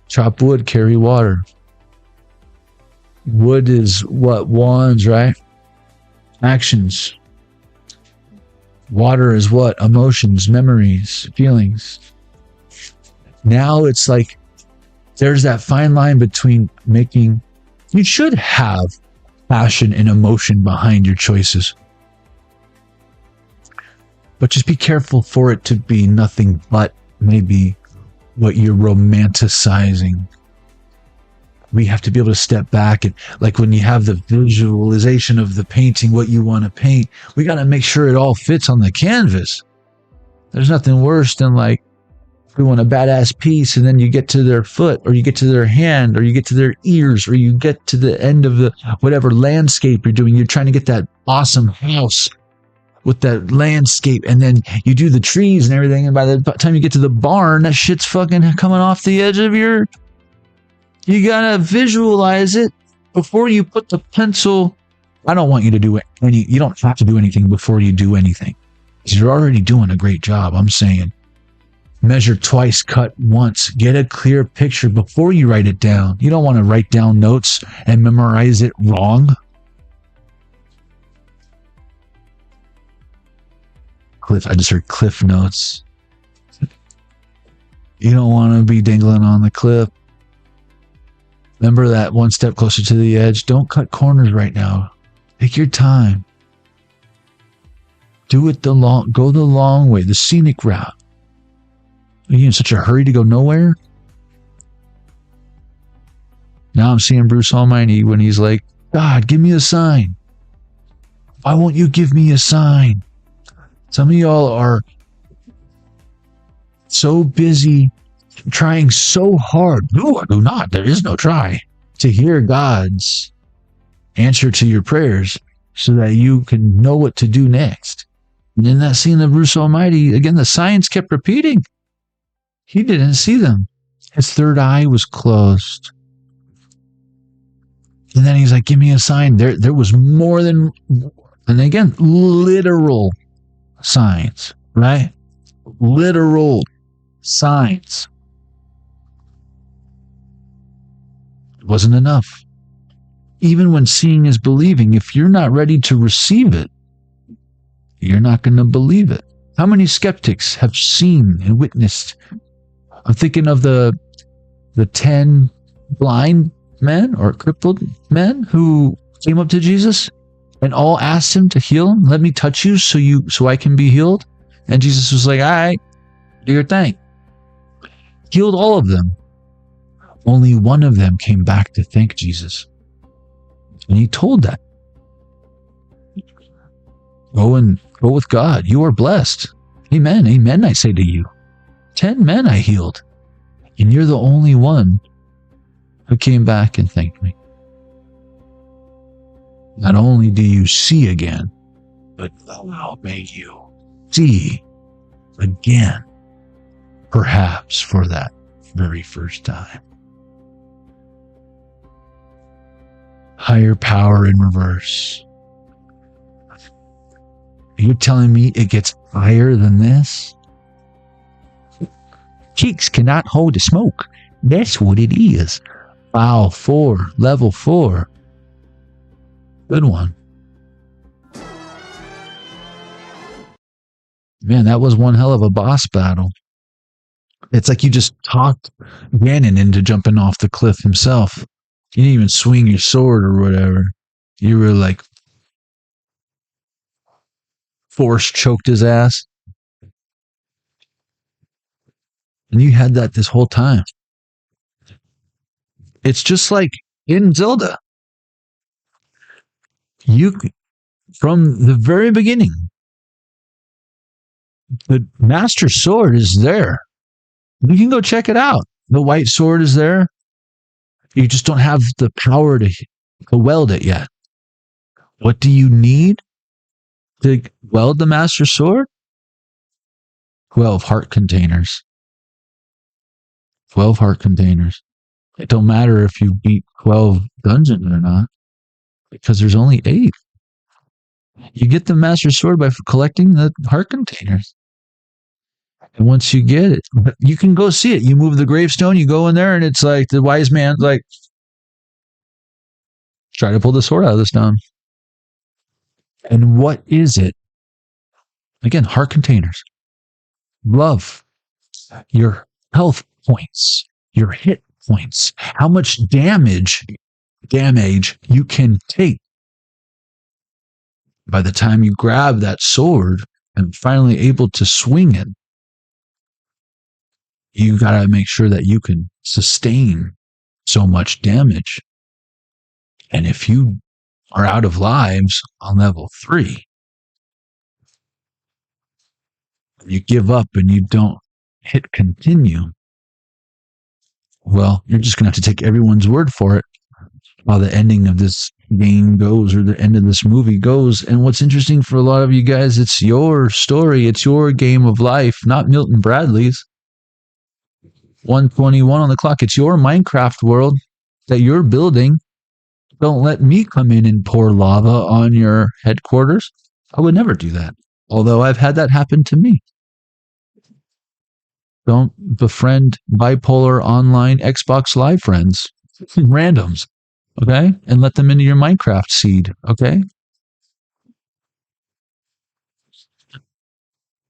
Chop wood, carry water. Wood is what? Wands, right? Actions. Water is what? Emotions, memories, feelings. Now it's like there's that fine line between making. You should have passion and emotion behind your choices. But just be careful for it to be nothing but maybe what you're romanticizing. We have to be able to step back, and like when you have the visualization of the painting, what you want to paint, we got to make sure it all fits on the canvas. There's nothing worse than like doing a badass piece and then you get to their foot, or you get to their hand, or you get to their ears, or you get to the end of the whatever landscape you're doing. You're trying to get that awesome house with that landscape, and then you do the trees and everything, and by the time you get to the barn, that shit's fucking coming off the edge of your. You gotta visualize it before you put the pencil. I don't want you to do you don't have to do anything before you do anything, because you're already doing a great job. I'm saying measure twice, cut once. Get a clear picture before you write it down. You don't want to write down notes and memorize it wrong. I just heard cliff notes. You don't want to be dangling on the cliff. Remember that one step closer to the edge. Don't cut corners right now. Take your time. Do it go the long way, the scenic route. Are you in such a hurry to go nowhere? Now I'm seeing Bruce Almighty when he's like, God, give me a sign. Why won't you give me a sign? Some of y'all are So busy trying so hard. No, I do not. There is no try to hear God's answer to your prayers so that you can know what to do next. And in that scene of Bruce Almighty, again, the signs kept repeating. He didn't see them. His third eye was closed. And then he's like, give me a sign. There was more than, and again, literal signs, right? Literal signs. It wasn't enough. Even when seeing is believing, if you're not ready to receive it, you're not going to believe it. How many skeptics have seen and witnessed? I'm thinking of the 10 blind men or crippled men who came up to Jesus and all asked him to heal him. Let me touch you so I can be healed. And Jesus was like, all right, do your thing. Healed all of them. Only one of them came back to thank Jesus. And he told that. Go with God. You are blessed. Amen. Amen, I say to you. 10 men I healed. And you're the only one who came back and thanked me. Not only do you see again, but I'll make you see again. Perhaps for that very first time. Higher power in reverse. You're telling me it gets higher than this? Cheeks cannot hold the smoke. That's what it is. File 4, level 4. Good one. Man, that was one hell of a boss battle. It's like you just talked Ganon into jumping off the cliff himself. You didn't even swing your sword or whatever. You were like force choked his ass. And you had that this whole time. It's just like in Zelda. From the very beginning, the Master Sword is there. You can go check it out. The white sword is there. You just don't have the power to weld it yet. What do you need to weld the Master Sword? 12 heart containers. 12 heart containers. It don't matter if you beat 12 dungeons or not, because there's only 8. You get the Master Sword by collecting the heart containers. And once you get it, you can go see it. You move the gravestone, you go in there, and it's like the wise man's like, try to pull the sword out of the stone. And what is it? Again, heart containers. Love. Your health points. Your hit points. How much damage you can take. By the time you grab that sword and finally able to swing it, you got to make sure that you can sustain so much damage. And if you are out of lives on level 3, you give up and you don't hit continue, well, you're just going to have to take everyone's word for it while the ending of this game goes, or the end of this movie goes. And what's interesting for a lot of you guys, it's your story, it's your game of life, not Milton Bradley's. 1:21 on the clock. It's your Minecraft world that you're building. Don't let me come in and pour lava on your headquarters. I would never do that. Although I've had that happen to me. Don't befriend bipolar online Xbox Live friends, randoms, okay? And let them into your Minecraft seed, okay?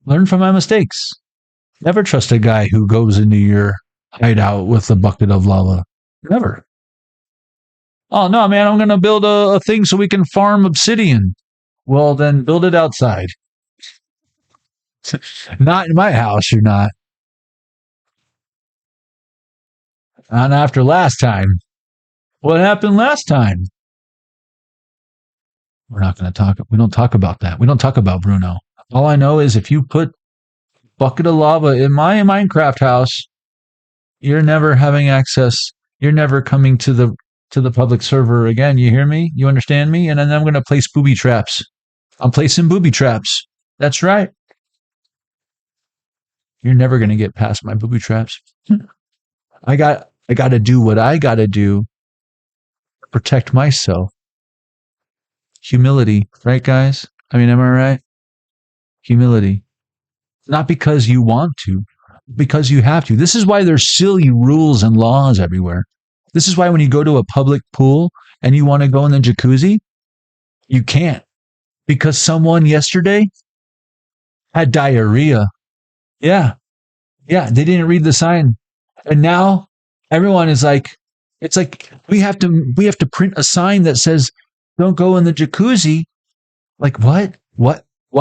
Learn from my mistakes. Never trust a guy who goes into your hideout with a bucket of lava. Never. Oh, no, man, I'm going to build a thing so we can farm obsidian. Well, then build it outside. Not in my house, you're not. Not after last time. What happened last time? We're not going to talk. We don't talk about that. We don't talk about Bruno. All I know is if you put bucket of lava in my Minecraft house. You're never having access. You're never coming to the public server again. You hear me? You understand me? And then I'm going to place booby traps. I'm placing booby traps. That's right. You're never going to get past my booby traps. I got to do what I got to do to protect myself. Humility, right, guys? I mean, am I right? Humility. Not because you want to, because you have to. This is why there's silly rules and laws everywhere. This is why when you go to a public pool and you want to go in the jacuzzi, you can't. Because someone yesterday had diarrhea. Yeah, they didn't read the sign. And now everyone is like, it's like we have to print a sign that says, don't go in the jacuzzi. Like, what? Why?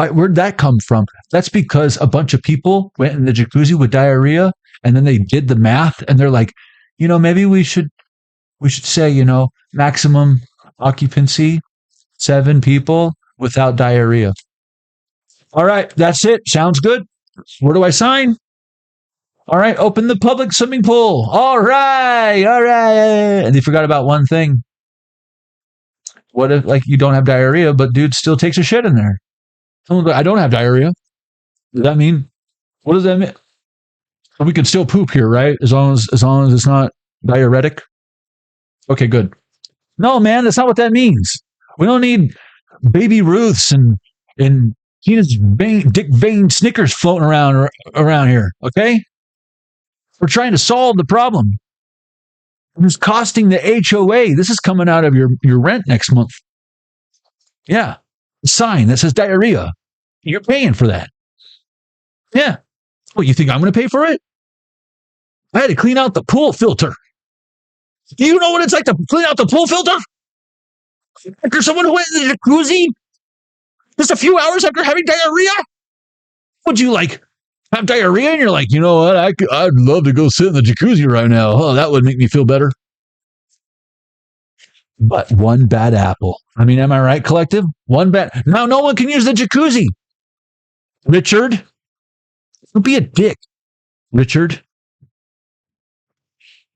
Where'd that come from? That's because a bunch of people went in the jacuzzi with diarrhea, and then they did the math, and they're like, maybe we should say, maximum occupancy, 7 people without diarrhea. All right, that's it. Sounds good. Where do I sign? All right, open the public swimming pool. All right. And they forgot about one thing. What if, you don't have diarrhea, but dude still takes a shit in there? Someone goes, I don't have diarrhea. Does that mean? What does that mean? We can still poop here, right? As long as it's not diuretic. Okay, good. No, man, that's not what that means. We don't need baby Ruths and Dick Vane Snickers floating around here. Okay, we're trying to solve the problem. It's costing the HOA. This is coming out of your rent next month. Yeah. A sign that says diarrhea. You're paying for that. Yeah. What, you think I'm going to pay for it? I had to clean out the pool filter. Do you know what it's like to clean out the pool filter? After someone who went in the jacuzzi just a few hours after having diarrhea? Would you have diarrhea and you're like, you know what? I'd love to go sit in the jacuzzi right now. Oh, that would make me feel better. But one bad apple. I mean, am I right, collective? One bad. Now no one can use the jacuzzi. Richard, don't be a dick. Richard,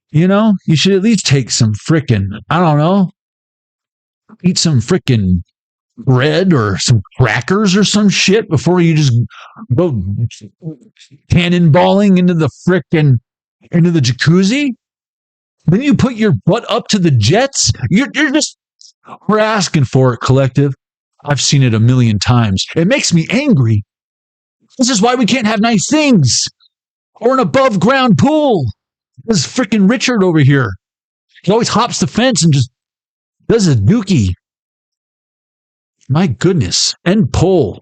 you should at least take some frickin', I don't know, eat some frickin' bread or some crackers or some shit before you just go cannonballing into the jacuzzi. Then you put your butt up to the jets. We're asking for it, collective. I've seen it a million times. It makes me angry. This is why we can't have nice things or an above ground pool. This freaking Richard over here. He always hops the fence and just does his dookie. My goodness. End poll.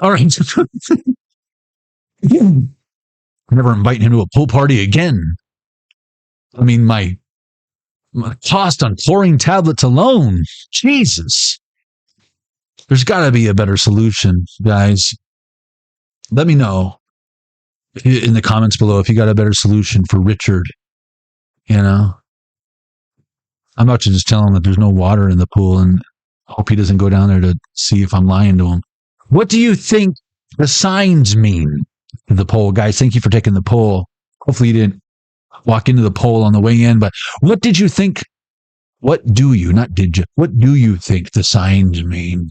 All right. Never inviting him to a pool party again. I mean, my cost on chlorine tablets alone. Jesus. There's got to be a better solution, guys. Let me know in the comments below if you got a better solution for Richard. I'm about to just tell him that there's no water in the pool and hope he doesn't go down there to see if I'm lying to him. What do you think the signs mean? The poll, guys. Thank you for taking the poll. Hopefully you didn't walk into the poll on the way in, but what did you think? What do you think the signs mean?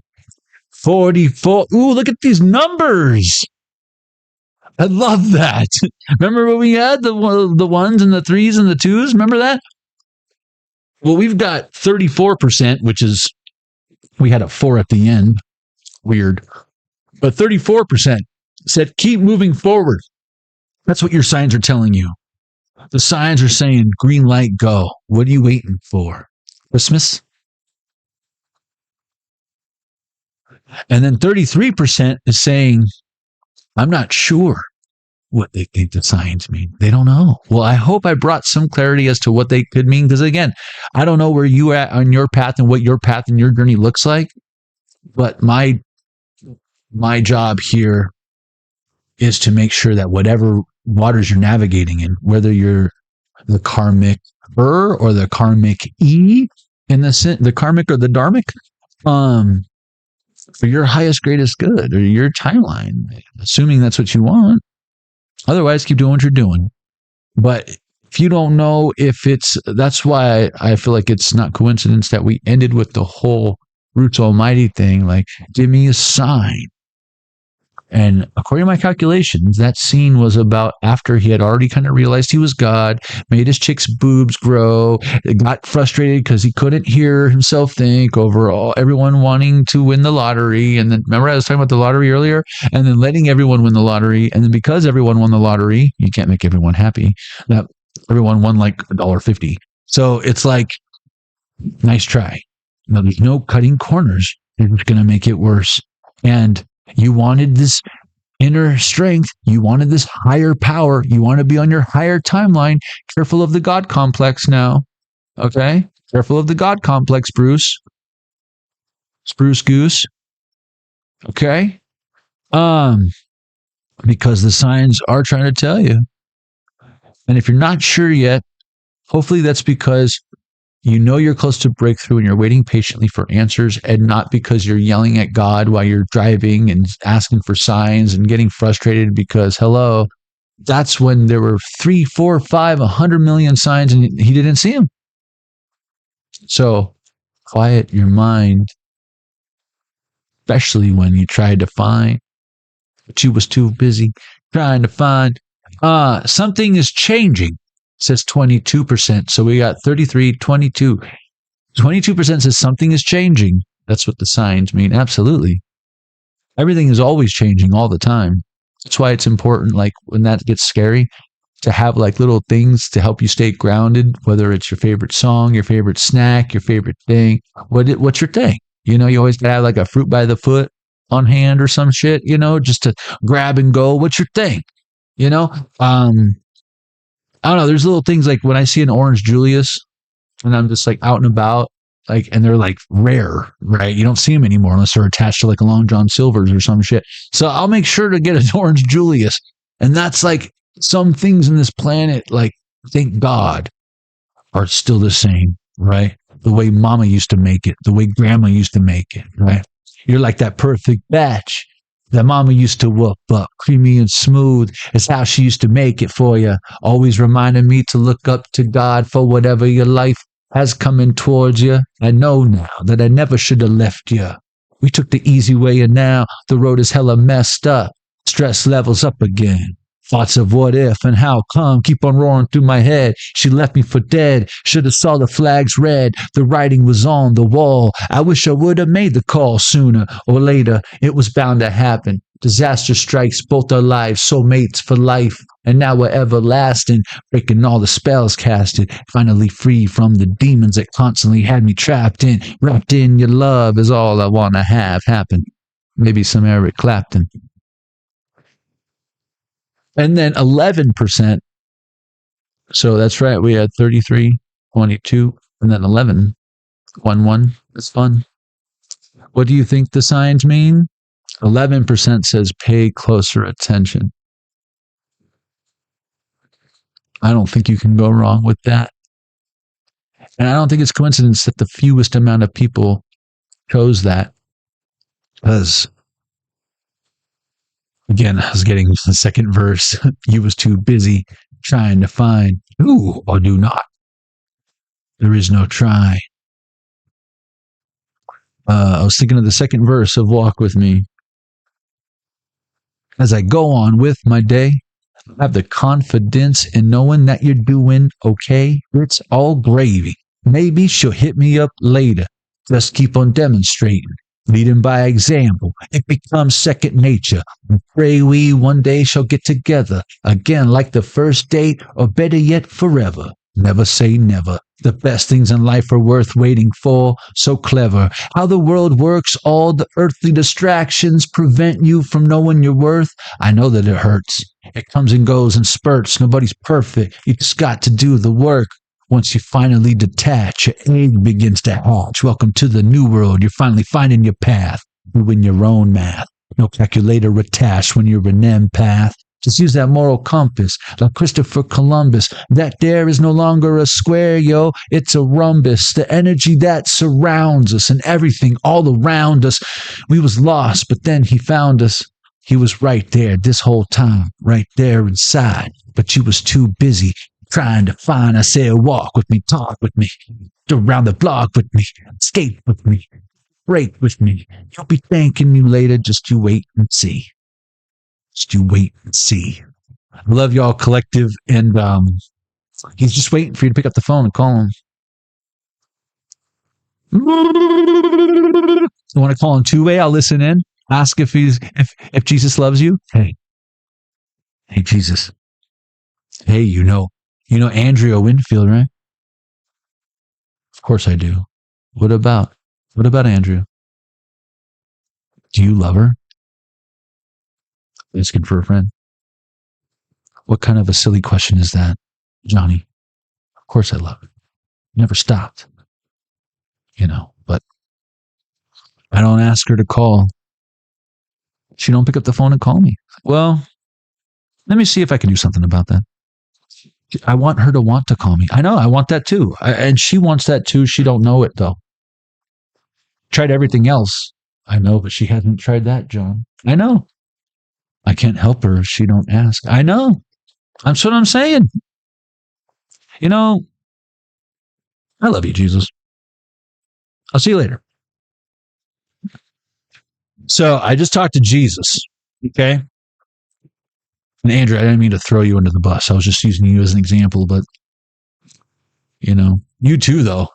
44. Ooh, look at these numbers. I love that. Remember when we had the ones and the threes and the twos? Remember that? Well, we've got 34%, which is, we had a 4 at the end. Weird. But 34% said, keep moving forward. That's what your signs are telling you. The signs are saying, green light, go. What are you waiting for? Christmas? And then 33% is saying, I'm not sure what they think the signs mean. They don't know. Well, I hope I brought some clarity as to what they could mean. Because again, I don't know where you are at on your path and what your path and your journey looks like. But my job here is to make sure that whatever waters you're navigating in, whether you're the karmic or the karmic E in the karmic or the dharmic, for your highest, greatest good or your timeline, assuming that's what you want. Otherwise, keep doing what you're doing. But if you don't know if that's why I feel like it's not coincidence that we ended with the whole Roots Almighty thing. Like, give me a sign. And according to my calculations, that scene was about after he had already kind of realized he was God, made his chick's boobs grow, got frustrated because he couldn't hear himself think over everyone wanting to win the lottery. And then remember I was talking about the lottery earlier, and then letting everyone win the lottery. And then because everyone won the lottery, you can't make everyone happy. That everyone won like $1.50. So it's like, nice try. No, there's no cutting corners. You're just going to make it worse. And you wanted this inner strength. You wanted this higher power. You want to be on your higher timeline. Careful of the God complex now. Okay? Careful of the God complex, Bruce. Spruce Goose. Okay? Because the signs are trying to tell you. And if you're not sure yet, hopefully that's because you know you're close to breakthrough and you're waiting patiently for answers, and not because you're yelling at God while you're driving and asking for signs and getting frustrated because, hello, that's when there were 3, 4, 5, 100 million signs and he didn't see them. So quiet your mind, especially when you tried to find, but you was too busy trying to find. Something is changing. Says 22%. So we got 33, 22. 22% says something is changing. That's what the signs mean. Absolutely. Everything is always changing all the time. That's why it's important, like when that gets scary, to have like little things to help you stay grounded, whether it's your favorite song, your favorite snack, your favorite thing. What's your thing? You know, you always gotta have like a fruit by the foot on hand or some shit, you know, just to grab and go. What's your thing? You know? I don't know. There's little things like when I see an orange Julius and I'm just like out and about, like, and they're like rare, right? You don't see them anymore unless they're attached to like a Long John Silver's or some shit. So I'll make sure to get an orange Julius. And that's like some things in this planet, like, thank God, are still the same, right? The way mama used to make it, the way grandma used to make it, right? You're like that perfect batch that mama used to whoop up, creamy and smooth. It's how she used to make it for you. Always reminding me to look up to God for whatever your life has coming towards you. I know now that I never should have left you. We took the easy way and now the road is hella messed up. Stress levels up again. Thoughts of what if and how come keep on roaring through my head. She left me for dead. Should have saw the flags red. The writing was on the wall. I wish I would have made the call sooner or later. It was bound to happen. Disaster strikes both our lives, soulmates for life. And now we're everlasting, breaking all the spells casted. Finally free from the demons that constantly had me trapped in. Wrapped in your love is all I want to have happen. Maybe some Eric Clapton. And then 11%. So that's right. We had 33, 22, and then 11. 1. It's fun. What do you think the signs mean? 11% says pay closer attention. I don't think you can go wrong with that. And I don't think it's coincidence that the fewest amount of people chose that. Because again, I was getting the second verse. You was too busy trying to find do or do not. There is no try. I was thinking of the second verse of Walk With Me. As I go on with my day, have the confidence in knowing that you're doing okay. It's all gravy. Maybe she'll hit me up later. Just keep on demonstrating. Leading by example, it becomes second nature. And pray we one day shall get together again like the first date, or better yet, forever. Never say never. The best things in life are worth waiting for. So clever. How the world works, all the earthly distractions prevent you from knowing your worth. I know that it hurts. It comes and goes in spurts. Nobody's perfect. You just got to do the work. Once you finally detach, your egg begins to hatch. Welcome to the new world. You're finally finding your path. Doing your own math. No calculator attached when you're an empath. Just use that moral compass, like Christopher Columbus. That there is no longer a square, yo. It's a rhombus. The energy that surrounds us and everything all around us. We was lost, but then he found us. He was right there this whole time, right there inside. But you was too busy trying to find. I said, walk with me, talk with me, around the block with me, skate with me, break with me. You'll be thanking me later. Just you wait and see. Just you wait and see. I love y'all collective, and he's just waiting for you to pick up the phone and call him. You want to call him two-way? I'll listen in. Ask if Jesus loves you. Hey Jesus. Hey, you know Andrea Winfield, right? Of course I do. What about Andrea? Do you love her? Asking for a friend. What kind of a silly question is that, Johnny? Of course I love her. Never stopped. But I don't ask her to call. She don't pick up the phone and call me. Well, let me see if I can do something about that. I want her to want to call me. I know, I want that too. And she wants that too. She don't know it though. Tried everything else. I know, but she hasn't tried that, John. I know. I can't help her if she don't ask. I know. That's what I'm saying. I love you, Jesus. I'll see you later. So I just talked to Jesus, okay? And Andrew, I didn't mean to throw you under the bus. I was just using you as an example, but, you too, though.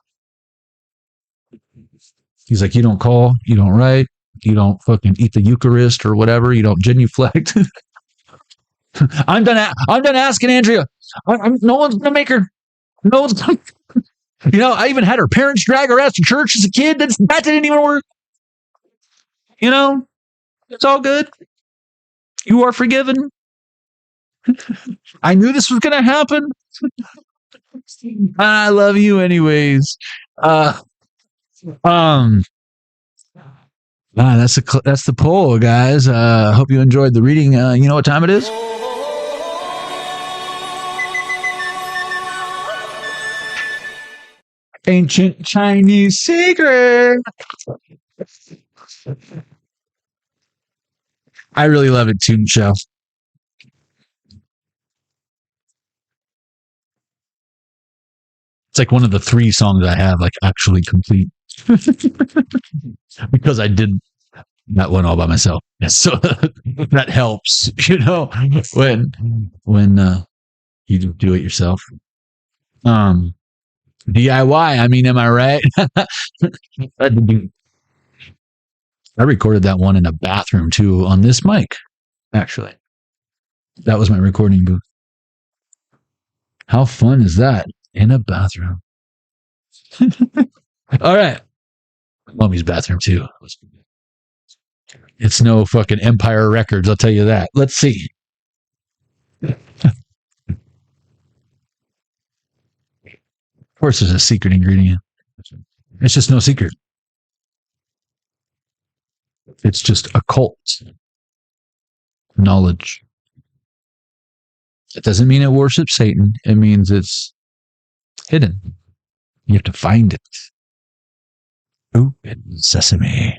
He's like, you don't call, you don't write, you don't fucking eat the Eucharist or whatever, you don't genuflect. I'm done asking Andrea. No one's going to make her. No one's going to. I even had her parents drag her ass to church as a kid. That didn't even work. It's all good. You are forgiven. I knew this was going to happen. I love you anyways. That's the poll, guys. I hope you enjoyed the reading. You know what time it is? Ancient Chinese secret. I really love it too, Michelle. It's like one of the 3 songs I have actually complete. Because I did that one all by myself. So that helps, when you do it yourself. DIY, am I right? I recorded that one in a bathroom too on this mic, actually. That was my recording booth. How fun is that? In a bathroom. All right. Mommy's bathroom too. It's no fucking Empire Records, I'll tell you that. Let's see. Of course, there's a secret ingredient. It's just no secret. It's just occult knowledge. It doesn't mean it worships Satan. It means it's hidden. You have to find it. Open sesame.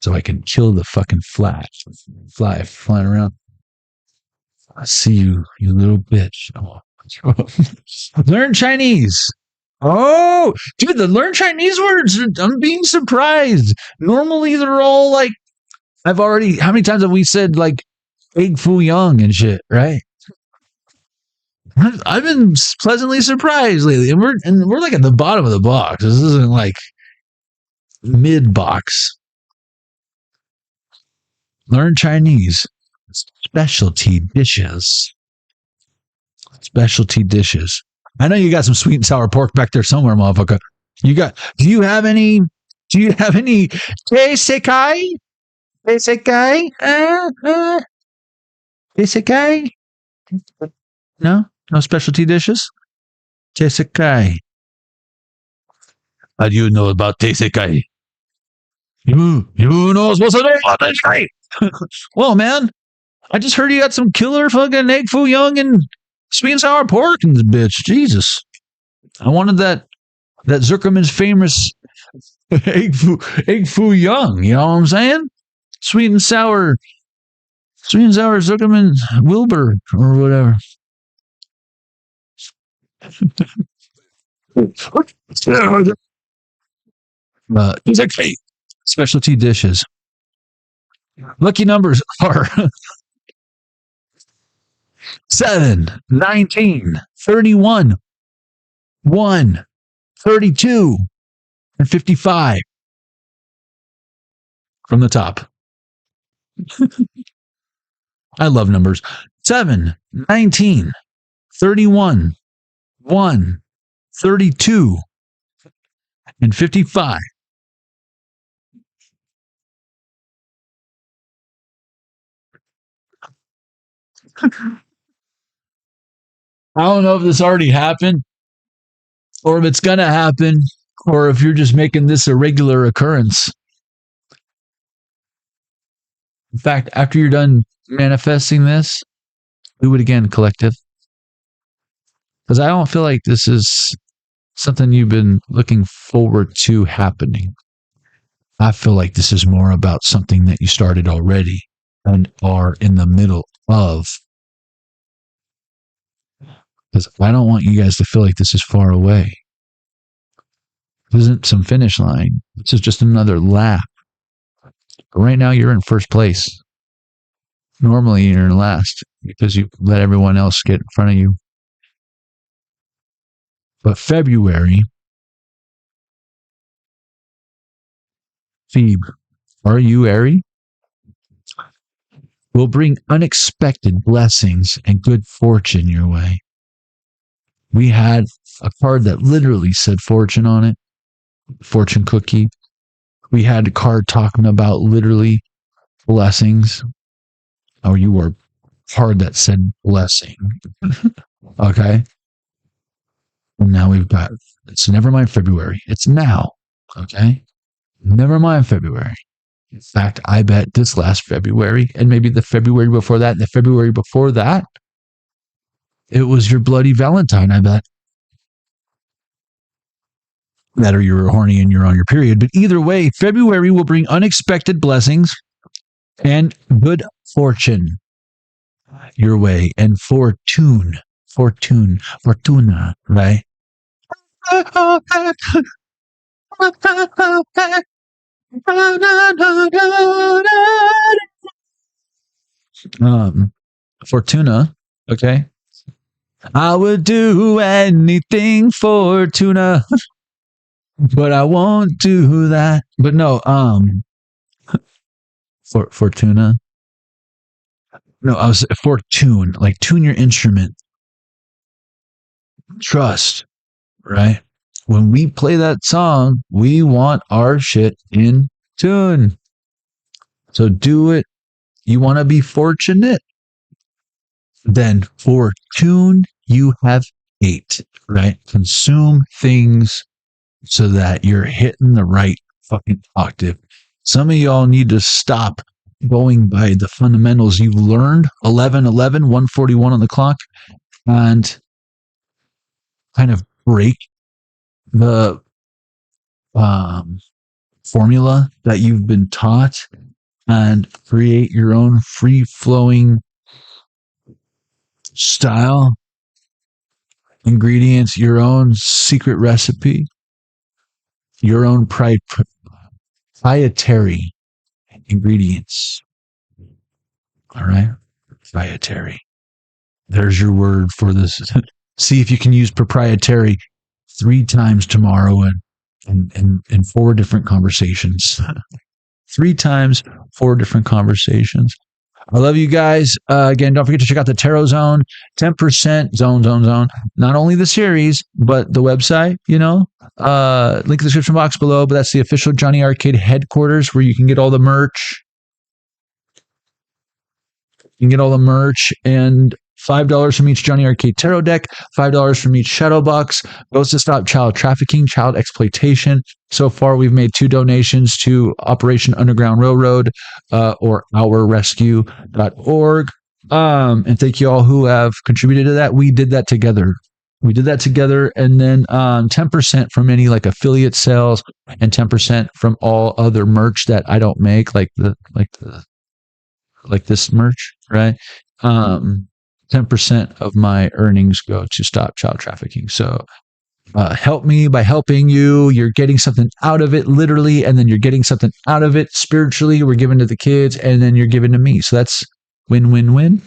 So I can kill the fucking fly flying around. I see you, you little bitch. Oh. Learn Chinese. Oh, dude, the learn Chinese words. I'm being surprised. Normally they're all how many times have we said egg foo young and shit, right? I've been pleasantly surprised lately. And we're at the bottom of the box. This isn't mid box. Learn Chinese. Specialty dishes. Specialty dishes. I know you got some sweet and sour pork back there somewhere, motherfucker. Do you have any Teisekai? Teisekai? No specialty dishes? Teisekai. How do you know about Teisekai? You know what's supposed to be about Teisekai. Well, man, I just heard you got some killer fucking egg foo young and sweet and sour pork in the bitch. Jesus. I wanted that Zuckerman's famous egg foo young. You know what I'm saying? Sweet and sour Zuckerman Wilbur or whatever. Exactly. Specialty dishes. Lucky numbers are 7, 19, 31, 1, 32, and 55 from the top. I love numbers. 7, 19, 31, 1, 32, and 55. I don't know if this already happened or if it's going to happen or if you're just making this a regular occurrence. In fact, after you're done manifesting this, do it again, collective. Because I don't feel like this is something you've been looking forward to happening. I feel like this is more about something that you started already and are in the middle of. Because I don't want you guys to feel like this is far away. This isn't some finish line. This is just another lap. But right now, you're in first place. Normally, you're in last because you let everyone else get in front of you. But February, Phoebe, are you airy? Will bring unexpected blessings and good fortune your way. We had a card that literally said fortune on it, fortune cookie. We had a card talking about literally blessings. Oh, you were a card that said blessing. Okay. And now we've got, it's never mind February. It's now. Okay. Never mind February. In fact, I bet this last February and maybe the February before that and the February before that, it was your bloody Valentine, I bet. That or you were horny and you're on your period. But either way, February will bring unexpected blessings and good fortune your way. And fortuna, right? Fortuna, okay? I would do anything for tuna, but I won't do that. But no, Fortuna. No, I was fortune, like tune your instrument. Trust, right? When we play that song, we want our shit in tune. So do it. You want to be fortunate? Then fortune you have 8, right? Consume things so that you're hitting the right fucking octave. Some of y'all need to stop going by the fundamentals you've learned, 11:11, 1:41 on the clock, and kind of break the formula that you've been taught and create your own free-flowing style, ingredients, your own secret recipe, your own proprietary ingredients. All right? Proprietary. There's your word for this. See if you can use proprietary 3 times tomorrow in 4 different conversations. 3 times, 4 different conversations. I love you guys. Again, don't forget to check out the Tarot Zone. 10% zone. Not only the series, but the website, link in the description box below. But that's the official Jonny Arkade headquarters where you can get all the merch. You can get all the merch and $5 from each Jonny Arkade Tarot deck, $5 from each shadow box goes to stop child trafficking, child exploitation. So far, we've made 2 donations to Operation Underground Railroad or OurRescue.org. And thank you all who have contributed to that. We did that together. And then 10% from any like affiliate sales and 10% from all other merch that I don't make, like this merch, right? 10% of my earnings go to stop child trafficking. So help me by helping you. You're getting something out of it literally, and then you're getting something out of it spiritually. We're giving to the kids, and then you're giving to me. So that's win-win-win.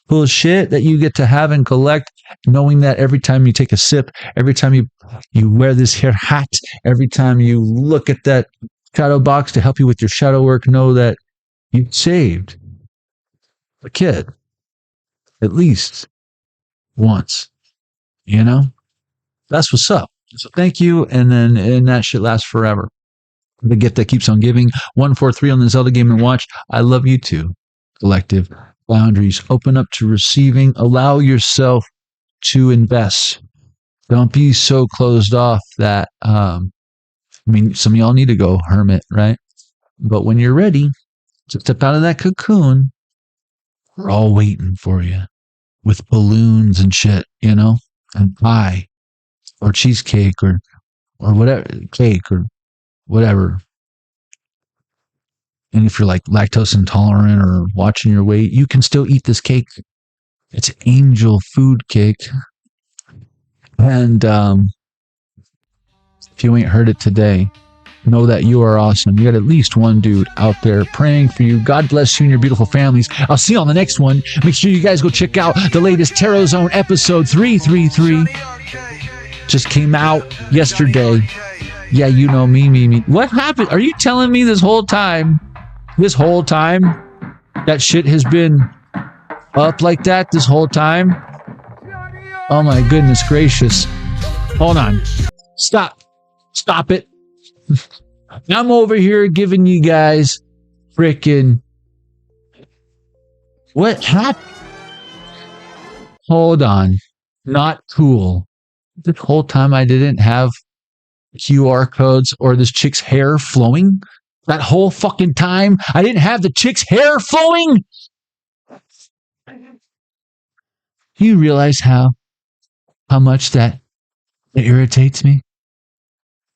Cool shit that you get to have and collect, knowing that every time you take a sip, every time you wear this hair hat, every time you look at that shadow box to help you with your shadow work, know that you saved a kid at least once. You know? That's what's up. So thank you, and that shit lasts forever. The gift that keeps on giving. 143 on the Zelda Game & Watch. I love you too, collective. Boundaries. Open up to receiving. Allow yourself to invest. Don't be so closed off that, some of y'all need to go hermit, right? But when you're ready to step out of that cocoon, we're all waiting for you with balloons and shit, and pie or cheesecake or whatever, cake or whatever. And if you're like lactose intolerant or watching your weight, you can still eat this cake. It's angel food cake. And if you ain't heard it today, know that you are awesome. You got at least one dude out there praying for you. God bless you and your beautiful families. I'll see you on the next one. Make sure you guys go check out the latest Tarot Zone episode 333. Just came out yesterday. Yeah, you know me. What happened? Are you telling me this whole time that shit has been up like that this whole time? Oh my goodness gracious. Hold on. Stop it. I'm over here giving you guys freaking what happened? Hold on. Not cool. This whole time I didn't have QR codes or this chick's hair flowing. That whole fucking time I didn't have the chick's hair flowing. Do you realize how much that irritates me?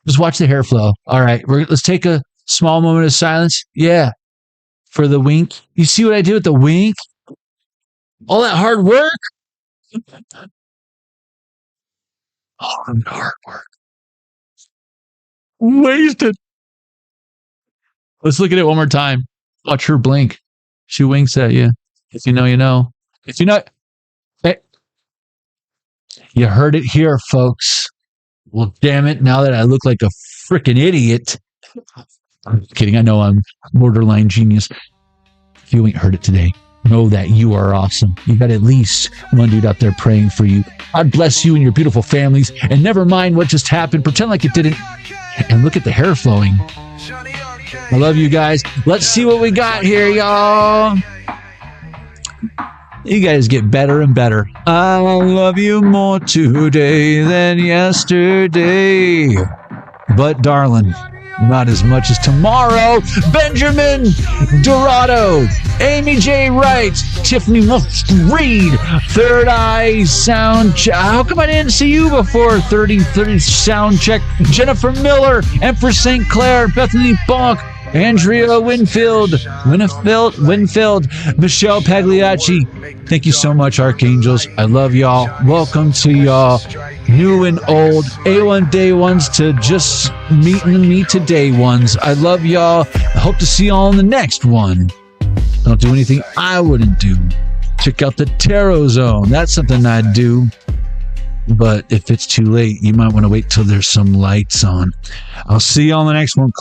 Just watch the hair flow. All right, let's take a small moment of silence. Yeah, for the wink. You see what I did with the wink? All that hard work. Hard work. Wasted. Let's look at it one more time. Watch her blink. She winks at you. If you know, you know. If you know, hey, you heard it here, folks. Well, damn it. Now that I look like a freaking idiot. I'm kidding. I know I'm borderline genius. If you ain't heard it today, know that you are awesome. You got at least one dude out there praying for you. God bless you and your beautiful families. And never mind what just happened. Pretend like it didn't. And look at the hair flowing. I love you guys. Let's see what we got here, y'all. You guys get better and better. I love you more today than yesterday. But, darling, not as much as tomorrow. Benjamin Dorado, Amy J. Wright, Tiffany Reed, Third Eye Sound Check. How come I didn't see you before? 30 Sound Check. Jennifer Miller, Empress St. Clair, Bethany Bonk, Andrea Winfield, Michelle Pagliacci. Thank you so much, Archangels. I love y'all. Welcome to y'all, new and old, A1 day ones to just meeting me today ones. I love y'all. I hope to see y'all in the next one. Don't do anything I wouldn't do. Check out the Tarot Zone. That's something I'd do. But if it's too late, you might want to wait till there's some lights on. I'll see you on the next one.